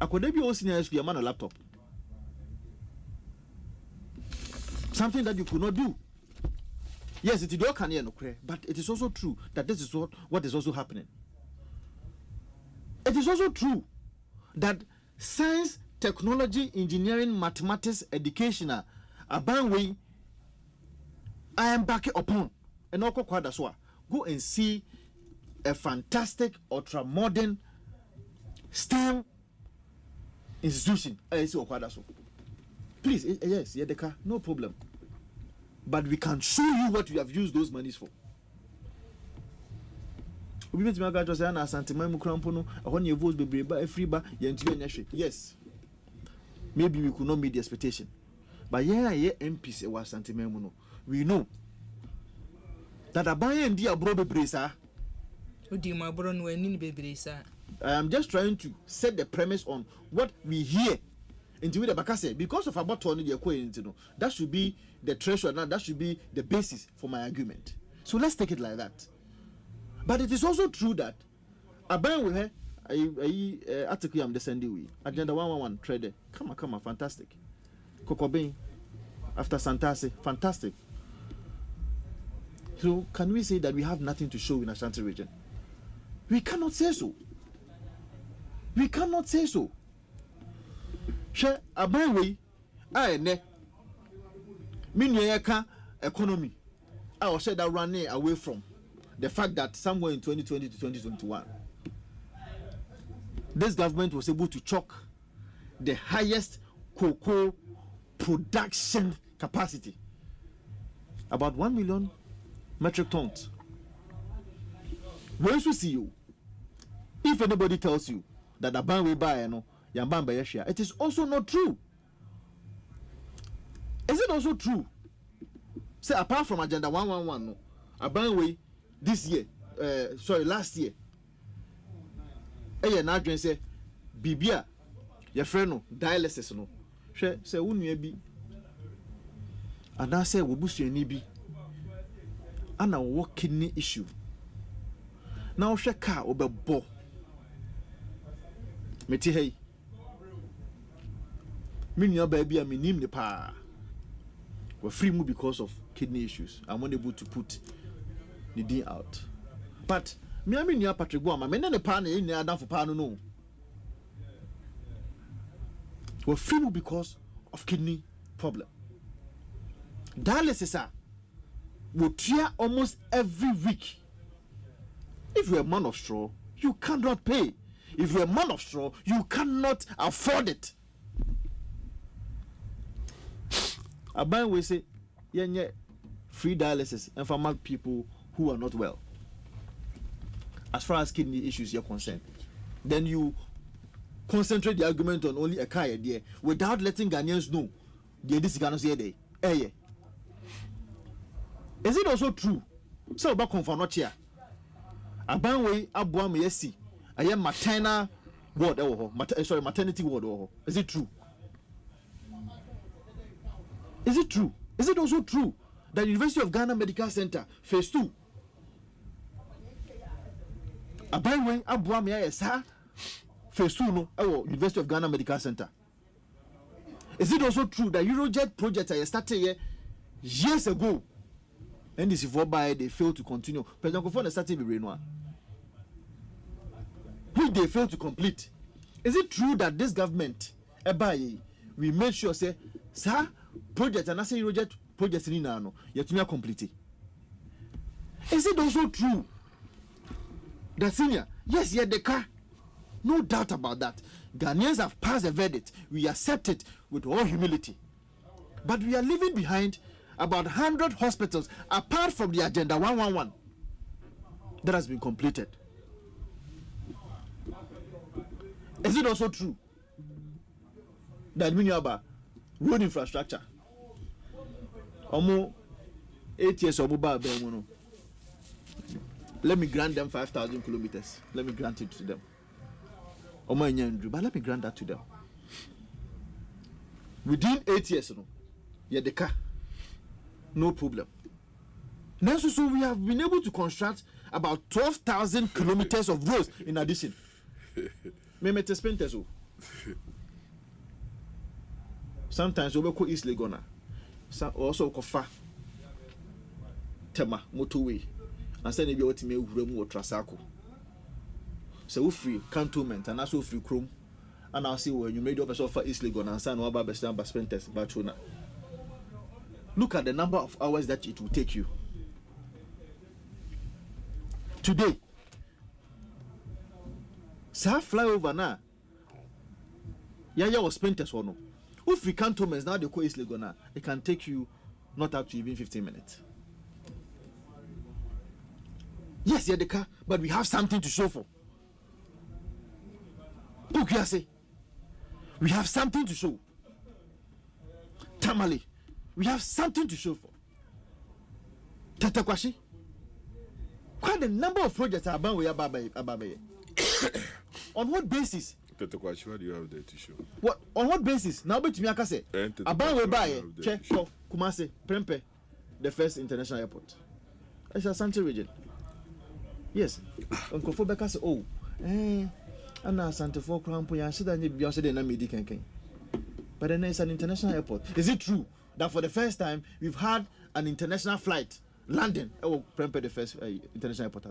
Speaker 2: akodebi o senior high school man a laptop, something that you could not do. Yes, it is all can no, but it is also true that this is what is also happening. It is also true that science, technology, engineering, mathematics, education Abena I am back upon and also quite as well. Go and see a fantastic ultra modern STEM institution. Please, yes, Yedeka, no problem. But we can show you what we have used those monies for. Yes, maybe we could not meet the expectation, but MPs was Santimemuno. We know that Abena and Dia Brobe Bresa. I am just trying to set the premise on what we hear into the Bakase because of about 20 years. That should be the treasure. That should be the basis for my argument. So let's take it like that. But it is also true that Abena will have article I'm descending with Agenda 111 trader. Come on, fantastic. Kokobin after Santase, fantastic. So can we say that we have nothing to show in Ashanti region? We cannot say so. We cannot say so. She Abena I ne Minyaka economy. I was said that running away from the fact that somewhere in 2020 to 2021, this government was able to chalk the highest cocoa production capacity, about 1 million metric tons. Where should see you? If anybody tells you that Abena we buy it is also not true. Is it also true? Say apart from Agenda 111, no, Abena we this year, last year. Na dwen say bibia your friend no dialysis no. Hwe say wonua bi ana say wobusuani bi ana wo kidney issue. Now hwe car obebo. Meti hey. Minua ba bia minim ne pa. We free mu because of kidney issues. I'm unable to put the deal out. But me and me Patrick Boama, me ne pa na eni adam for pa no. We free mu because of kidney problem. Dialysis we try almost every week. If you're a man of straw, you cannot pay. If you're a man of straw, you cannot afford it. Abena we say, free dialysis and for mad people who are not well. As far as kidney issues are concerned, then you concentrate the argument on only a car idea without letting Ghanaians know this is day. Is it also true? So about confirm not here. Abena we abua me yesi. I am maternal ward maternity ward. Is it true? Is it true? Is it also true that University of Ghana Medical Center phase 2 Abena abua me yesa phase 2 no University of Ghana Medical Center? Is it also true that Eurojet project I started years ago and this is by they failed to continue? President Kofo started the Renoir, which they failed to complete. Is it true that this government we made sure say sir project and I say Eurojet project in no yet to complete? Is it also true that senior yes the car No doubt about that. Ghanaians have passed a verdict. We accept it with all humility. But we are leaving behind about 100 hospitals apart from the Agenda 111 that has been completed. Is it also true that we know about road infrastructure? Almost 8 years of let me grant them 5,000 kilometers. Let me grant it to them. But let me grant that to them. Within 8 years, the car, no problem. Now, so we have been able to construct about 12,000 kilometers of roads in addition. Sometimes we go East Lagona, also Kofa, Tema, motorway, and send you to me or Trasako. So free cantonment and also free chrome. And I'll see when you made up a sofa East Lagona and San Waba Bestan Baspentes, Bachuna. Look at the number of hours that it will take you. Today, Sir flyover now. Yaya was Spentes or no. If we cantonments now, the co East Lagona, it can take you not up to even 15 minutes. Yes, you're the car, but we have something to show for. We have something to show. Tamale, we have something to show for. Tatakwashi, quite a number of projects are about Ababe. On what basis?
Speaker 1: Tatakwashi, what do you have there to show?
Speaker 2: What on what basis? Now, bet me, I can say. About check Kumase, Prempe, the first international airport. It's a Asante region. Yes. Uncle Fobeka said, oh, and now Santa for Crampo, I said, I said, and I made it. But then it's an international airport. Is it true that for the first time we've had an international flight landing? Oh, Prempe, the first international airport.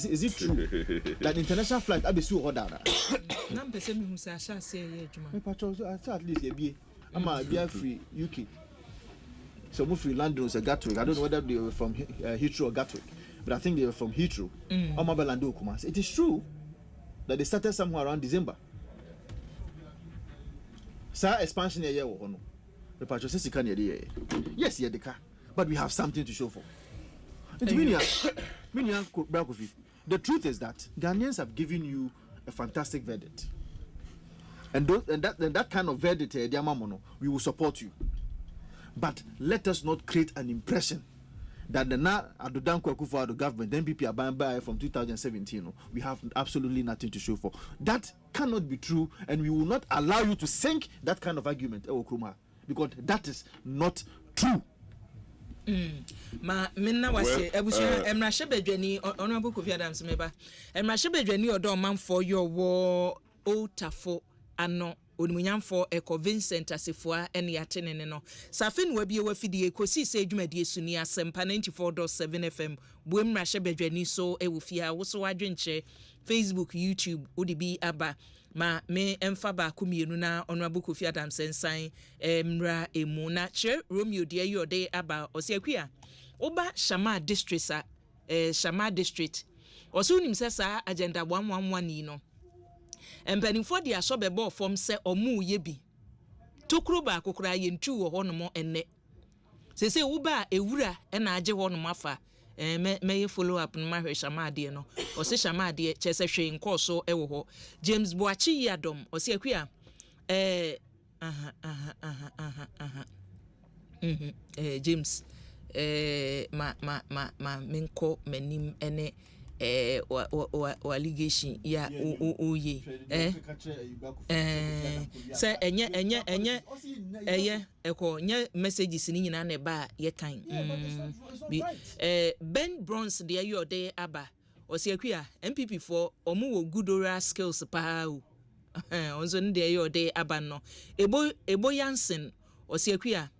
Speaker 2: Is it true that international flight Abesu order? At least I'm free UK. So move free London was a Gatwick. I don't know whether they were from Heathrow or Gatwick, but I think they were from Heathrow. It is true that they started somewhere around December. Sir, expansion year or no? The patron says yes, the car, but we have something to show for. The truth is that Ghanaians have given you a fantastic verdict, and that kind of verdict, we will support you. But let us not create an impression that the Adodanko Akufo-Addo government, the NPP, are by from 2017. We have absolutely nothing to show for. That cannot be true, and we will not allow you to sink that kind of argument, because that is not true.
Speaker 17: Ma minna wase ebusia emra shebedwani honorable Kofi Adams meba emra shebedwani odo manfo yo wo otafo ano onimunyamfo Eko Vincent Asifua ene yatenene no safin wa bie wafidie Ekosiise adwumadie suni Asempa 94.7 FM bo emra shebedwani so ewofia wo so wadwenche Facebook YouTube odibi aba ma me emfa ba kumienu na honorable Kofi Adams sensan emra emu na che Romeo de yode aba osiakua oba Shama district Shama district osunim sesa agenda 111 no empanifo de asobebo fom se omu ye bi tokuro ba kokora ye ntu wo hono enne sese uba ewura na age hono afa me follow up no mahwe Shama de no o se Shama de chese hwe nkoso ewo ho James Boachi Yadom o se akua James ma menko manim ene allegation ya oye say enye eko nye messages ni nyina na ba ye kan Ben Bronze de yode aba o se akua MPP for omu wo good oral skills pa o onzo ne de yode aba no ebo Yansen o se akua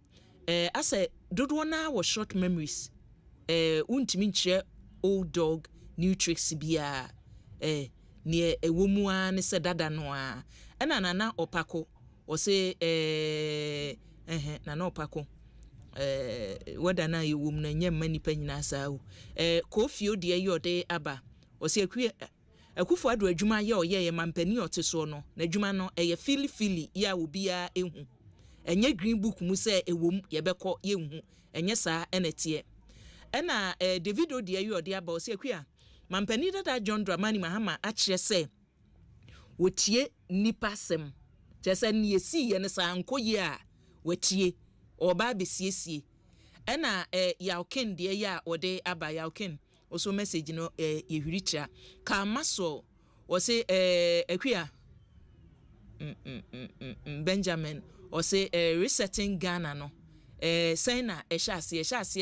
Speaker 17: ase dodo na wo short memories untimi nche old dog Nutrix bia ne ewomu a ne se dada no a na na opako o se na opako wada na ewom na nyem manipa nyina saa o Kofi odi ayode aba ɔse akufo ado adwuma ye oyeye mampani oteso no na adwuma no eye fili ya obia ehu enye green book mu se ewom yebekọ yehu enye saa enetie ena Davido de ayi ode aba ɔse mampani dada John Dramani Mahama akire se wotie nipa sem jese ne yesi ye ne saa nkoye a watie oba besiesie ena Yauken de ya ode aba Yauken also message no yehwiricha ka maso ɔse Benjamin ɔse resetting Ghana no say na ehye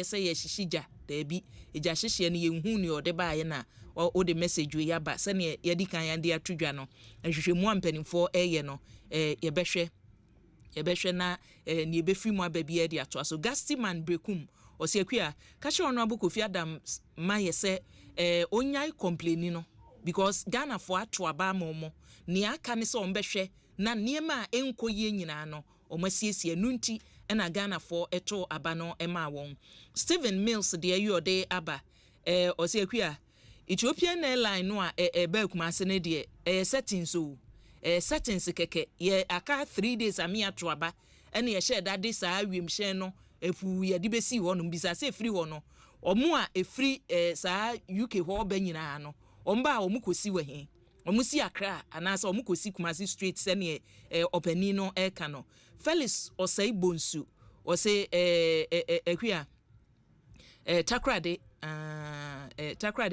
Speaker 17: say ye hihija da bi eja hyehye ne yehu ne ode ba ye na o de message we yaba se ne ye di kan ya de atudwa no ahwehwemu ampanimfo eye no yebehwe na ne yebefiri mu ababi e de ato aso Gastiman Brekum ɔse ka che ono Kofi Adam ma ye se onyai complaining no because Ghana for ato aba momo ne aka ne se ombehwe na niema enkoye nyina no omasiesie nunti ena Ghana for eto aba no ema won Stephen Mills de ayode aba ɔse Ethiopian airline no a ba kumase ne de settings so settings keke ye aka 3 days ami ato aba ena ye share that this awiem share no efu ye de besi ho no bisa se free ho no omo a efri saa UK ho ba nyina no omba omo kosi we he omo si Accra anasa omo kosi Kumasi Street se ne opani no eka no Felix Osei Bonsu ose takrade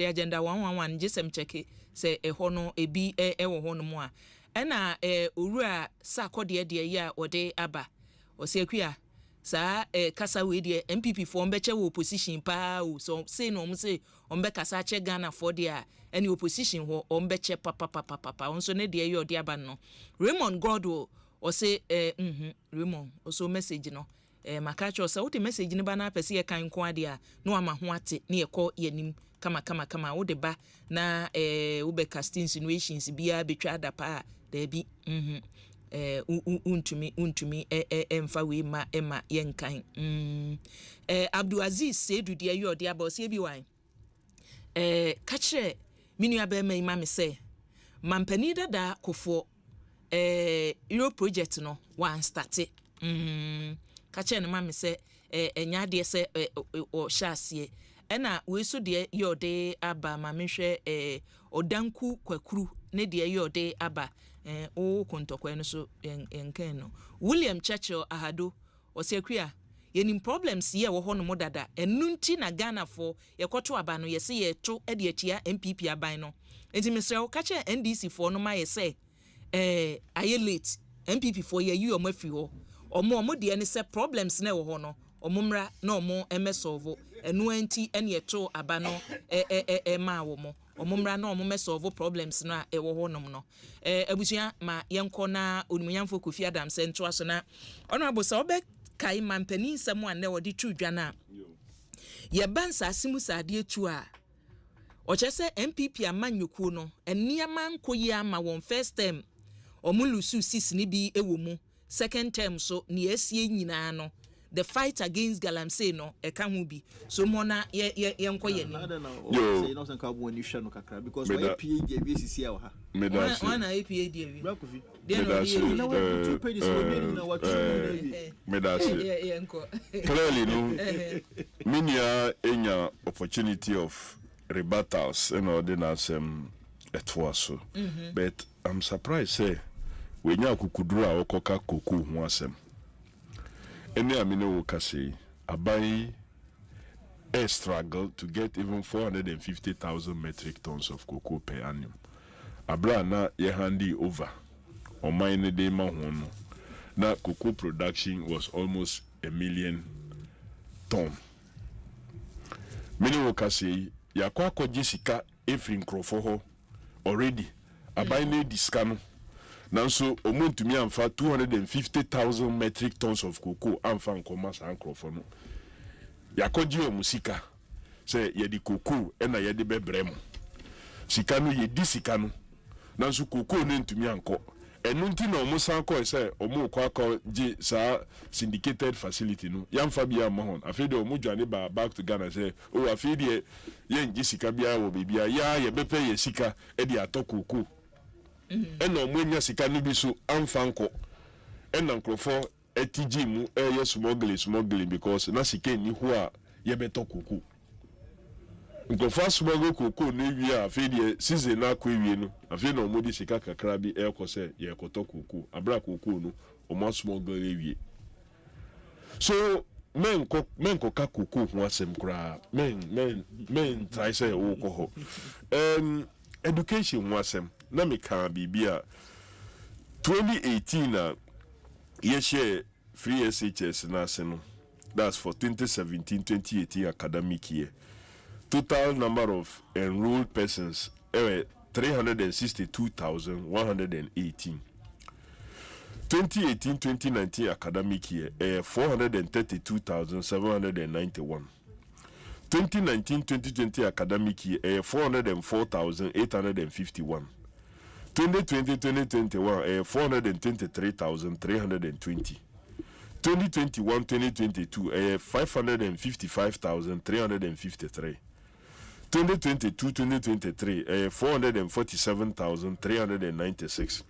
Speaker 17: agenda 111 jesem cheke se ho no ebi wo ho no mo a ena owura sakode de ya ode aba ose saa kasa we de MPP for mbeche wo opposition pa o so say no mo say ombe kasa che Ghana for there any opposition ho ombeche papa onso ne de ode aba no Raymond Godwo o say Raymond also message no makacho say what message ni ba na pese ye kan ko ade a no ama ho ate ne ye ko yanim kama wo de ba na wo be cast insinuations bia betwa da pa da bi untumi emfa we ma ema yenkan Abdulaziz Sedu de ayo de aba se bi wan ka kire minu abema ima me se mampani dada kofo Euro project no wan start ka kire no ma me se enya de se o hyasie ena we so de yo de aba ma me hwe odanku kwakuru ne de yo de aba o kontokwa no so enken no William Churchill ahado osekua yenim problems ye wo ho no modada enunti na Ghana for yekoto aba no yese ye to e de atia MPP aban no enti mesre wo ka che NDC for no ma yese aye late MPP for ye you omafi ho omo de ne se problems na wo ho no omumra na omo emesolve enu anti ene yeto aba no ma wo mo omumra na omo mesolve problems na ewo ho nom no abusua ma yenko na onumyamfo Kofi Adam sento aso na ono abosa obe kai mampani nsam a na wodi twudwa na ye bansa asimu sade etu a o chese MPP amanyoku no eniama nkoyi ama won first term omulusu 6 ni bi ewo mu second term so ni esie nyina no the fight against Galamsey no eka hu bi so mo na ye nkoye ni
Speaker 2: say no sanka bo ni hwe no kakra because why PhD abi sisi a ha
Speaker 17: wana PhD abi
Speaker 2: Brakofi
Speaker 1: clearly no minia enya opportunity of rebuttals and ordinance etwaso but I'm surprised say we nya kukudura okoka koku ho asem ene amine wo kase abai a struggle to get even 450,000 metric tons of cocoa per annum abra na ye handy over on mine de ma hono na cocoa production was almost 1 million ton mine wo kase yakwa kwaji sika efri nkrofo ho already abai na diska no nanso omuntumi amfa 250,000 metric tons of cocoa amfa nkoma sa nkrofo no yakoji omusika se ye di cocoa ena ye de bebrem sika no ye di sika no nanso cocoa no ntumi anko nti na omo san ko say omo kwa ko ji sa syndicated facility no yamfa bia mahon afei de omo dwane ba back to Ghana say o afei de ye ngi sika bia wo bibia ya ye bepe ye sika e de atokoko na omo nya sika no bi so amfa nko na nkrofo etiji mu ye smuggling because na sika ni ho a ye betokoko nkrofo smuggle koko no wi a afei de season na ko wi no afei na omo di sika kakra bi ko se ye kotokoko abra koko no omo smuggle wi so men ko ka koko ho asem kra men try say wo ko ho education ho asem na me kan bibia 2018 na ye share free SHS na asem that's for 2017-2018 academic year. Total number of enrolled persons 362,118. 2018-2019 academic year 432,791. 2019-2020 academic year 404,851. 2020-2021 423,320. 2021-2022 555,353. 2022-2023 447,396.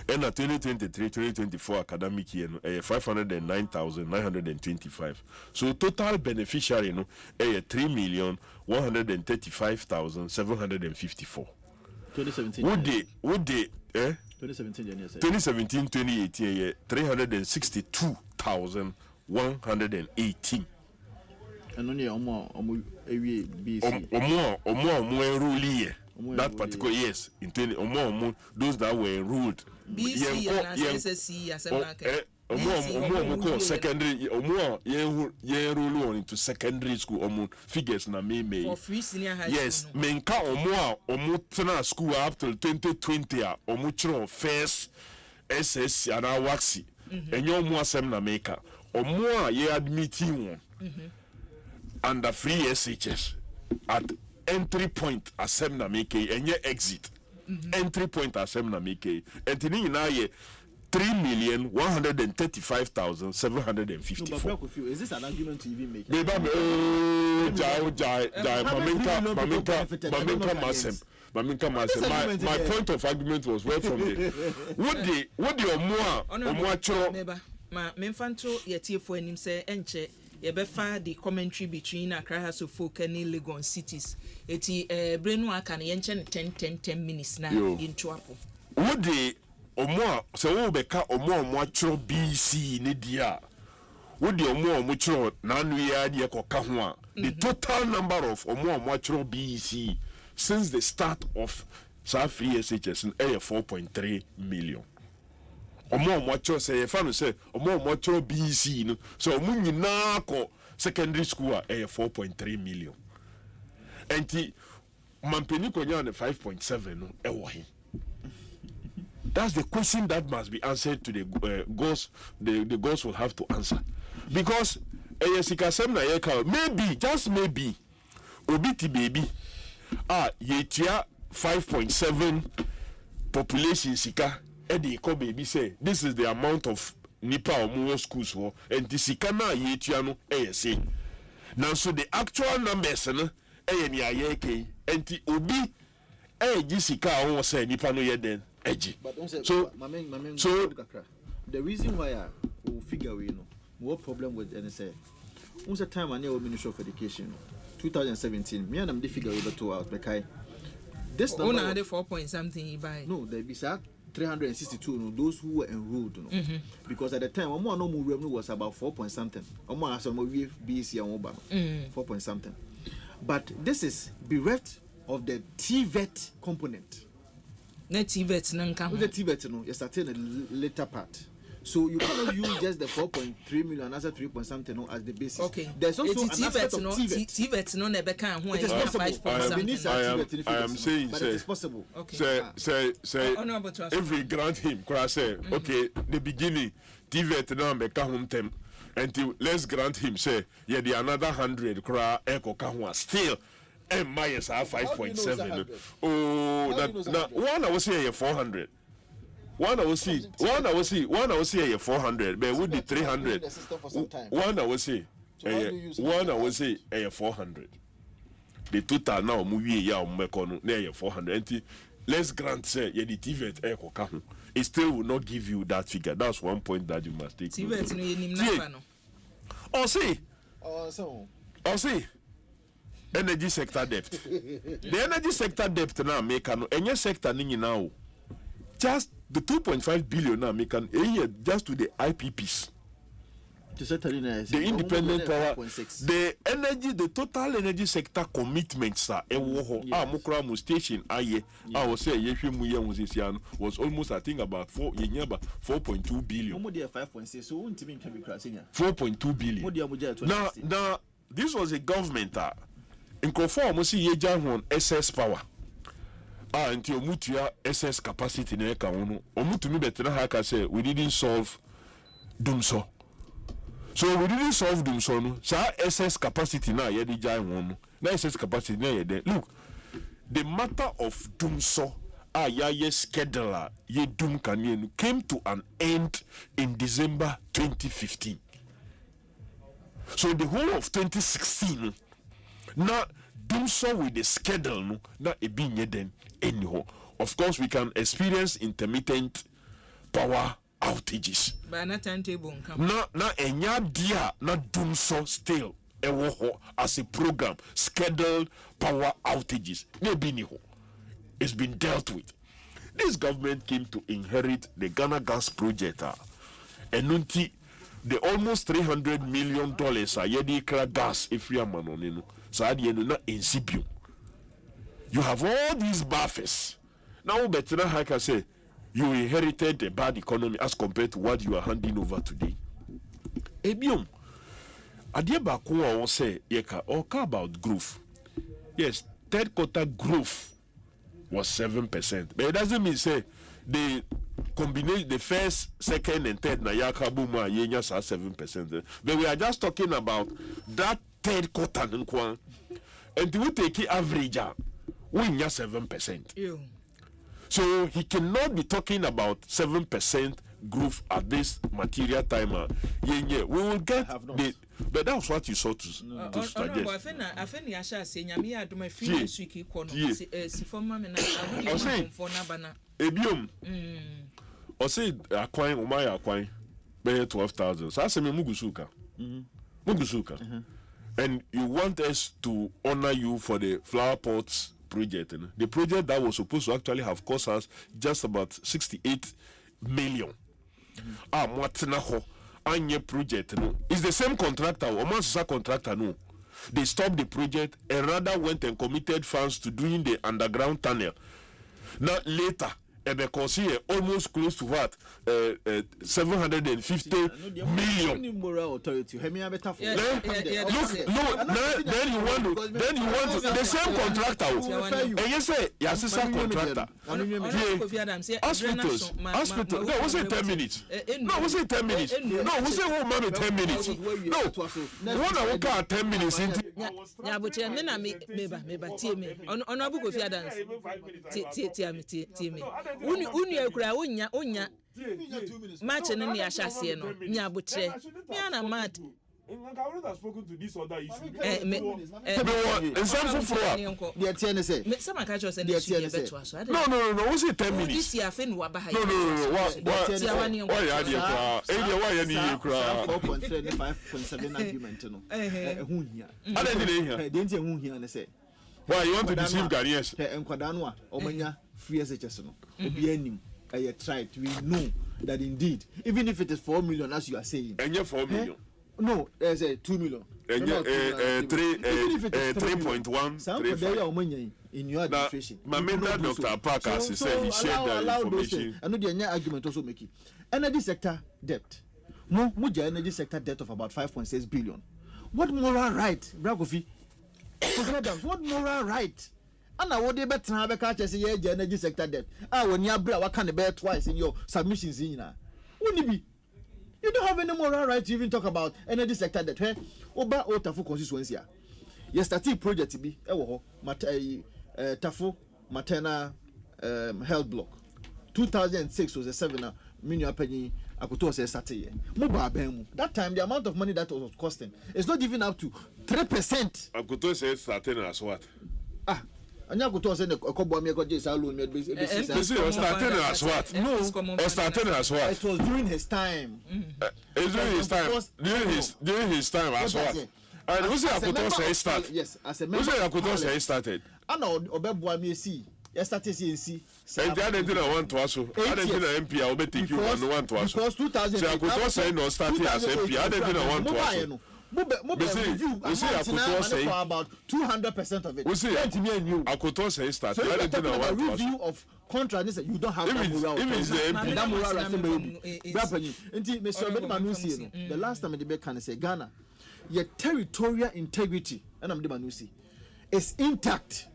Speaker 1: And 2023-2024 academic year 509,925. So total beneficiary no 3,135,754.
Speaker 2: 2017.
Speaker 1: Would they 2017-2018 362,118.
Speaker 2: And only omo BC.
Speaker 1: Omo enrolled that particular yes in 20 omo those that were enrolled
Speaker 17: BC and SSC
Speaker 1: omo secondary omo ye enroll on into secondary school omo figures na me
Speaker 17: for free senior high
Speaker 1: yes
Speaker 17: school
Speaker 1: menka omo tena school up till 2020 omo chro first SSC and waxi enyo omo asem na meka omo ye admitting one under free SHS at entry point asem na make enye exit entry point asem na make entini na ye 3,135,754.
Speaker 2: No, but is this an argument to even make?
Speaker 1: My point of argument was where from the would the more
Speaker 17: ma memfanto yetie fo anim se enche yebefa the commentary between Accra House of Folk and Legon cities eti brenu aka na yenche 10 minutes na into apo
Speaker 1: would the omo se wo beka omo atro BC ne dia would the omo chro na anu ya de koka ho a the total number of omo atro BC since the start of South Free SHS is 4.3 million. Omo atro say ye fa no say omo atro BC no so omo nyina ko secondary school a 4.3 million. Enti mampeni konya 5.7 no e wo he. That's the question that must be answered to the goals. The goals will have to answer, because maybe just maybe obiti baby yetia 5.7 population sika edi ko baby say this is the amount of nipa omo schools for and the sika na yetia no say now so the actual numbers no ni ayeke enti obi sika o say nipa no ye den.
Speaker 2: But so the reason why I will figure what problem with NSA. Once a time I knew Ministry of Education 2017, me and I'm the figure over 2 hours because this number
Speaker 17: only 4 point something you buy.
Speaker 2: No, there be 362 no, those who were enrolled no. Because at the time no revenue was about 4 point something. BC 4 point something. But this is bereft of the TVET component.
Speaker 17: Net TVET nanka.
Speaker 2: The TVET no, you start in a later part. So you cannot use just the 4.3 million as a 3 point something no, as the basis.
Speaker 17: Okay.
Speaker 2: There's also an aspect of TVET.
Speaker 17: TVET no never can who
Speaker 2: is 5 point something.
Speaker 1: I am saying
Speaker 2: but it is possible.
Speaker 1: Okay. Say every grant him say okay the beginning TVET now make home tem until let's grant him say yeah the another 100 kra eko kahwa still and minus 5.7. Oh, that one I was saying 400. one I will see 400, but would be 300. One I will say 400. The total now movie ya mekono na 400. Let's grant say the TVET it still will not give you that figure. That's one point that you must take. TVET no. Or see energy sector debt. The energy sector debt now make any sector now just the 2.5 billion now make just to the IPPs. The independent power, the energy, the total energy sector commitments are Mukra station I was say was almost I think about 4.2 billion. 4.2 billion. Now this was a government in conform see yejan SS power. Until mutia SS capacity na ka wono. Omutumi betena ha say we didn't solve dumso. So we didn't solve them so no. So SS capacity now ye di jai one. Na SS capacity na ye de. Look, the matter of Dumso ye scheduler ye Dum Kanyen came to an end in December 2015. So the whole of 2016 now Dumso with the schedule no na e bi nye den anyhow. Of course we can experience intermittent power outages.
Speaker 17: But na timetable
Speaker 1: na enya dia na Dumso still as a program scheduled power outages. It's been dealt with. This government came to inherit the Ghana gas project and the almost $300 million yedi kra gas if you are manonino so na insipium. You have all these buffers. Now better how can say you inherited a bad economy as compared to what you are handing over today. Ebium. Adieba Kuwa will say, Yeka, about growth. Yes, third quarter growth was 7%. But it doesn't mean say the combination, the first, second, and third, na yaka buma yenyas are 7%. But we are just talking about that third quarter, and we take the average, we nya 7%. Ew. So he cannot be talking about 7% growth at this material time. We will get the, but that's what you saw to suggest.
Speaker 17: I think Yasha saying Yamia do my free sweet corner.
Speaker 1: Ebium. Or say acquiring Umaya acquiring bear 12,000. So I say Mugusuka. Mugusuka. And you want us to honor you for the flower pots project. The project that was supposed to actually have cost us just about 68 million. Mwatinaho anye project no. It's the same contractor, Omansa contractor no. They stopped the project and rather went and committed funds to doing the underground tunnel. Now later, because here almost close to what 750 million. Then you want the same contractor. And you say yes, it's a contractor. Hospital. No, we say 10 minutes. No, we say 10 minutes. No, we say oh mommy 10 minutes. No, one I walk out 10 minutes into.
Speaker 17: Yeah, but you are me Honorable Kofi Adams. Uni ekura onya match no ne ahase no nya botre me ana mad
Speaker 1: I would have spoken to this other issue. No. What's it 10 minutes?
Speaker 17: This year, Fen Wabaha.
Speaker 1: No. Why you want to deceive Ghanaians?
Speaker 2: We know that indeed, even if it is 4 million, as you are saying,
Speaker 1: and you're 4 million.
Speaker 2: No, there's a 2 million.
Speaker 1: 3.1
Speaker 2: in your administration.
Speaker 1: Dr. Parker said he shared that information.
Speaker 2: I know the argument also making energy sector debt. Muja energy sector debt of about 5.6 billion. What moral right, Bragofi? What moral right? And I would be better have a catch as a energy sector debt. When you bra, what can the bear twice in your submissions in? Wouldn't it be? You don't have any moral right to even talk about energy sector debt. Hey, Oba or Tafu constituency. Yes, that's a project to be Tafu Maternal health block. 2006 was a 7 million penny. Akoto say started. That time the amount of money that was costing is not even up to 3%.
Speaker 1: Akoto say started as what?
Speaker 2: Anya Akoto say Okobo me go just alone me
Speaker 1: started as what?
Speaker 2: No,
Speaker 1: started as what?
Speaker 2: It was during his time.
Speaker 1: During his time as what? And who say Akoto say start?
Speaker 2: Yes, as a member.
Speaker 1: Who say Akoto say started?
Speaker 2: Ana Obeboa me see. You started CNC.
Speaker 1: And the other thing I want to also, I didn't think MP, I will take you on one to also.
Speaker 2: Because 2000.
Speaker 1: So I could say no starting as MP. I didn't think I want to also. We see Akoto say
Speaker 2: about 200% of it.
Speaker 1: We see Akoto say start.
Speaker 2: So I didn't think I want to review of contract. You don't have that moral.
Speaker 1: Even the MP.
Speaker 2: That moral the last time the can say Ghana, your territorial integrity, and I'm the Manusi, is intact.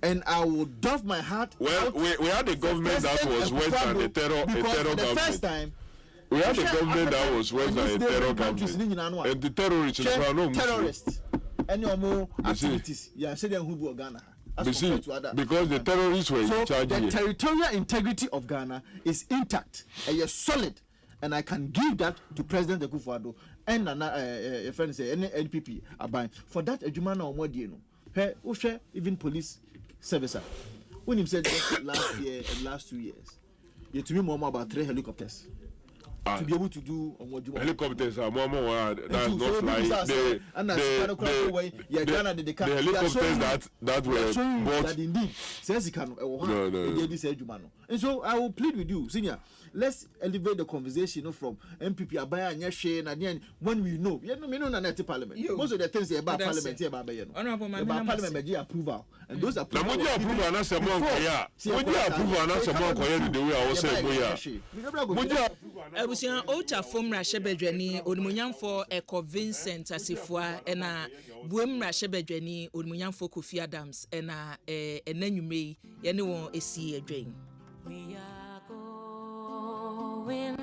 Speaker 2: And I will doff my heart.
Speaker 1: Well, we had a government that was worse than a terror government.
Speaker 2: The first time,
Speaker 1: we had a government that was worse than a terror government. And the terrorists,
Speaker 2: and your more activities. Yeah, say them who Ghana.
Speaker 1: Because the terrorists were in charge.
Speaker 2: The territorial integrity of Ghana is intact and you're solid. And I can give that to President Akufo-Addo and a friend say any NPP are buying. For that, a Jumana or more, you know, even police service. When he said last year and last 2 years, you to me more about 3 helicopters to be able to do
Speaker 1: helicopters are more that's not like the helicopters that were bought.
Speaker 2: That indeed says he can.
Speaker 1: No.
Speaker 2: And so I will plead with you, senior. Let's elevate the conversation from MPP Abaya and Yashe and when we know. You know, not parliament. Most of the things about parliament here about parliament approval. And those approval.
Speaker 1: Approval and that's a monk. Approval and that's a monk. The way I was saying,
Speaker 17: Abusia Ota from Rashebedwani, Odmunyamfo Eko Vincent Asifua, and Buem Rashebedwani, Odmunyamfo Kofi Adams, and Enenume, anyone is see a drain.
Speaker 4: When